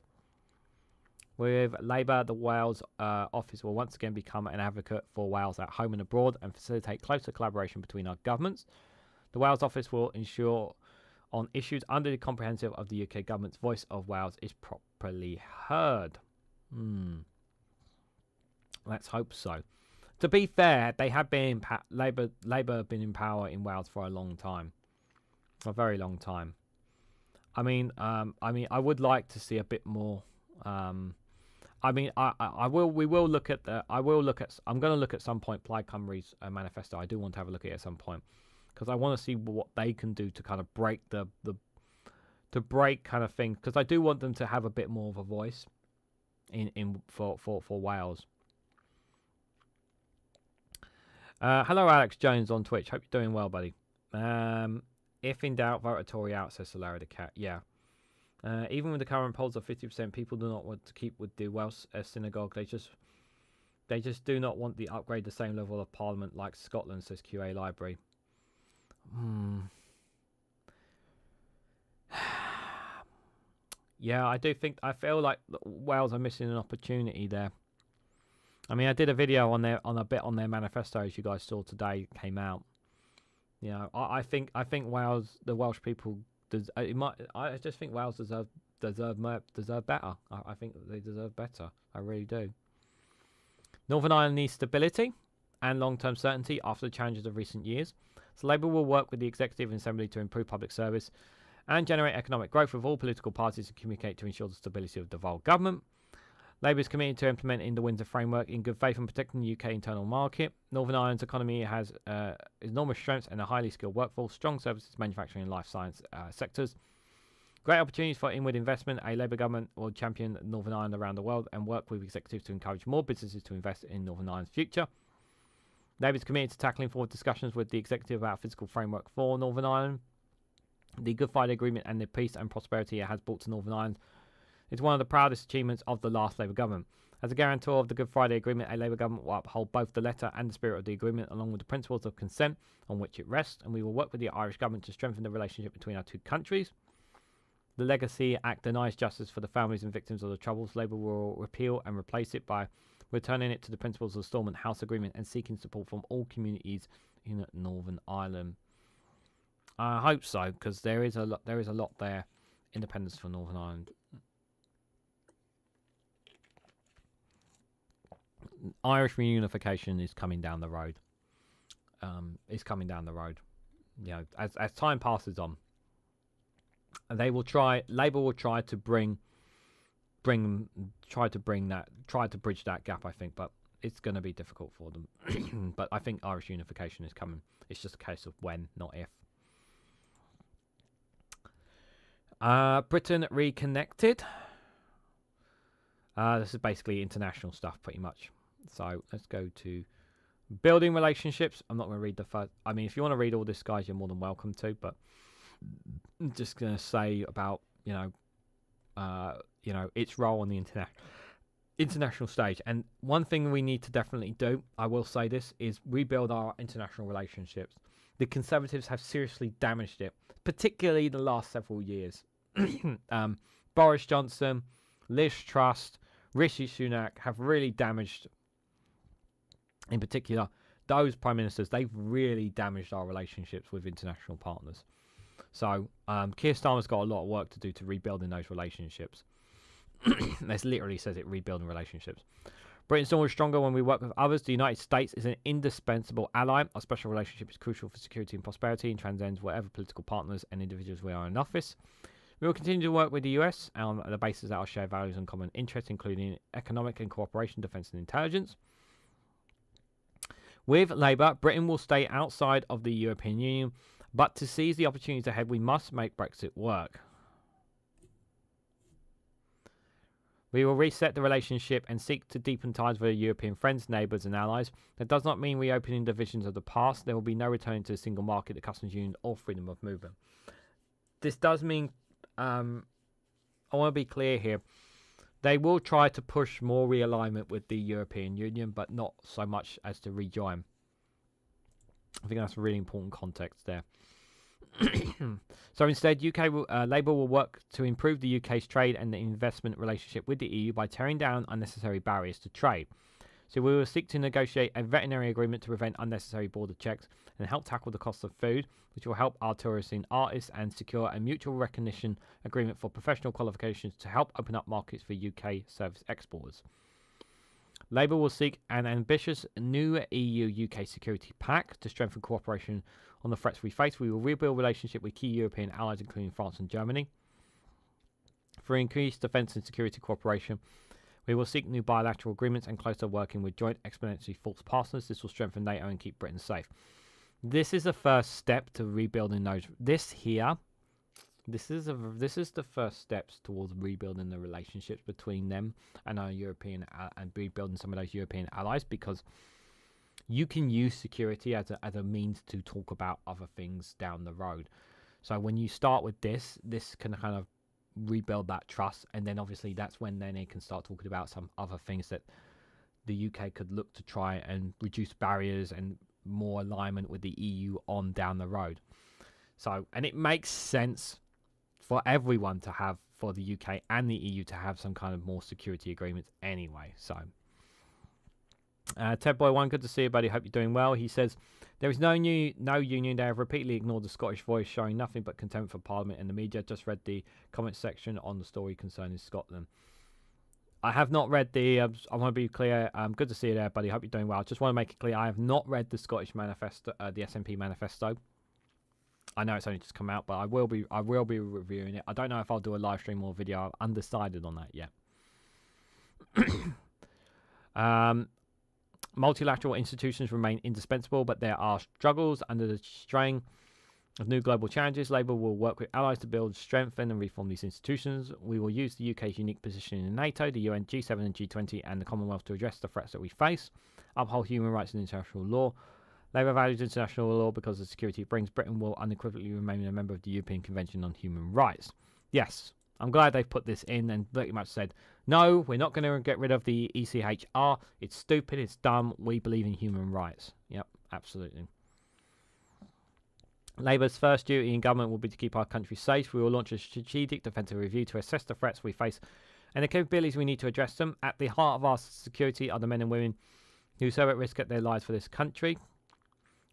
S1: With Labour, the Wales office will once again become an advocate for Wales at home and abroad and facilitate closer collaboration between our governments. The Wales office will ensure on issues under the comprehensive of the UK Government's voice of Wales is properly heard. Let's hope so. To be fair, they have been Labour have been in power in Wales for a long time, a very long time. I mean, I would like to see a bit more. We will look at the. I'm going to look at some point Plaid Cymru's manifesto. I do want to have a look at it at some point because I want to see what they can do to kind of break to break kind of thing, because I do want them to have a bit more of a voice for Wales. Hello, Alex Jones on Twitch. Hope you're doing well, buddy. If in doubt, vote a Tory out, says Larry the Cat. Yeah. Even with the current polls of 50%, people do not want to keep with the Welsh synagogue. They just do not want the upgrade the same level of parliament like Scotland, says QA Library. Yeah, I feel like Wales are missing an opportunity there. I mean, I did a video on their manifesto, as you guys saw today, came out. You know, I think Wales, the Welsh people, I just think Wales deserve better. I think they deserve better. I really do. Northern Ireland needs stability and long-term certainty after the challenges of recent years. So Labour will work with the Executive and Assembly to improve public service and generate economic growth with all political parties to communicate to ensure the stability of the devolved government. Labour is committed to implementing the Windsor Framework in good faith and protecting the UK internal market. Northern Ireland's economy has enormous strengths and a highly skilled workforce, strong services, manufacturing and life science sectors. Great opportunities for inward investment. A Labour government will champion Northern Ireland around the world and work with executives to encourage more businesses to invest in Northern Ireland's future. Labour is committed to tackling forward discussions with the executive about a fiscal framework for Northern Ireland. The Good Friday Agreement and the peace and prosperity it has brought to Northern Ireland is one of the proudest achievements of the last Labour government. As a guarantor of the Good Friday Agreement, a Labour government will uphold both the letter and the spirit of the agreement, along with the principles of consent on which it rests, and we will work with the Irish government to strengthen the relationship between our two countries. The Legacy Act denies justice for the families and victims of the Troubles. Labour will repeal and replace it by returning it to the principles of the Stormont House Agreement and seeking support from all communities in Northern Ireland. I hope so, because there is a lot there. Independence for Northern Ireland. Irish reunification is coming down the road. as time passes on, Labour will try to bridge that gap, I think, but it's going to be difficult for them. But I think Irish unification is coming. It's just a case of when, not if. Britain reconnected. This is basically international stuff, pretty much. So let's go to building relationships. I'm not going to read the first. I mean, if you want to read all this, guys, you're more than welcome to. But I'm just going to say about its role on the international stage. And one thing we need to definitely do, I will say this, is rebuild our international relationships. The Conservatives have seriously damaged it, particularly the last several years. Boris Johnson, Liz Truss, Rishi Sunak have really damaged, in particular, those prime ministers. They've really damaged our relationships with international partners. So Keir Starmer's got a lot of work to do to rebuilding those relationships. This literally says it, rebuilding relationships. Britain's always stronger when we work with others. The United States is an indispensable ally. Our special relationship is crucial for security and prosperity and transcends whatever political partners and individuals we are in office. We will continue to work with the US on the basis that our shared values and common interests, including economic and cooperation, defence and intelligence. With Labour, Britain will stay outside of the European Union, but to seize the opportunities ahead, we must make Brexit work. We will reset the relationship and seek to deepen ties with our European friends, neighbours and allies. That does not mean reopening divisions of the past. There will be no return to a single market, the customs union or freedom of movement. This does mean, I want to be clear here, they will try to push more realignment with the European Union, but not so much as to rejoin. I think that's a really important context there. So instead, Labour will work to improve the UK's trade and the investment relationship with the EU by tearing down unnecessary barriers to trade. So we will seek to negotiate a veterinary agreement to prevent unnecessary border checks and help tackle the cost of food, which will help our tourists and artists, and secure a mutual recognition agreement for professional qualifications to help open up markets for UK service exporters. Labour will seek an ambitious new EU-UK security pact to strengthen cooperation on the threats we face. We will rebuild relationship with key European allies, including France and Germany. For increased defence and security cooperation, we will seek new bilateral agreements and closer working with joint exponentially force partners. This will strengthen NATO and keep Britain safe. This is the first step to rebuilding those. This is the first steps towards rebuilding the relationships between them and our European and rebuilding some of those European allies, because you can use security as a means to talk about other things down the road. So when you start with this can kind of rebuild that trust, and then obviously that's when then they can start talking about some other things that the UK could look to try and reduce barriers and more alignment with the EU on down the road. So, and it makes sense for everyone to have, for the UK and the EU to have some kind of more security agreements anyway. So Ted Boy One, good to see you, buddy. Hope you're doing well. He says there is no union. They have repeatedly ignored the Scottish voice, showing nothing but contempt for Parliament and the media. Just read the comment section on the story concerning Scotland. I have not read the. I want to be clear. Good to see you there, buddy. Hope you're doing well. Just want to make it clear. I have not read the Scottish manifesto, the SNP manifesto. I know it's only just come out, but I will be reviewing it. I don't know if I'll do a live stream or video. I'm undecided on that yet. Multilateral institutions remain indispensable, but there are struggles under the strain of new global challenges. Labour will work with allies to build, strengthen and reform these institutions. We will use the UK's unique position in NATO, the UN, G7 and G20 and the Commonwealth to address the threats that we face, uphold human rights and international law. Labour values international law because of the security it brings. Britain will unequivocally remain a member of the European Convention on Human Rights. Yes, I'm glad they've put this in and pretty much said, no, we're not going to get rid of the ECHR. It's stupid, it's dumb. We believe in human rights. Yep, absolutely. Labour's first duty in government will be to keep our country safe. We will launch a strategic defensive review to assess the threats we face and the capabilities we need to address them. At the heart of our security are the men and women who so at risk their lives for this country.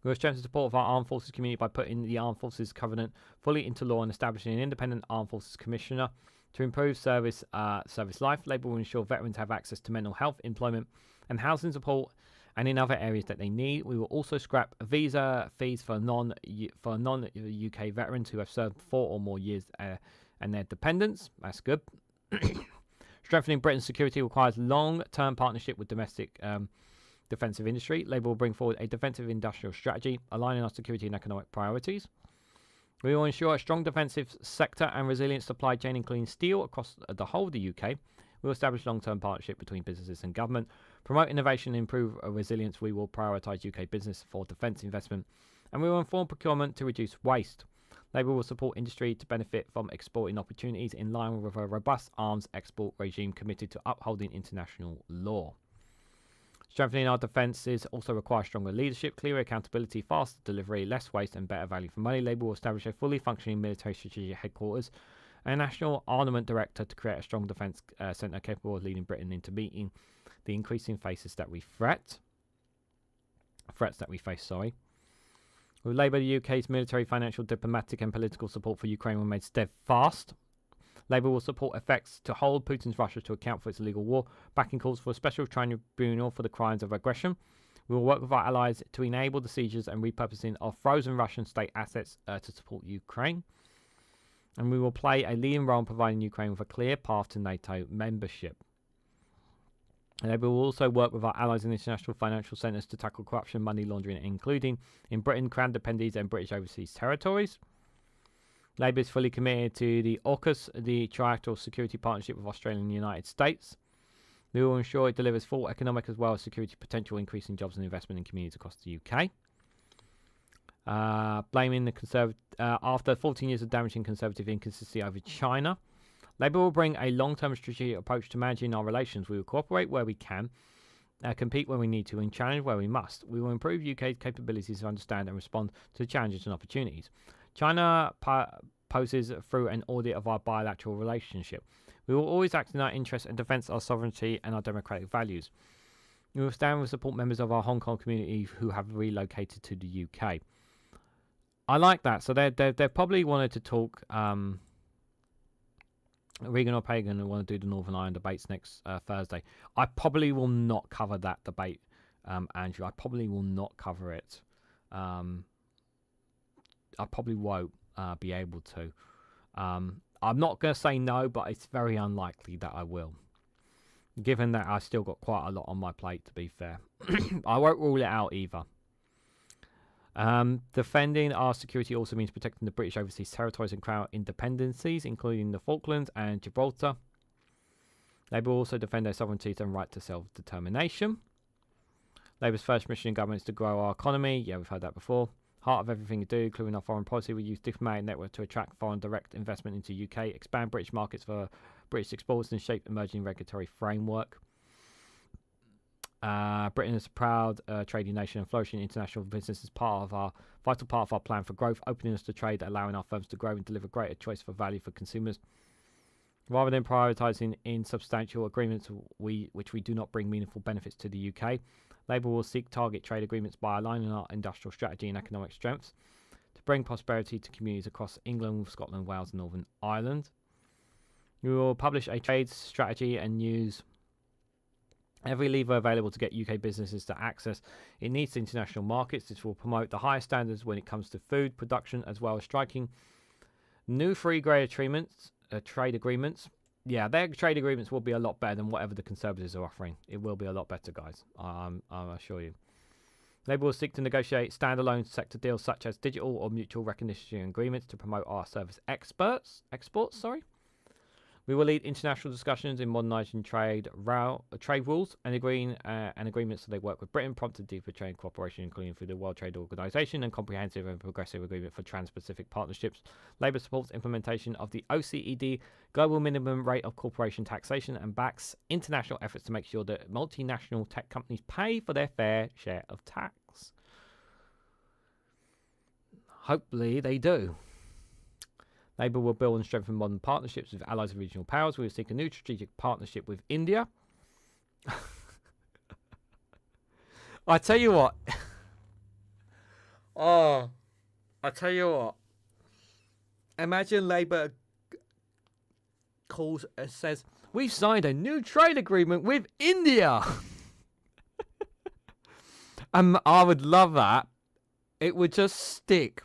S1: We will strengthen support of our armed forces community by putting the Armed Forces Covenant fully into law and establishing an independent Armed Forces Commissioner to improve service life. Labour will ensure veterans have access to mental health, employment and housing support and in other areas that they need. We will also scrap visa fees for non-UK veterans who have served 4 or more years and their dependents. That's good. Strengthening Britain's security requires long-term partnership with domestic defensive industry. Labour will bring forward a defensive industrial strategy, aligning our security and economic priorities. We will ensure a strong defensive sector and resilient supply chain, including steel, across the whole of the UK. We will establish long-term partnership between businesses and government, promote innovation and improve resilience. We will prioritise UK business for defence investment, and we will inform procurement to reduce waste. Labour will support industry to benefit from exporting opportunities in line with a robust arms export regime committed to upholding international law. Strengthening our defences also requires stronger leadership, clearer accountability, faster delivery, less waste and better value for money. Labour will establish a fully functioning military strategic headquarters and a national armament director to create a strong defence centre capable of leading Britain into meeting the increasing threats that we face. With Labour, the UK's military, financial, diplomatic and political support for Ukraine will remain steadfast. Labour will support efforts to hold Putin's Russia to account for its illegal war, backing calls for a special tribunal for the crimes of aggression. We will work with our allies to enable the seizures and repurposing of frozen Russian state assets to support Ukraine. And we will play a leading role in providing Ukraine with a clear path to NATO membership. Labour will also work with our allies in international financial centres to tackle corruption, money laundering, including in Britain, Crown Dependencies and British Overseas Territories. Labour is fully committed to the AUKUS, the Trilateral Security Partnership with Australia and the United States. We will ensure it delivers full economic as well as security potential, increasing jobs and investment in communities across the UK. Blaming the after 14 years of damaging conservative inconsistency over China, Labour will bring a long-term strategic approach to managing our relations. We will cooperate where we can, compete where we need to, and challenge where we must. We will improve UK's capabilities to understand and respond to challenges and opportunities. China poses through an audit of our bilateral relationship. We will always act in our interest and defence our sovereignty and our democratic values. We will stand and support members of our Hong Kong community who have relocated to the UK. I like that. So they probably wanted to talk Regan or Pagan and want to do the Northern Ireland debates next Thursday. I probably will not cover that debate, Andrew. I probably will not cover it. I probably won't be able to. I'm not going to say no, but it's very unlikely that I will. Given that I've still got quite a lot on my plate, to be fair. I won't rule it out either. Defending our security also means protecting the British overseas territories and Crown independencies, including the Falklands and Gibraltar. Labour will also defend their sovereignty and right to self-determination. Labour's first mission in government is to grow our economy. Yeah, we've heard that before. Heart of everything we do, including our foreign policy, we use diplomatic network to attract foreign direct investment into UK, expand British markets for British exports, and shape emerging regulatory framework. Britain is a proud trading nation, and flourishing international business is vital part of our plan for growth, opening us to trade, allowing our firms to grow and deliver greater choice for value for consumers. Rather than prioritising insubstantial agreements which we do not bring meaningful benefits to the UK, Labour will seek target trade agreements by aligning our industrial strategy and economic strengths to bring prosperity to communities across England, Scotland, Wales and Northern Ireland. We will publish a trade strategy and use every lever available to get UK businesses to access it needs to international markets. This will promote the highest standards when it comes to food production, as well as striking new free trade agreements. Yeah, their trade agreements will be a lot better than whatever the Conservatives are offering. It will be a lot better, guys. I assure you. Labour will seek to negotiate standalone sector deals such as digital or mutual recognition agreements to promote our service exports. We will lead international discussions in modernising trade rules and agreeing agreements so they work with Britain, prompted deeper trade cooperation, including through the World Trade Organization, and comprehensive and progressive agreement for trans-Pacific partnerships. Labour supports implementation of the OECD global minimum rate of corporation taxation and backs international efforts to make sure that multinational tech companies pay for their fair share of tax. Hopefully they do. Labour will build and strengthen modern partnerships with allies and regional powers. We will seek a new strategic partnership with India. I tell you what. I tell you what. Imagine Labour calls and says, "We've signed a new trade agreement with India." I would love that. It would just stick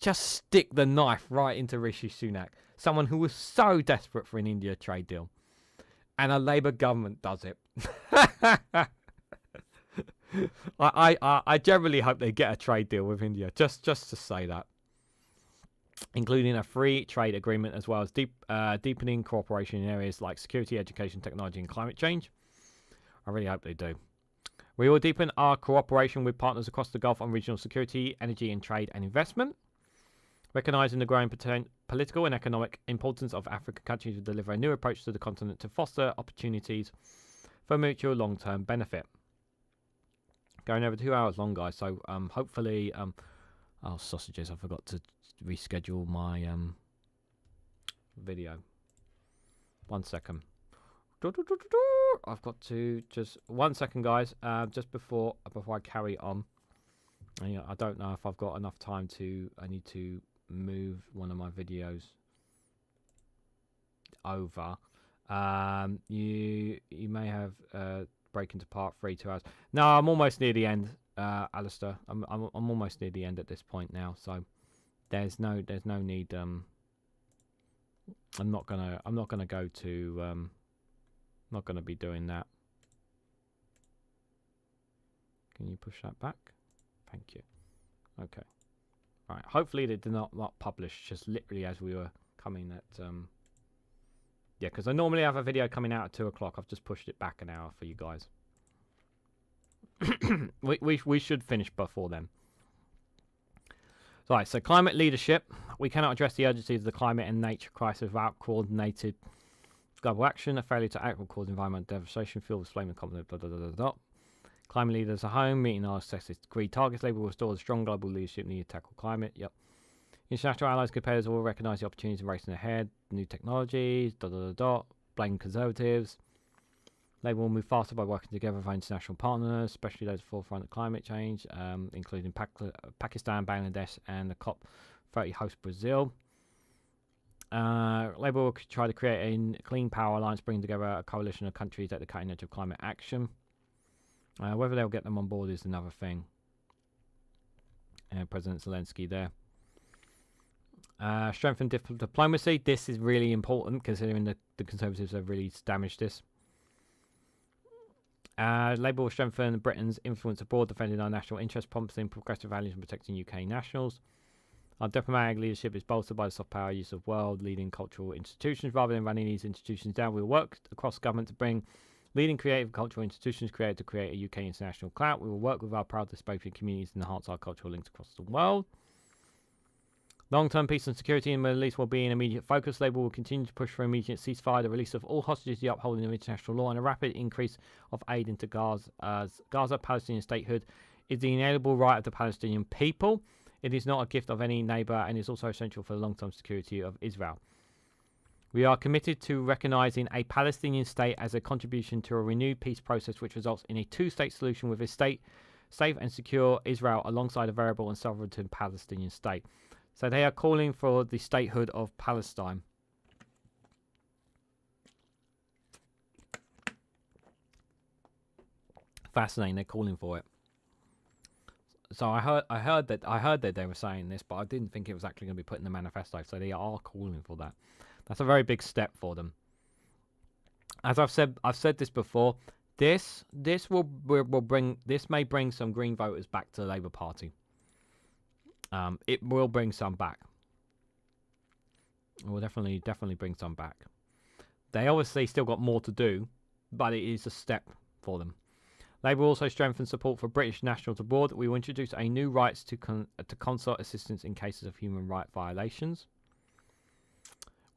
S1: the knife right into Rishi Sunak, someone who was so desperate for an India trade deal, and a Labour government does it. I generally hope they get a trade deal with India, just to say that, including a free trade agreement as well as deepening cooperation in areas like security, education, technology, and climate change. I really hope they do. We will deepen our cooperation with partners across the Gulf on regional security, energy, and trade and investment. Recognising the growing political and economic importance of African countries to deliver a new approach to the continent to foster opportunities for mutual long-term benefit. Going over 2 hours long, guys. So hopefully, oh sausages! I forgot to reschedule my video. 1 second. I've got to just 1 second, guys. Just before I carry on. I don't know if I've got enough time to. I need to move one of my videos over. You may have break into part 3 2 hours. No, I'm almost near the end, Alistair. I'm almost near the end at this point now. So there's no need. I'm not gonna go to. Not gonna be doing that. Can you push that back? Thank you. Okay. Right. Hopefully they did not publish just literally as we were coming at. Yeah, because I normally have a video coming out at 2 o'clock. I've just pushed it back an hour for you guys. we should finish before then. Right, so climate leadership. We cannot address the urgency of the climate and nature crisis without coordinated global action. A failure to act will cause environmental devastation, fuel with flaming conflict, blah, blah, blah, blah, blah. Climate leaders at home, meeting our degree targets. Labour will restore the strong global leadership needed to tackle climate. Yep. International allies, competitors will recognise the opportunities and racing ahead. New technologies, blame Conservatives. Labour will move faster by working together with our international partners, especially those at the forefront of climate change, including Pakistan, Bangladesh, and the COP30 host Brazil. Labour will try to create a clean power alliance, bringing together a coalition of countries at the cutting edge of climate action. Whether they'll get them on board is another thing. President Zelensky there. Strengthen diplomacy. This is really important considering the Conservatives have really damaged this. Labour will strengthen Britain's influence abroad, defending our national interests, prompting progressive values and protecting UK nationals. Our diplomatic leadership is bolstered by the soft power use of world-leading cultural institutions. Rather than running these institutions down, we will work across government to bring leading creative cultural institutions created to create a UK international clout. We will work with our proud dystopia communities and enhance our cultural links across the world. Long-term peace and security in the Middle East will be an immediate focus. Labour will continue to push for immediate ceasefire, the release of all hostages, the upholding of international law, and a rapid increase of aid into Gaza. Gaza, Palestinian statehood, is the inalienable right of the Palestinian people. It is not a gift of any neighbour and is also essential for the long-term security of Israel. We are committed to recognising a Palestinian state as a contribution to a renewed peace process which results in a two-state solution with a safe and secure Israel alongside a variable and sovereign Palestinian state. So they are calling for the statehood of Palestine. Fascinating, they're calling for it. So I heard that they were saying this, but I didn't think it was actually going to be put in the manifesto. So they are calling for that. That's a very big step for them. As I've said this before. This may bring some Green voters back to the Labour Party. It will bring some back. It will definitely bring some back. They obviously still got more to do, but it is a step for them. Labour will also strengthen support for British nationals abroad. We will introduce a new rights to consular assistance in cases of human rights violations.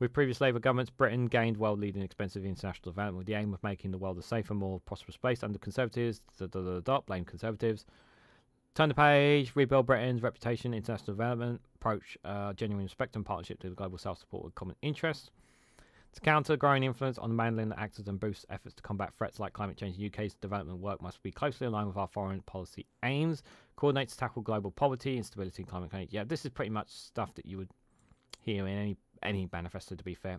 S1: With previous Labour governments, Britain gained world-leading expensive international development with the aim of making the world a safer, more prosperous place. Under Conservatives, blame Conservatives. Turn the page, rebuild Britain's reputation, international development, approach genuine respect and partnership to the global south support with common interests. To counter growing influence on mainland actors and boost efforts to combat threats like climate change, the UK's development work must be closely aligned with our foreign policy aims. Coordinate to tackle global poverty, instability and climate change. Yeah, this is pretty much stuff that you would hear in any manifesto, to be fair.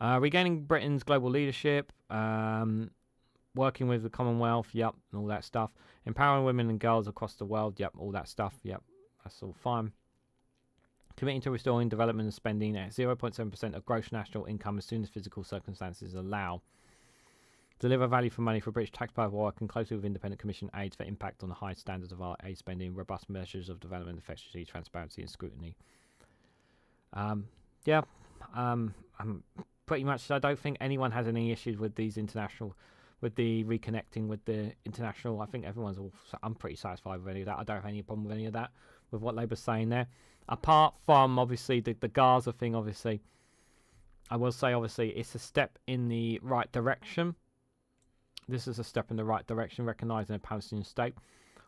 S1: Regaining Britain's global leadership. Working with the Commonwealth, yep, and all that stuff. Empowering women and girls across the world, yep, all that stuff, yep, that's all fine. Committing to restoring development and spending at 0.7% of gross national income as soon as physical circumstances allow. Deliver value for money for British taxpayer while working closely with independent commission aids for impact on the high standards of our aid spending, robust measures of development, efficiency, transparency and scrutiny. Pretty much, I don't think anyone has any issues with these international, with the reconnecting with the international. I think everyone's all, I'm pretty satisfied with any of that. I don't have any problem with any of that, with what Labour's saying there. Apart from, obviously, the Gaza thing, obviously, I will say, obviously, it's a step in the right direction. This is a step in the right direction, recognising a Palestinian state.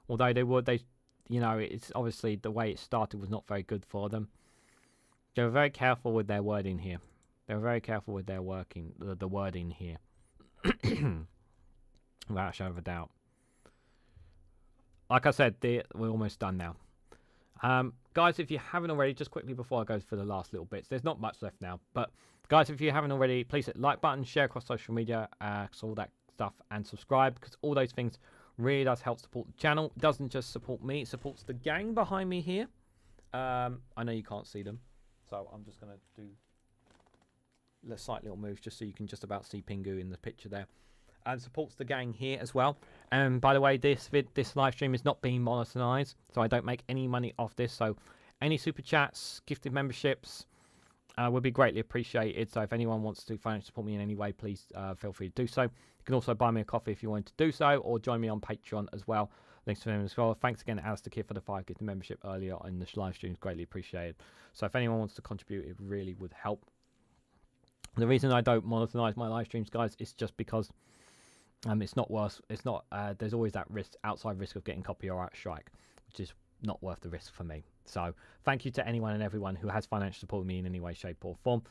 S1: Although it's obviously the way it started was not very good for them. They were very careful with their wording here. They were very careful with their the wording here. Without a shadow of a doubt. Like I said, we're almost done now. Guys, if you haven't already, just quickly before I go for the last little bits, there's not much left now. But guys, if you haven't already, please hit the like button, share across social media, all that stuff, and subscribe, because all those things really does help support the channel. It doesn't just support me, it supports the gang behind me here. I know you can't see them, so I'm just going to do a slight little move just so you can just about see Pingu in the picture there. And supports the gang here as well. And by the way, this live stream is not being monetized, so I don't make any money off this. So any super chats, gifted memberships would be greatly appreciated. So if anyone wants to financially support me in any way, please feel free to do so. You can also buy me a coffee if you want to do so, or join me on Patreon as well. Links to them as well. Thanks again, Alistair Kidd, for the 5 gifted membership earlier in this live stream. It's greatly appreciated. So if anyone wants to contribute, it really would help. The reason I don't monetize my live streams, guys, is just because it's not worth. It's not. There's always that risk, outside risk of getting copyright strike, which is not worth the risk for me. So thank you to anyone and everyone who has financially supported me in any way, shape, or form.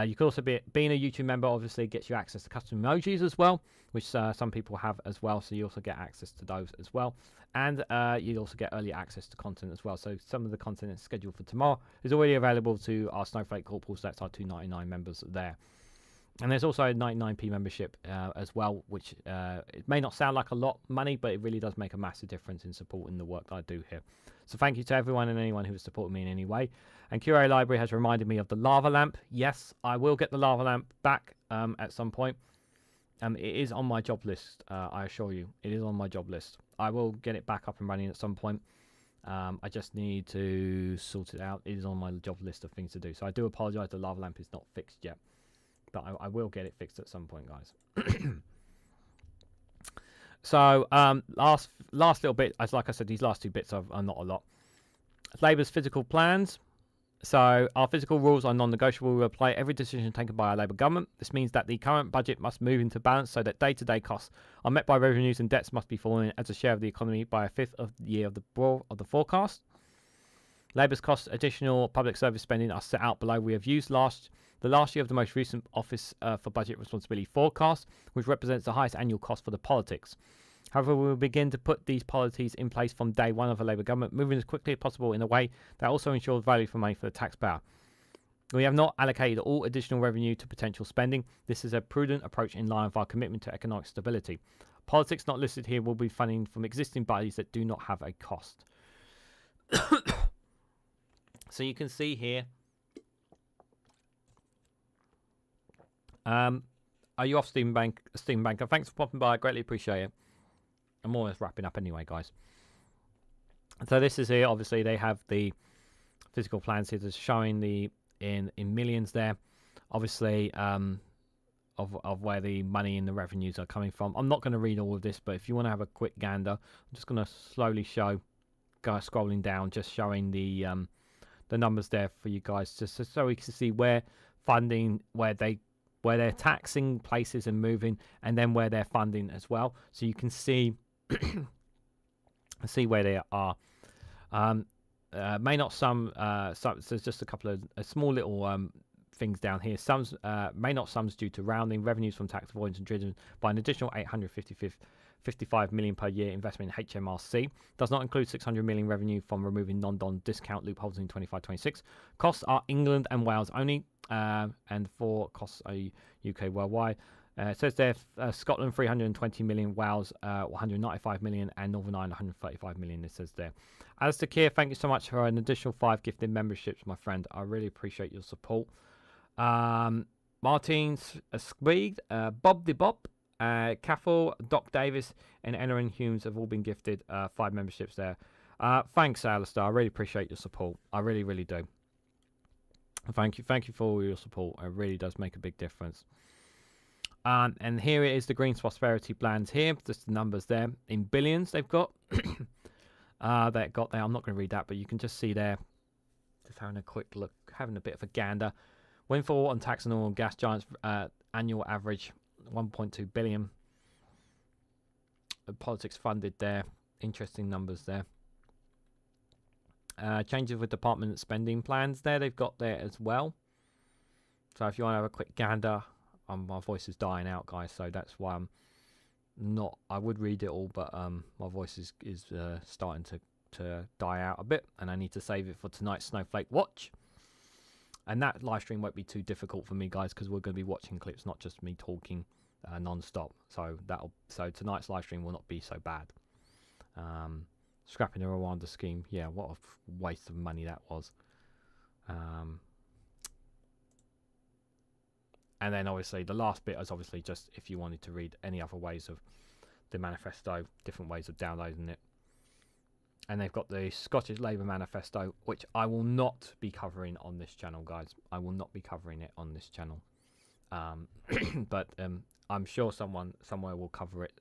S1: You could also being a YouTube member obviously gets you access to custom emojis as well, which some people have as well. So you also get access to those as well, and you also get early access to content as well. So some of the content that's scheduled for tomorrow is already available to our Snowflake corporals. That's our 299 members there. And there's also a 99p membership as well, which it may not sound like a lot of money, but it really does make a massive difference in supporting the work that I do here. So thank you to everyone and anyone who has supported me in any way. And QA Library has reminded me of the lava lamp. Yes, I will get the lava lamp back at some point. It is on my job list, I assure you. It is on my job list. I will get it back up and running at some point. I just need to sort it out. It is on my job list of things to do. So I do apologise, the lava lamp is not fixed yet. But I will get it fixed at some point, guys. So, last little bit, as like I said, these last 2 bits are not a lot. Labour's physical plans. So, our physical rules are non-negotiable. We apply every decision taken by our Labour government. This means that the current budget must move into balance so that day-to-day costs are met by revenues and debts must be falling as a share of the economy by a fifth of the year of the forecast. Labour's cost additional public service spending are set out below. We have used the last year of the most recent Office for Budget Responsibility forecast, which represents the highest annual cost for the politics. However, we will begin to put these policies in place from day one of a Labour government, moving as quickly as possible in a way that also ensures value for money for the taxpayer. We have not allocated all additional revenue to potential spending. This is a prudent approach in line with our commitment to economic stability. Politics not listed here will be funding from existing bodies that do not have a cost. So you can see here. Are you off, Steam Banker? Thanks for popping by. I greatly appreciate it. I'm almost wrapping up anyway, guys. So this is here. Obviously, they have the physical plans here, just showing the in millions there. Obviously, of where the money and the revenues are coming from. I'm not going to read all of this, but if you want to have a quick gander, I'm just going to slowly show, guys, scrolling down, just showing the numbers there for you guys, just so we can see where funding, where they're taxing places and moving, and then where they're funding as well, so you can see see where they are. So there's just a couple of small little things down here. Sums may not sums due to rounding. Revenues from tax avoidance and driven by an additional 855 million per year investment in HMRC. Does not include 600 million revenue from removing non-don discount loopholes in 25-26. Costs are England and Wales only, and for costs are UK worldwide. It says there Scotland 320 million, Wales 195 million, and Northern Ireland 135 million. It says there. Alistair Keir, thank you so much for an additional 5 gifted memberships, my friend. I really appreciate your support. Martin Squeed, Bob the Bob, Caffel, Doc Davis, and Erin Humes have all been gifted 5 memberships there. Thanks, Alistair. I really appreciate your support. I really, really do. Thank you for all your support. It really does make a big difference. And here it is, the Green Prosperity plans here. Just the numbers there in billions they've got. They've got there. I'm not going to read that, but you can just see there. Just having a quick look, having a bit of a gander. Windfall on tax and oil and gas giants annual average 1.2 billion. Politics funded there. Interesting numbers there. Changes with department spending plans there. They've got there as well. So if you want to have a quick gander, my voice is dying out, guys. So that's why I'm not. I would read it all, but my voice is starting to die out a bit, and I need to save it for tonight's Snowflake watch. And that live stream won't be too difficult for me, guys, because we're going to be watching clips, not just me talking non-stop. So tonight's live stream will not be so bad. Scrapping the Rwanda scheme, yeah, what a waste of money that was. And then obviously the last bit is obviously just if you wanted to read any other ways of the manifesto, different ways of downloading it. And they've got the Scottish Labour Manifesto, which I will not be covering on this channel, guys. I will not be covering it on this channel. But I'm sure someone somewhere will cover it.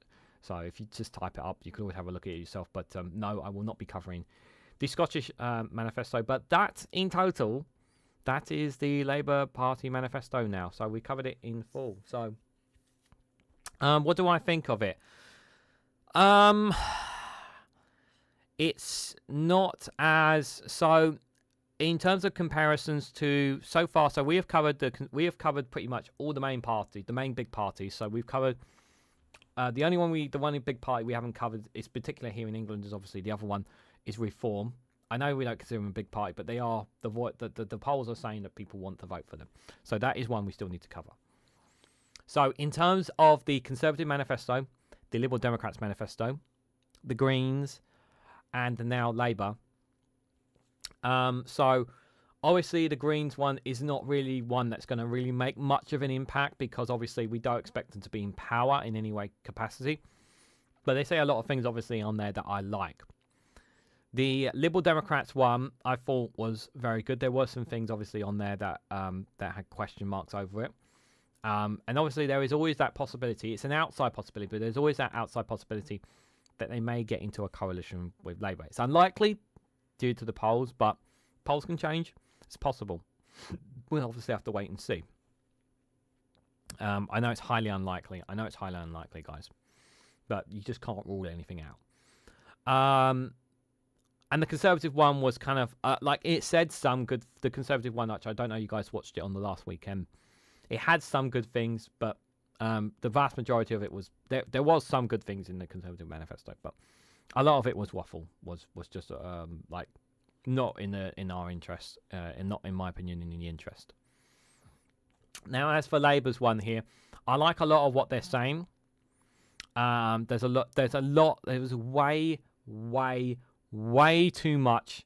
S1: So if you just type it up, you can always have a look at it yourself. But no, I will not be covering the Scottish Manifesto. But that, in total, that is the Labour Party Manifesto now. So we covered it in full. So what do I think of it? It's not as so in terms of comparisons to so far. So we have covered pretty much all the main parties, the main big parties. So we've covered the one big party we haven't covered is particular here in England is obviously the other one is Reform. I know we don't consider them a big party, but they are the polls are saying that people want to vote for them. So that is one we still need to cover. So in terms of the Conservative Manifesto, the Liberal Democrats Manifesto, the Greens, and now Labour. So obviously the Greens one is not really one that's going to really make much of an impact because obviously we don't expect them to be in power in any way capacity. But they say a lot of things obviously on there that I like. The Liberal Democrats one I thought was very good. There were some things obviously on there that had question marks over it. And obviously there is always that possibility. It's an outside possibility, but there's always that outside possibility that they may get into a coalition with Labour. It's unlikely due to the polls, but polls can change. It's possible. We'll obviously have to wait and see. I know it's highly unlikely. Guys. But you just can't rule anything out. And the Conservative one was kind of, like it said some good, the Conservative one, which I don't know, you guys watched it on the last weekend. It had some good things, but the vast majority of it was there was some good things in the Conservative Manifesto, but a lot of it was waffle, was just like not in our interest, and not in my opinion in the interest. Now, as for Labour's one here, I like a lot of what they're saying. There was way too much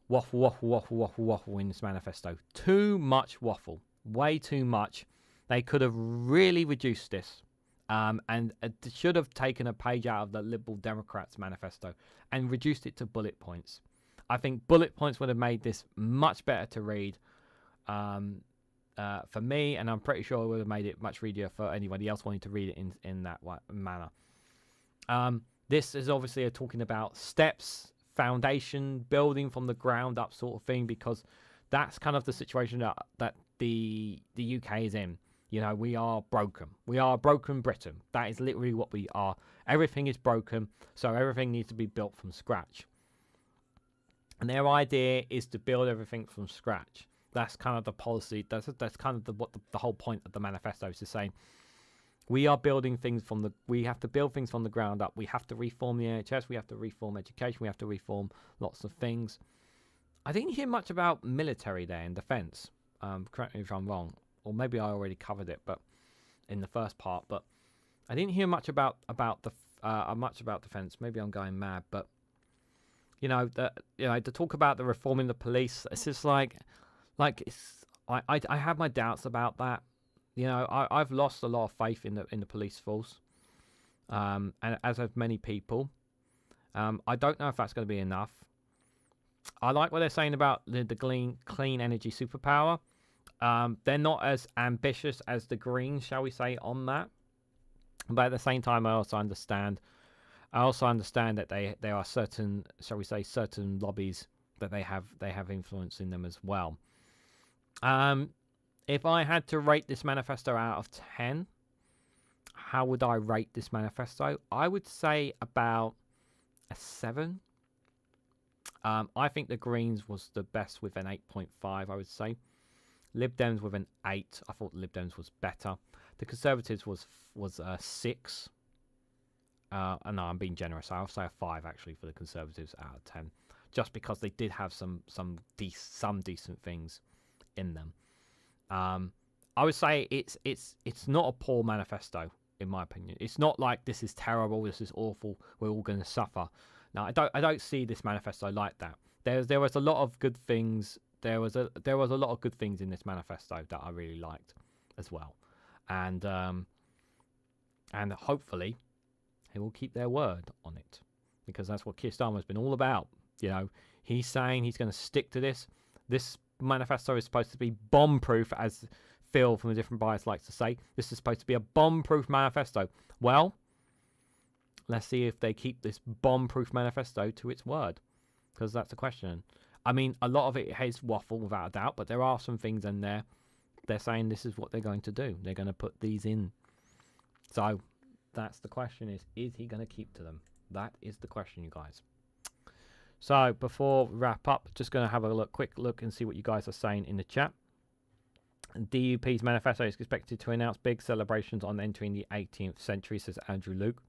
S1: waffle in this manifesto. Too much waffle, way too much. They could have really reduced this and should have taken a page out of the Liberal Democrats manifesto and reduced it to bullet points. I think bullet points would have made this much better to read for me, and I'm pretty sure it would have made it much readier for anybody else wanting to read it in that manner. This is obviously talking about steps, foundation, building from the ground up sort of thing, because that's kind of the situation that the UK is in. You know, we are broken. We are broken Britain. That is literally what we are. Everything is broken, so everything needs to be built from scratch. And their idea is to build everything from scratch. That's kind of the policy. That's kind of what the whole point of the manifesto is to say. We are building things we have to build things from the ground up. We have to reform the NHS. We have to reform education. We have to reform lots of things. I didn't hear much about military there in defence. Correct me if I'm wrong. Or maybe I already covered it, but in the first part, but I didn't hear much about defense. Maybe I'm going mad, but to talk about the reforming the police, it's just like I have my doubts about that. I've lost a lot of faith in the police force, and as have many people. I don't know if that's going to be enough. I like what they're saying about the clean energy superpower. They're not as ambitious as the Greens, shall we say, on that. But at the same time, I also understand that there are certain, shall we say, certain lobbies that they have influence in them as well. If I had to rate this manifesto out of 10, how would I rate this manifesto? I would say about a 7. I think the Greens was the best with an 8.5, I would say. Lib Dems with an 8. I thought Lib Dems was better. The Conservatives was a 6. And no, I'm being generous. I'll say a 5 actually for the Conservatives out of 10, just because they did have some decent things in them. I would say it's not a poor manifesto in my opinion. It's not like this is terrible, this is awful, we're all going to suffer. Now I don't see this manifesto like that. There was a lot of good things. There was a lot of good things in this manifesto that I really liked as well, and hopefully they will keep their word on it, because that's what Keir Starmer's been all about. He's saying he's going to stick to this. This manifesto is supposed to be bomb-proof, as Phil from a Different Bias likes to say. This is supposed to be a bomb-proof manifesto. Well, let's see if they keep this bomb-proof manifesto to its word, because that's the question. I mean, a lot of it is waffle, without a doubt, but there are some things in there. They're saying this is what they're going to do. They're going to put these in. So that's the question, is he going to keep to them? That is the question, you guys. So before we wrap up, just going to have a quick look and see what you guys are saying in the chat. DUP's manifesto is expected to announce big celebrations on entering the 18th century, says Andrew Luke.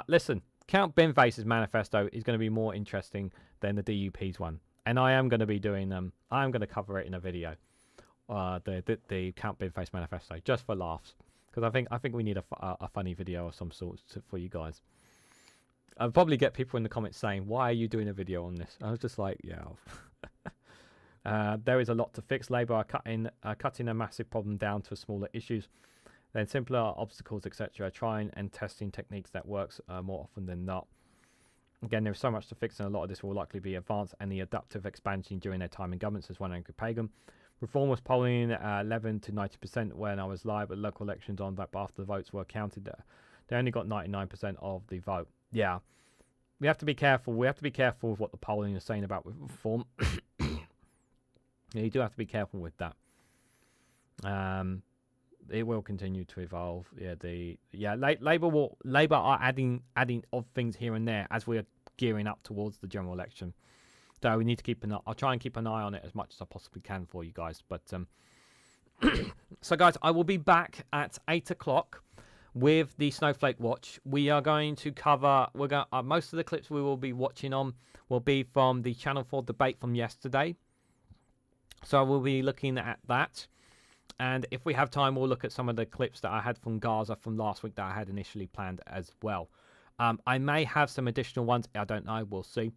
S1: Listen, Count Binface's manifesto is going to be more interesting than the DUP's one, and I am going to be doing them. I'm going to cover it in a video. The Count Binface manifesto, just for laughs, because I think we need a funny video of some sort for you guys. I'll probably get people in the comments saying, "Why are you doing a video on this?" I was just like, yeah. There is a lot to fix. Labour are cutting a massive problem down to smaller issues, then simpler obstacles, etc. Trying and testing techniques that works more often than not. Again, there is so much to fix, and a lot of this will likely be advanced and the adaptive expansion during their time in government, says one Andrew Pagan. Reform was polling 11 to 90% when I was live at local elections on that, but after the votes were counted, they only got 99% of the vote. Yeah, we have to be careful. We have to be careful with what the polling is saying about reform. Yeah, you do have to be careful with that. It will continue to evolve. Labour are adding odd things here and there as we are gearing up towards the general election. So we need to keep I'll try and keep an eye on it as much as I possibly can for you guys. But so guys, I will be back at 8 o'clock with the Snowflake Watch. We are going to cover. Most of the clips we will be watching on will be from the Channel 4 debate from yesterday. So we'll be looking at that. And if we have time, we'll look at some of the clips that I had from Gaza from last week that I had initially planned as well. I may have some additional ones. I don't know. We'll see.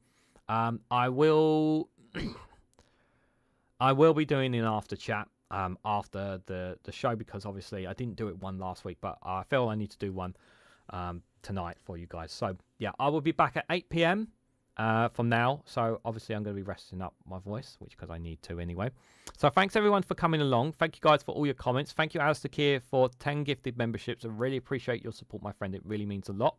S1: I will be doing an after chat after the show, because obviously I didn't do it one last week, but I feel I need to do one tonight for you guys. So yeah, I will be back at 8 p.m. From now. So obviously I'm going to be resting up my voice, because I need to anyway. So thanks everyone for coming along. Thank you guys for all your comments. Thank you, Alistair Keir, for 10 gifted memberships. I really appreciate your support, my friend. It really means a lot.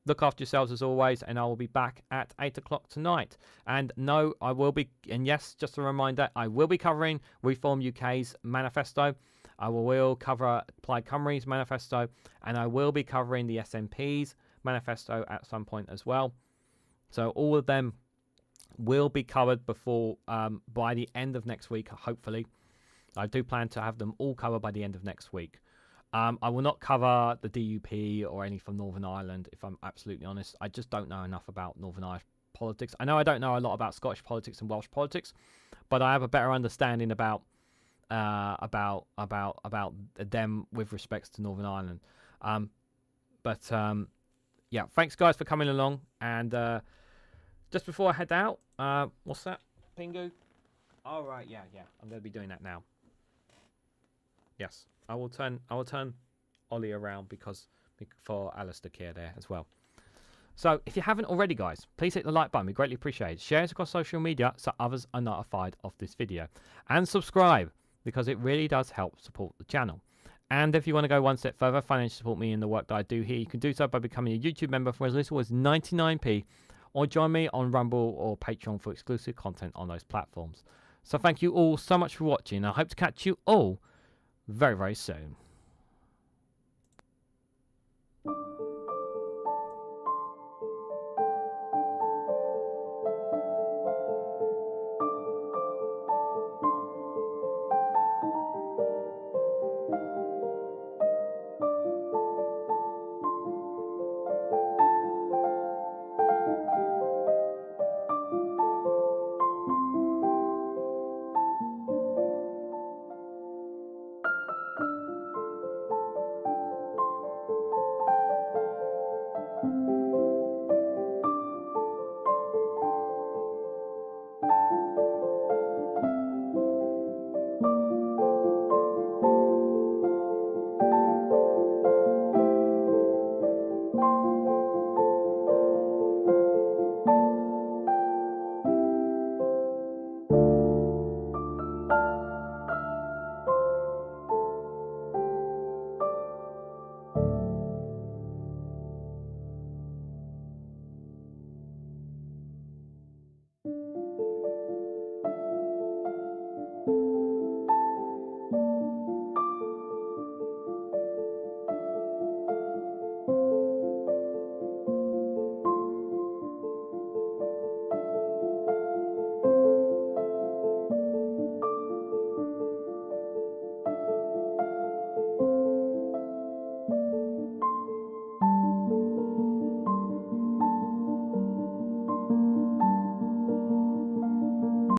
S1: Look after yourselves as always, and I will be back at 8 o'clock tonight. And no, I will be, and yes, just a reminder, I will be covering Reform UK's manifesto. I will cover Plaid Cymru's manifesto, and I will be covering the SNP's manifesto at some point as well. So all of them will be covered before by the end of next week, hopefully. I do plan to have them all covered by the end of next week. I will not cover the DUP or any from Northern Ireland, if I'm absolutely honest. I just don't know enough about Northern Irish politics. I know I don't know a lot about Scottish politics and Welsh politics, but I have a better understanding about about them with respects to Northern Ireland. Yeah, thanks guys for coming along. And just before I head out, what's that, Pingu? All right, yeah, I'm going to be doing that now. Yes, I will turn Ollie around because for Alistair Care there as well. So if you haven't already, guys, please hit the like button. We greatly appreciate it. Share it across social media so others are notified of this video. And subscribe, because it really does help support the channel. And if you want to go one step further, financially support me in the work that I do here, you can do so by becoming a YouTube member for as little as 99p, or join me on Rumble or Patreon for exclusive content on those platforms. So thank you all so much for watching. I hope to catch you all very, very soon.